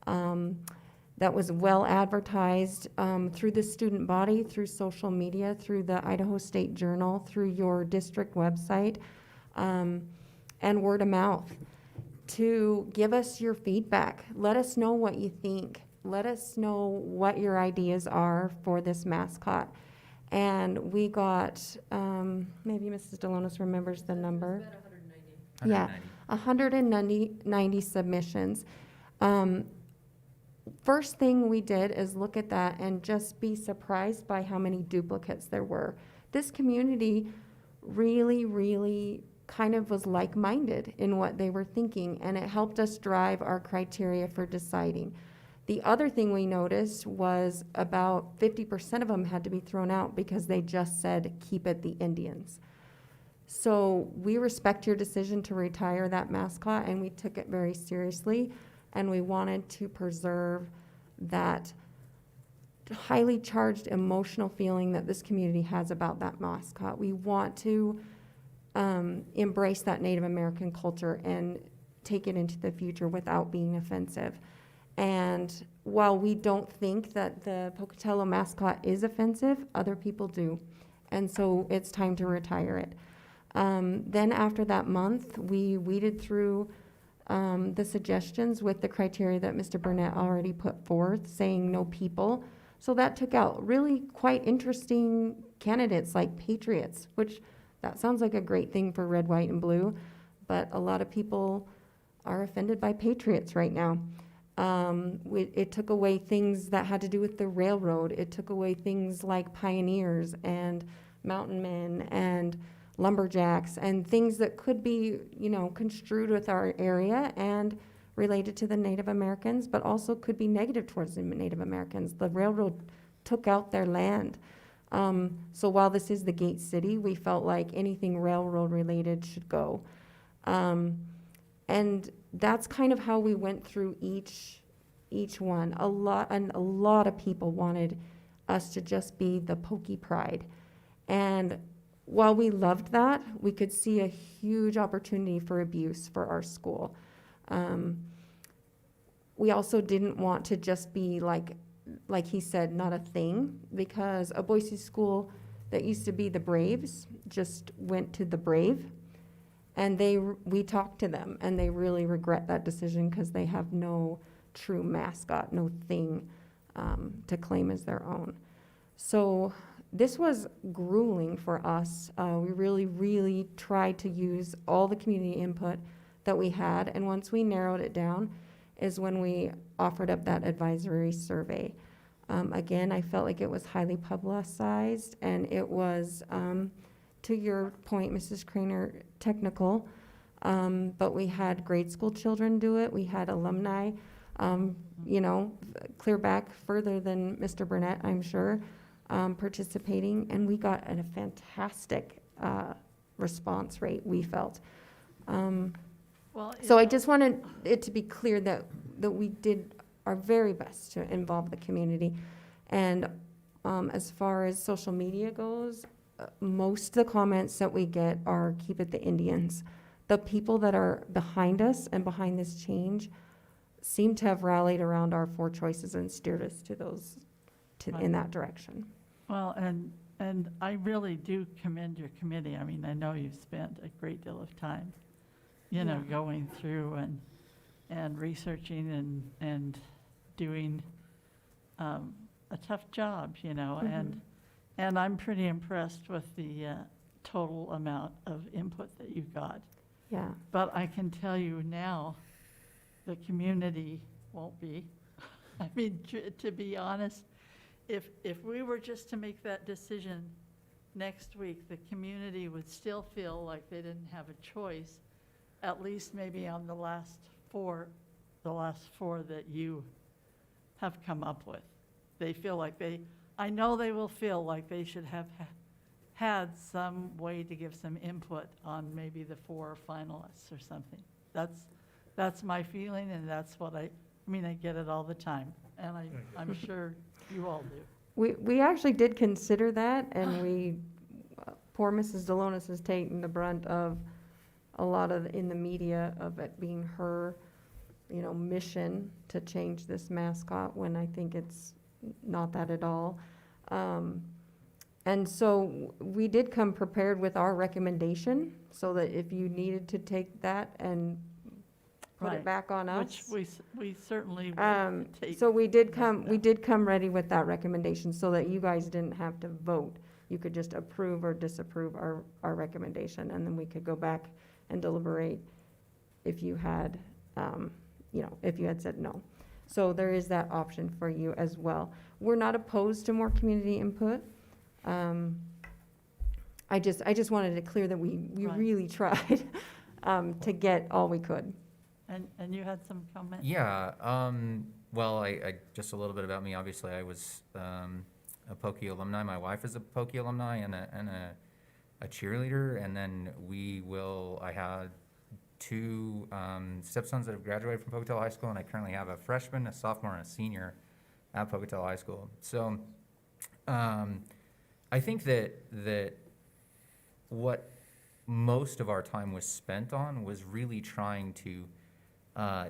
That was well advertised through the student body, through social media, through the Idaho State Journal, through your district website, and word of mouth, to give us your feedback. Let us know what you think. Let us know what your ideas are for this mascot. And we got, maybe Mrs. Delonis remembers the number. 190 submissions. First thing we did is look at that and just be surprised by how many duplicates there were. This community really kind of was like-minded in what they were thinking, and it helped us drive our criteria for deciding. The other thing we noticed was about 50% of them had to be thrown out because they just said, keep it the Indians. So we respect your decision to retire that mascot, and we took it very seriously, and we wanted to preserve that highly charged emotional feeling that this community has about that mascot. We want to embrace that Native American culture and take it into the future without being offensive. And while we don't think that the Pocatello mascot is offensive, other people do. And so it's time to retire it. Then after that month, we weeded through the suggestions with the criteria that Mr. Burnett already put forth, saying no people. So that took out really quite interesting candidates like patriots, which that sounds like a great thing for red, white, and blue, but a lot of people are offended by patriots right now. It took away things that had to do with the railroad. It took away things like pioneers and mountain men and lumberjacks and things that could be, construed with our area and related to the Native Americans, but also could be negative towards the Native Americans. The railroad took out their land. So while this is the Gate City, we felt like anything railroad related should go. And that's kind of how we went through each one. A lot of people wanted us to just be the Pokey Pride. And while we loved that, we could see a huge opportunity for abuse for our school. We also didn't want to just be like he said, not a thing, because a Boise school that used to be the Braves just went to the Brave, and we talked to them, and they really regret that decision because they have no true mascot, no thing to claim as their own. So this was grueling for us. We really tried to use all the community input that we had, and once we narrowed it down is when we offered up that advisory survey. Again, I felt like it was highly publicized, and it was, to your point, Mrs. Craner, technical, but we had grade school children do it. We had alumni, clear back further than Mr. Burnett, I'm sure, participating, and we got a fantastic response rate, we felt. So I just wanted it to be clear that we did our very best to involve the community. And as far as social media goes, most of the comments that we get are keep it the Indians. The people that are behind us and behind this change seem to have rallied around our 4 choices and steered us in that direction. Well, and I really do commend your committee. I mean, I know you've spent a great deal of time, going through and researching and doing a tough job, and I'm pretty impressed with the total amount of input that you got. Yeah. But I can tell you now, the community won't be. I mean, to be honest, if we were just to make that decision next week, the community would still feel like they didn't have a choice, at least maybe on the last four that you have come up with. They feel like I know they will feel like they should have had some way to give some input on maybe the 4 finalists or something. That's my feeling, and that's what I get it all the time, and I'm sure you all do. We actually did consider that, and poor Mrs. Delonis has taken the brunt of a lot of in the media of it being her, mission to change this mascot when I think it's not that at all. And so we did come prepared with our recommendation, so that if you needed to take that and put it Right. back on Which us. we certainly Um, would take. so we did come ready with that recommendation, so that you guys didn't have to vote. You could just approve or disapprove our recommendation, and then we could go back and deliberate if you had, if you had said no. So there is that option for you as well. We're not opposed to more community input. I just wanted to clear that we Right. really tried, to get all we could. And you had some comments? Yeah, well, I just a little bit about me. Obviously, I was a Pokey alumni. My wife is a Pokey alumni and a cheerleader. And then I had two stepsons that have graduated from Pocatello High School, and I currently have a freshman, a sophomore, and a senior at Pocatello High School. So I think that what most of our time was spent on was really trying to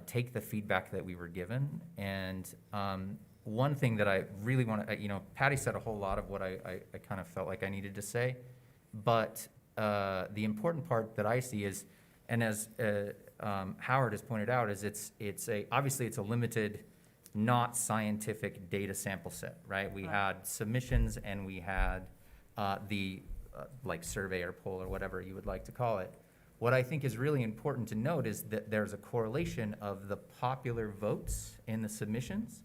take the feedback that we were given. And one thing that I really want to, Patty said a whole lot of what I kind of felt like I needed to say, but the important part that I see is, and as Howard has pointed out, is obviously it's a limited, not scientific data sample set, right? We had submissions and we had the like survey or poll or whatever you would like to call it. What I think is really important to note is that there's a correlation of the popular votes in the submissions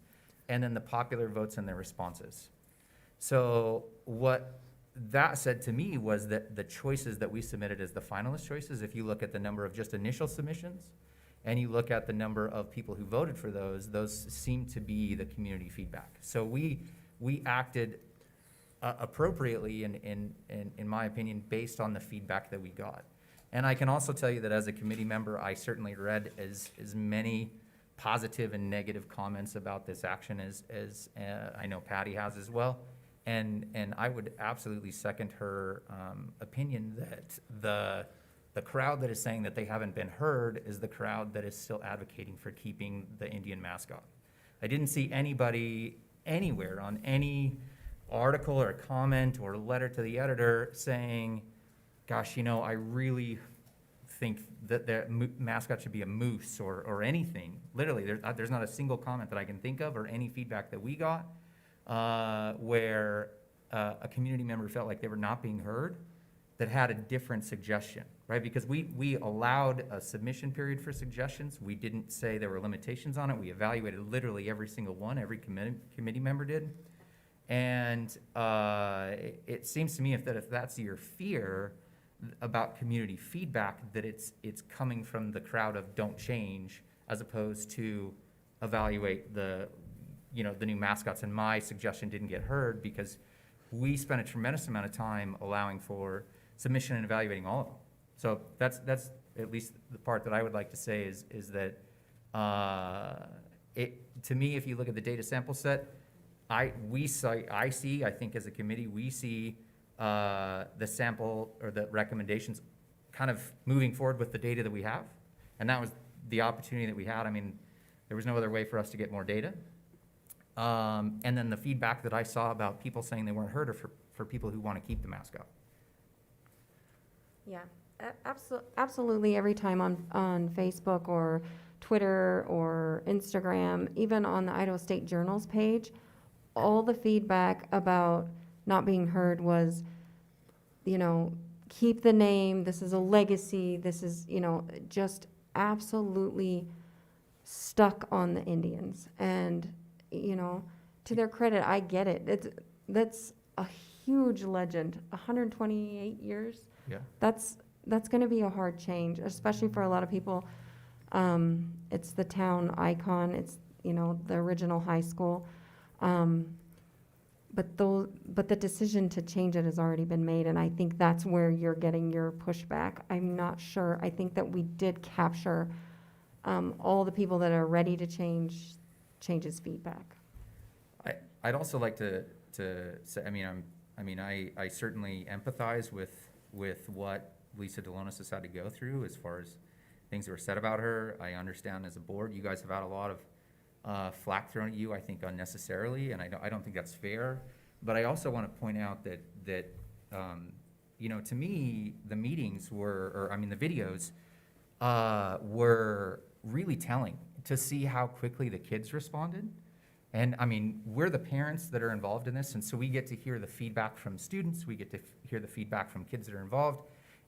and then the popular votes in the responses. So what that said to me was that the choices that we submitted as the finalist choices, if you look at the number of just initial submissions and you look at the number of people who voted for those seem to be the community feedback. So we acted appropriately, in my opinion, based on the feedback that we got. And I can also tell you that as a committee member, I certainly read as many positive and negative comments about this action as I know Patty has as well. And I would absolutely second her opinion that the crowd that is saying that they haven't been heard is the crowd that is still advocating for keeping the Indian mascot. I didn't see anybody anywhere on any article or comment or letter to the editor saying, gosh, I really think that the mascot should be a moose or anything. Literally, there's not a single comment that I can think of or any feedback that we got where a community member felt like they were not being heard that had a different suggestion, right? Because we allowed a submission period for suggestions. We didn't say there were limitations on it. We evaluated literally every single one, every committee member did. And it seems to me if that's your fear about community feedback, that it's coming from the crowd of don't change, as opposed to evaluate the new mascots. And my suggestion didn't get heard because we spent a tremendous amount of time allowing for submission and evaluating all of them. So that's at least the part that I would like to say is that to me, if you look at the data sample set, I think as a committee, we see the sample or the recommendations kind of moving forward with the data that we have. And that was the opportunity that we had. I mean, there was no other way for us to get more data. And then the feedback that I saw about people saying they weren't heard are for people who want to keep the mascot. Yeah, absolutely. Every time on Facebook or Twitter or Instagram, even on the Idaho State Journal's page, all the feedback about not being heard was, keep the name, this is a legacy, this is, just absolutely stuck on the Indians. And, to their credit, I get it. That's a huge legend, 128 years. Yeah. That's going to be a hard change, especially for a lot of people. It's the town icon. It's, the original high school. But the decision to change it has already been made, and I think that's where you're getting your pushback. I'm not sure. I think that we did capture all the people that are ready to change's feedback. I'd also like to say, I certainly empathize with what Lisa Delonis has had to go through as far as things that were said about her. I understand as a board, you guys have had a lot of flack thrown at you, I think unnecessarily, and I don't think that's fair. But I also want to point out that you know, to me, the meetings were, or I mean, the videos were really telling to see how quickly the kids responded. And I mean, we're the parents that are involved in this, and so we get to hear the feedback from students, we get to hear the feedback from kids that are involved.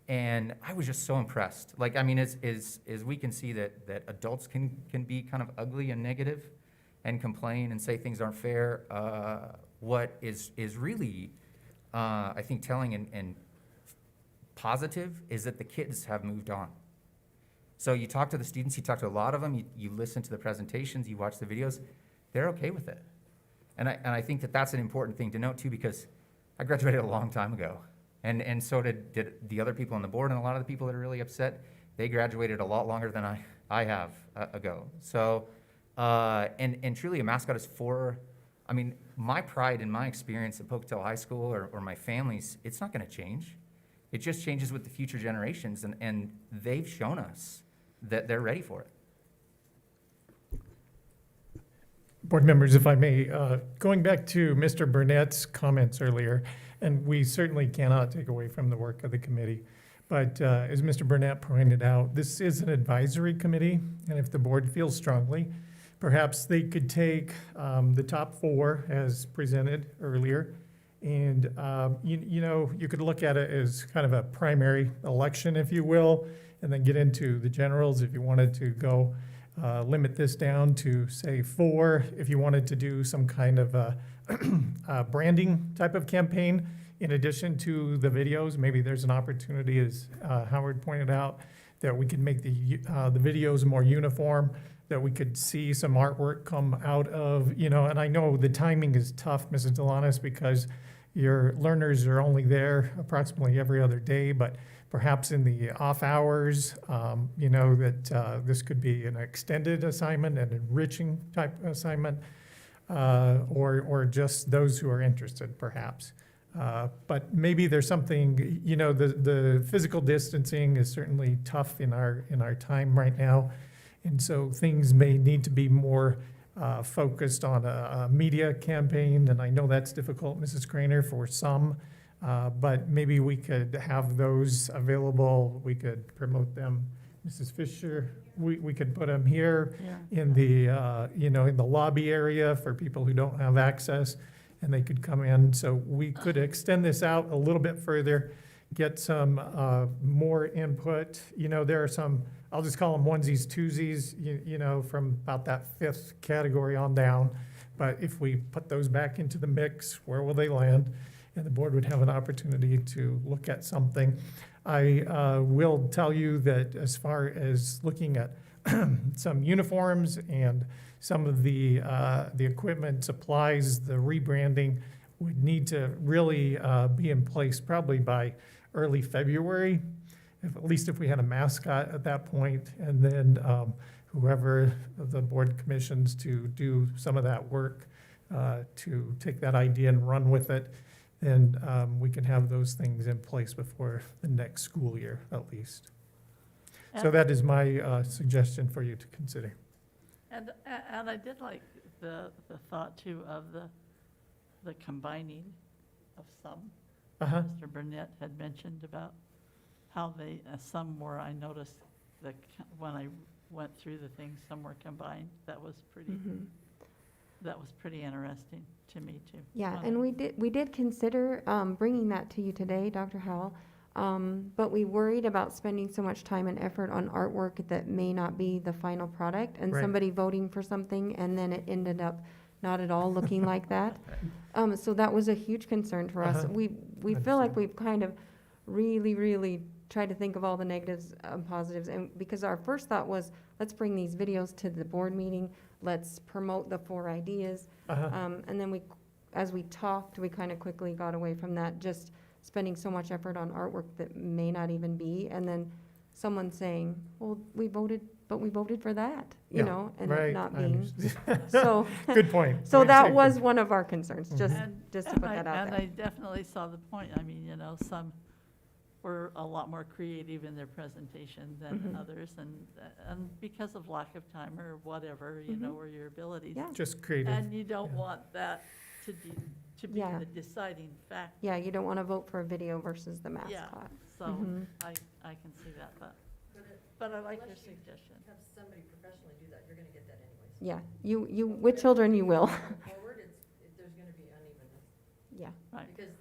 And I was just so impressed. Like, I mean, as we can see that adults can be kind of ugly and negative and complain and say things aren't fair, what is really, I think, telling and positive is that the kids have moved on. So you talk to the students, you talk to a lot of them, you listen to the presentations, you watch the videos, they're okay with it. And I think that that's an important thing to note too, because I graduated a long time ago. And so did the other people on the board, and a lot of the people that are really upset, they graduated a lot longer than I have ago. So, and truly a Mascot is for, I mean, my pride and my experience at Pocatello High School or my family's, it's not gonna change. It just changes with the future generations, and they've shown us that they're ready for it. Board members, if I may, going back to Mr. Burnett's comments earlier, and we certainly cannot take away from the work of the committee, but as Mr. Burnett pointed out, this is an advisory committee, and if the board feels strongly, perhaps they could take the top 4 as presented earlier, and you know, you could look at it as kind of a primary election, if you will, and then get into the generals if you wanted to go limit this down to, say, 4, if you wanted to do some kind of a branding type of campaign in addition to the videos. Maybe there's an opportunity, as Howard pointed out, that we could make the videos more uniform, that we could see some artwork come out of, you know, and I know the timing is tough, Mrs. Delanis, because your learners are only there approximately every other day, but perhaps in the off hours, you know, that this could be an extended assignment, an enriching type assignment, or just those who are interested, perhaps. But maybe there's something, you know, the physical distancing is certainly tough in our time right now, and so things may need to be more focused on a media campaign, and I know that's difficult, Mrs. Craner, for some. But maybe we could have those available. We could promote them. Mrs. Fisher, we could put them here in the, you know, in the lobby area for people who don't have access, and they could come in. So we could extend this out a little bit further, get some more input. You know, there are some, I'll just call them onesies, twosies, you know, from about that 5th category on down. But if we put those back into the mix, where will they land? And the board would have an opportunity to look at something. I will tell you that as far as looking at some uniforms and some of the equipment, supplies, the rebranding would need to really be in place probably by early February, at least if we had a mascot at that point, and then whoever the board commissions to do some of that work to take that idea and run with it. And we can have those things in place before the next school year, at least. So that is my suggestion for you to consider. And I did like the thought too of the combining of some. Mr. Burnett had mentioned about how they, some were, I noticed that when I went through the things, some were combined. That was pretty, that was pretty interesting to me too. Yeah, and we did consider bringing that to you today, Dr. Howell, but we worried about spending so much time and effort on artwork that may not be the final product, and somebody voting for something, and then it ended up not at all looking like that. So that was a huge concern for us. We feel like we've kind of really tried to think of all the negatives and positives, and because our first thought was, let's bring these videos to the board meeting, let's promote the 4 ideas. And then as we talked, we kind of quickly got away from that, just spending so much effort on artwork that may not even be. And then someone saying, well, we voted for that, you know, and it not being. So good point. So that was one of our concerns, just to put that out and there. I definitely saw the point. I mean, you know, were a lot more creative in their presentation than others, and because of lack of time or whatever, you know, or your abilities. Yeah. Just creative. And you don't want that to be Yeah. the deciding factor. Yeah, you don't want to vote for a video versus the Yeah, mascot. so Mhm. I can see that, but I like your suggestion. Have somebody professionally do that, you're gonna get that anyways. Yeah, you, with children, you will. Forward, there's gonna be unevenness. Yeah. Right. Because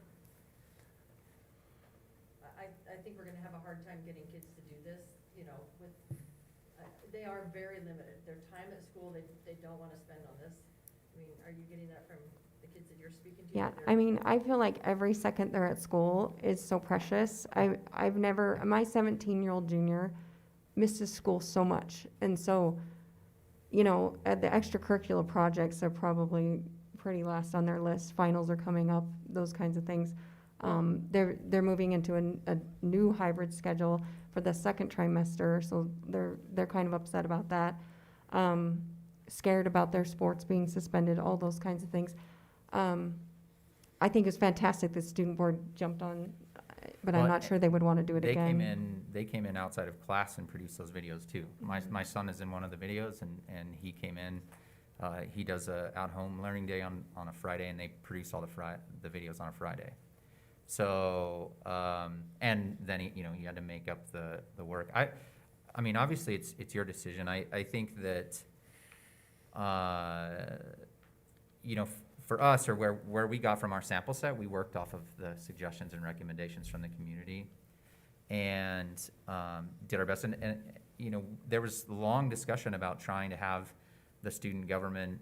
I think we're gonna have a hard time getting kids to do this, you know, with, they are very limited. Their time at school, they don't wanna spend on this. I mean, are you getting that from the kids that you're speaking to? Yeah, That I mean, I feel like every second they're at school is so precious. I've never, my 17-year-old junior misses school so much. And so, you know, the extracurricular projects are probably pretty last on their list. Finals are coming up, those kinds of things. They're moving into a new hybrid schedule for the second trimester, so they're kind of upset about that. Scared about their sports being suspended, all those kinds of things. I think it's fantastic the student board jumped on, but I'm Well, not sure they would want to do it They again. they came in outside of class and produced those videos too. My son is in one of the videos, and he came in, he does a at-home learning day on a Friday, and they produce all the videos on a Friday. So, and then he had to make up the work. I mean, obviously, it's your decision. I think that, for us, or where we got from our sample set, we worked off of the suggestions and recommendations from the community, and did our best. And there was long discussion about trying to have the student government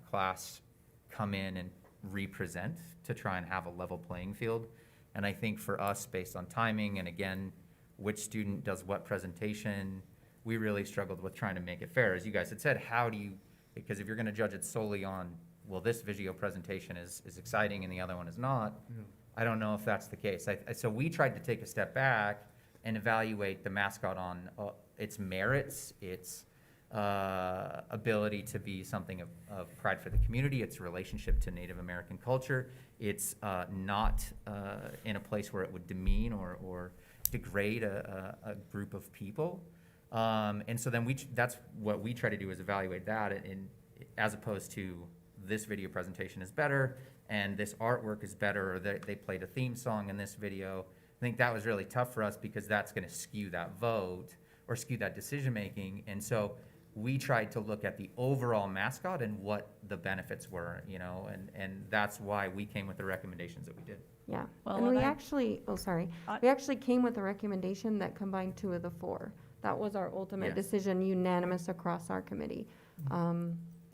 class come in and represent to try and have a level playing field. And I think for us, based on timing, and again, which student does what presentation, we really struggled with trying to make it fair. As you guys had said, because if you're gonna judge it solely on, well, this video presentation is exciting and the other one is not, I don't know if that's the case. So we tried to take a step back and evaluate the mascot on its merits, its ability to be something of pride for the community, its relationship to Native American culture, it's not in a place where it would demean or degrade a group of people. And so then that's what we try to do, is evaluate that, as opposed to this video presentation is better and this artwork is better, or they played a theme song in this video. I think that was really tough for us, because that's going to skew that vote or skew that decision making. And so we tried to look at the overall mascot and what the benefits were, and that's why we came with the recommendations that we did. Yeah, Well, and and we I- actually, we actually came with a recommendation that combined 2 of the 4. That was our ultimate Yes. decision, unanimous across our committee.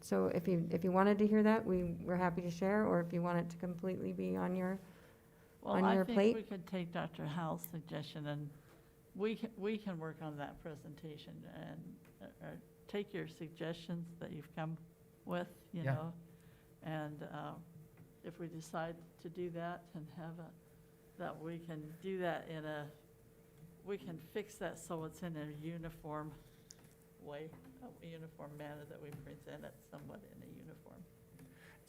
So if you wanted to hear that, we're happy to share, or if you want it to completely be on your, Well, on I your think plate. we could take Dr. Howell's suggestion, and we can work on that presentation, and take your suggestions that you've come with, Yeah. and if we decide to do that and that we can do that we can fix that so it's in a uniform way, a uniform manner, that we present it somewhat in a uniform.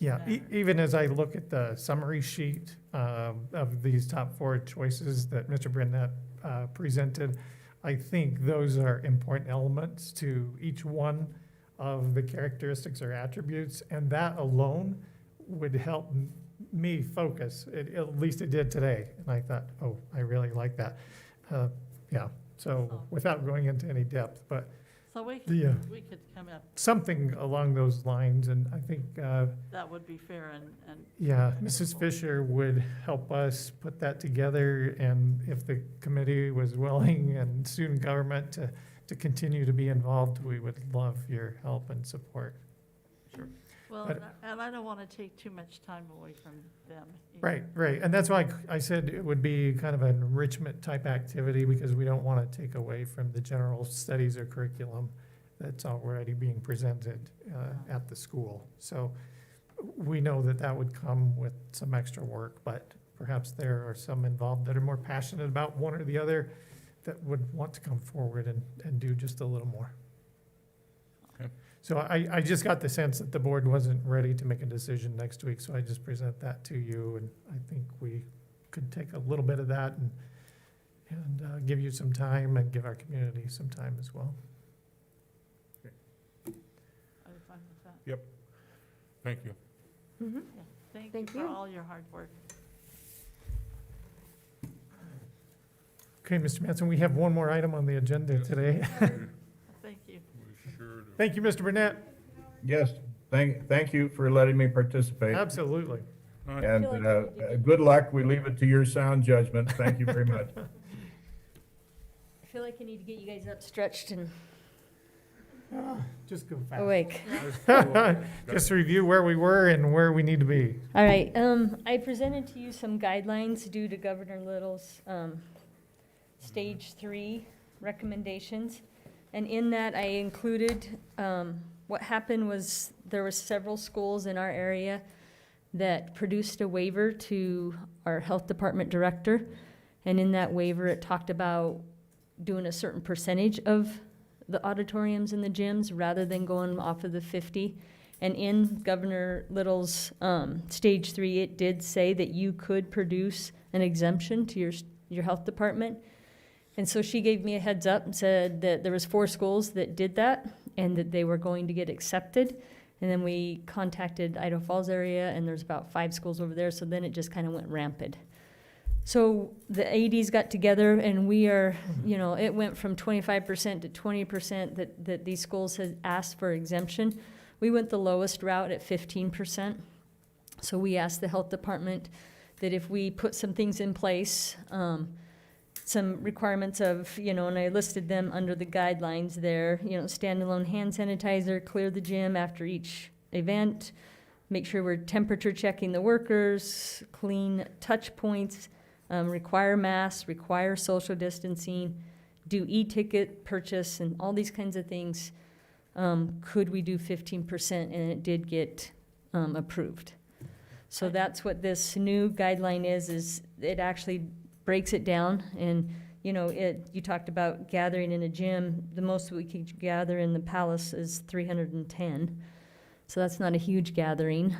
Yeah, manner. even as I look at the summary sheet of these top 4 choices that Mr. Burnett presented, I think those are important elements to each one of the characteristics or attributes, and that alone would help me focus. At least it did today, and I thought, oh, I really like that. So without going into any depth, but So we the, could come up, something along those lines, and I think that would be fair and. yeah, Mrs. Fisher would help us put that together, and if the committee was willing and student government to continue to be involved, we would love your help and support. Sure. Well, But- and I don't want to take too much time away from them. either. Right, and that's why I said it would be kind of an enrichment type activity, because we don't want to take away from the general studies or curriculum that's already being presented at the school. So we know that would come with some extra work, but perhaps there are some involved that are more passionate about one or the other that would want to come forward and do just a little more. Okay. So I just got the sense that the board wasn't ready to make a decision next week, so I just present that to you, and I think we could take a little bit of that and give you some time and give our community some time as well. I'm fine with that. Thank you. Mm-hmm. Yeah. Thank you Thank for you. all your hard work. Okay, Mr. Mattson, we have one more item on the agenda today. Thank you. We sure do. Thank you, Mr. Burnett. Yes, thank you for letting me participate. Absolutely. All right. And I feel like good luck. We leave it to your sound judgment. Thank you very much. I feel like I need to get you guys up stretched and Just go fast. awake. Just review where we were and where we need to be. All right, I presented to you some guidelines due to Governor Little's, stage 3 recommendations. And in that, I included, what happened was there were several schools in our area that produced a waiver to our health department director. And in that waiver, it talked about doing a certain percentage of the auditoriums and the gyms rather than going off of the 50. And in Governor Little's stage 3, it did say that you could produce an exemption to your health department. And so she gave me a heads up and said that there was 4 schools that did that and that they were going to get accepted. And then we contacted Idaho Falls area, and there's about 5 schools over there, so then it just kind of went rampant. So the ADs got together, and we are, it went from 25% to 20% that these schools had asked for exemption. We went the lowest route at 15%. So we asked the health department that if we put some things in place, some requirements of, and I listed them under the guidelines there, standalone hand sanitizer, clear the gym after each event, make sure we're temperature checking the workers, clean touch points, require masks, require social distancing, do e-ticket purchase, and all these kinds of things. Could we do 15%? And it did get approved. So that's what this new guideline is it actually breaks it down. And, you talked about gathering in a gym. The most we could gather in the Palace is 310. So that's not a huge gathering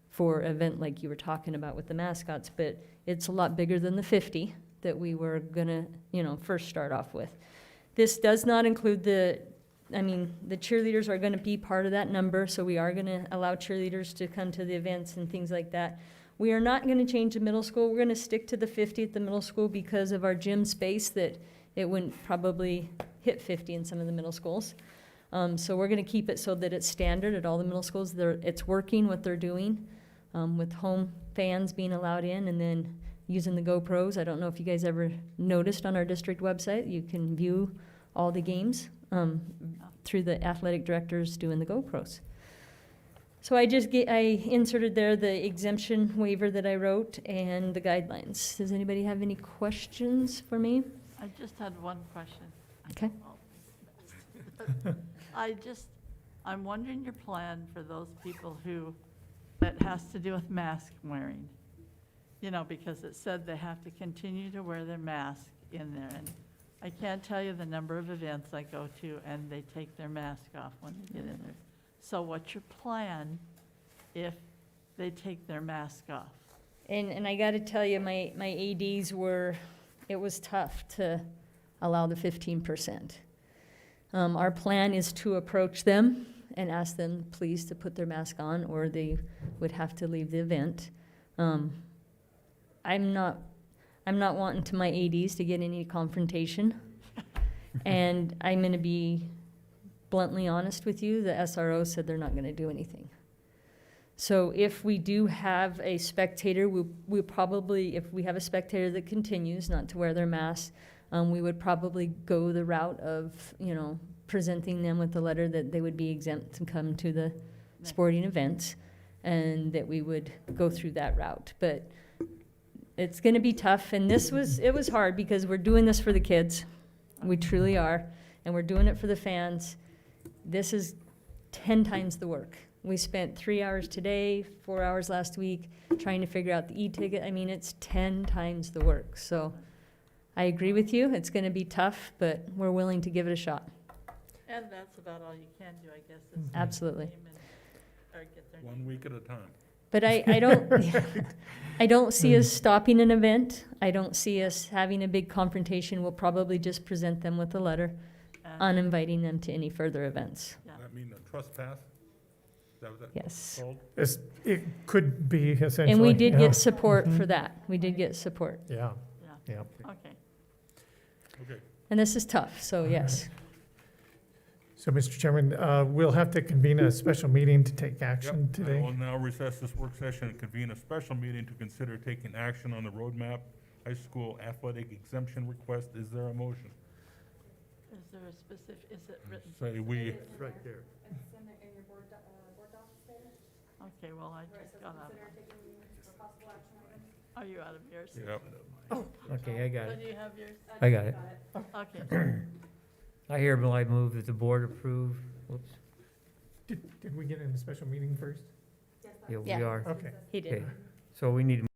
for an event like you were talking about with the mascots, but it's a lot bigger than the 50 that we were gonna, first start off with. This does not include the cheerleaders are gonna be part of that number, so we are gonna allow cheerleaders to come to the events and things like that. We are not gonna change the middle school. We're gonna stick to the 50 at the middle school because of our gym space, that it wouldn't probably hit 50 in some of the middle schools. So we're gonna keep it so that it's standard at all the middle schools. It's working what they're doing, with home fans being allowed in, and then using the GoPros. I don't know if you guys ever noticed on our district website, you can view all the games through the athletic directors doing the GoPros. So I inserted there the exemption waiver that I wrote and the guidelines. Does anybody have any questions for me? I just had one question. Okay. I'm wondering your plan for those people that has to do with mask wearing. Because it said they have to continue to wear their mask in there. And I can't tell you the number of events I go to, and they take their mask off when they get in there. So what's your plan if they take their mask off? And I gotta tell you, my ADs it was tough to allow the 15%. Our plan is to approach them and ask them please to put their mask on, or they would have to leave the event. I'm not wanting to my ADs to get any confrontation. And I'm gonna be bluntly honest with you, the SRO said they're not gonna do anything. So if we do have a spectator, we'll probably, if we have a spectator that continues not to wear their mask, we would probably go the route of, presenting them with a letter that they would be exempt to come to the sporting events, and that we would go through that route. But it's gonna be tough, and it was hard because we're doing this for the kids. We truly are, and we're doing it for the fans. This is 10 times the work. We spent 3 hours today, 4 hours last week, trying to figure out the e-ticket. It's 10 times the work. So I agree with you. It's going to be tough, but we're willing to give it a shot. And that's about all you can do, I guess. Is Absolutely. name or get their 1 name. week at a time. But I don't, I don't see us stopping an event. I don't see us having a big confrontation. We'll probably just present them with a letter And- uninviting them to any further events. Yeah. Does that mean a trespass? Is that what that's Yes. called? It could be essentially. And we did yeah. get support for Mhm. that. We did get support. Yeah, Yeah, yeah. okay. Okay. And this is tough, so yes. So, Mr. Chairman, we'll have to convene a special meeting to take Yep. action I today. will now recess this work session and convene a special meeting to consider taking action on the roadmap high school athletic exemption request. Is there a motion? Is there a specific, is it written? Say we, It's right there. Okay, well, I just got out. Are you out of yours? yep. Okay, I got Oh, it. do you have yours? I got it. Okay. I hereby move that the board approve, whoops, Did we get in a special meeting first? yeah, we Yeah. are. Okay. He did. Okay, so we need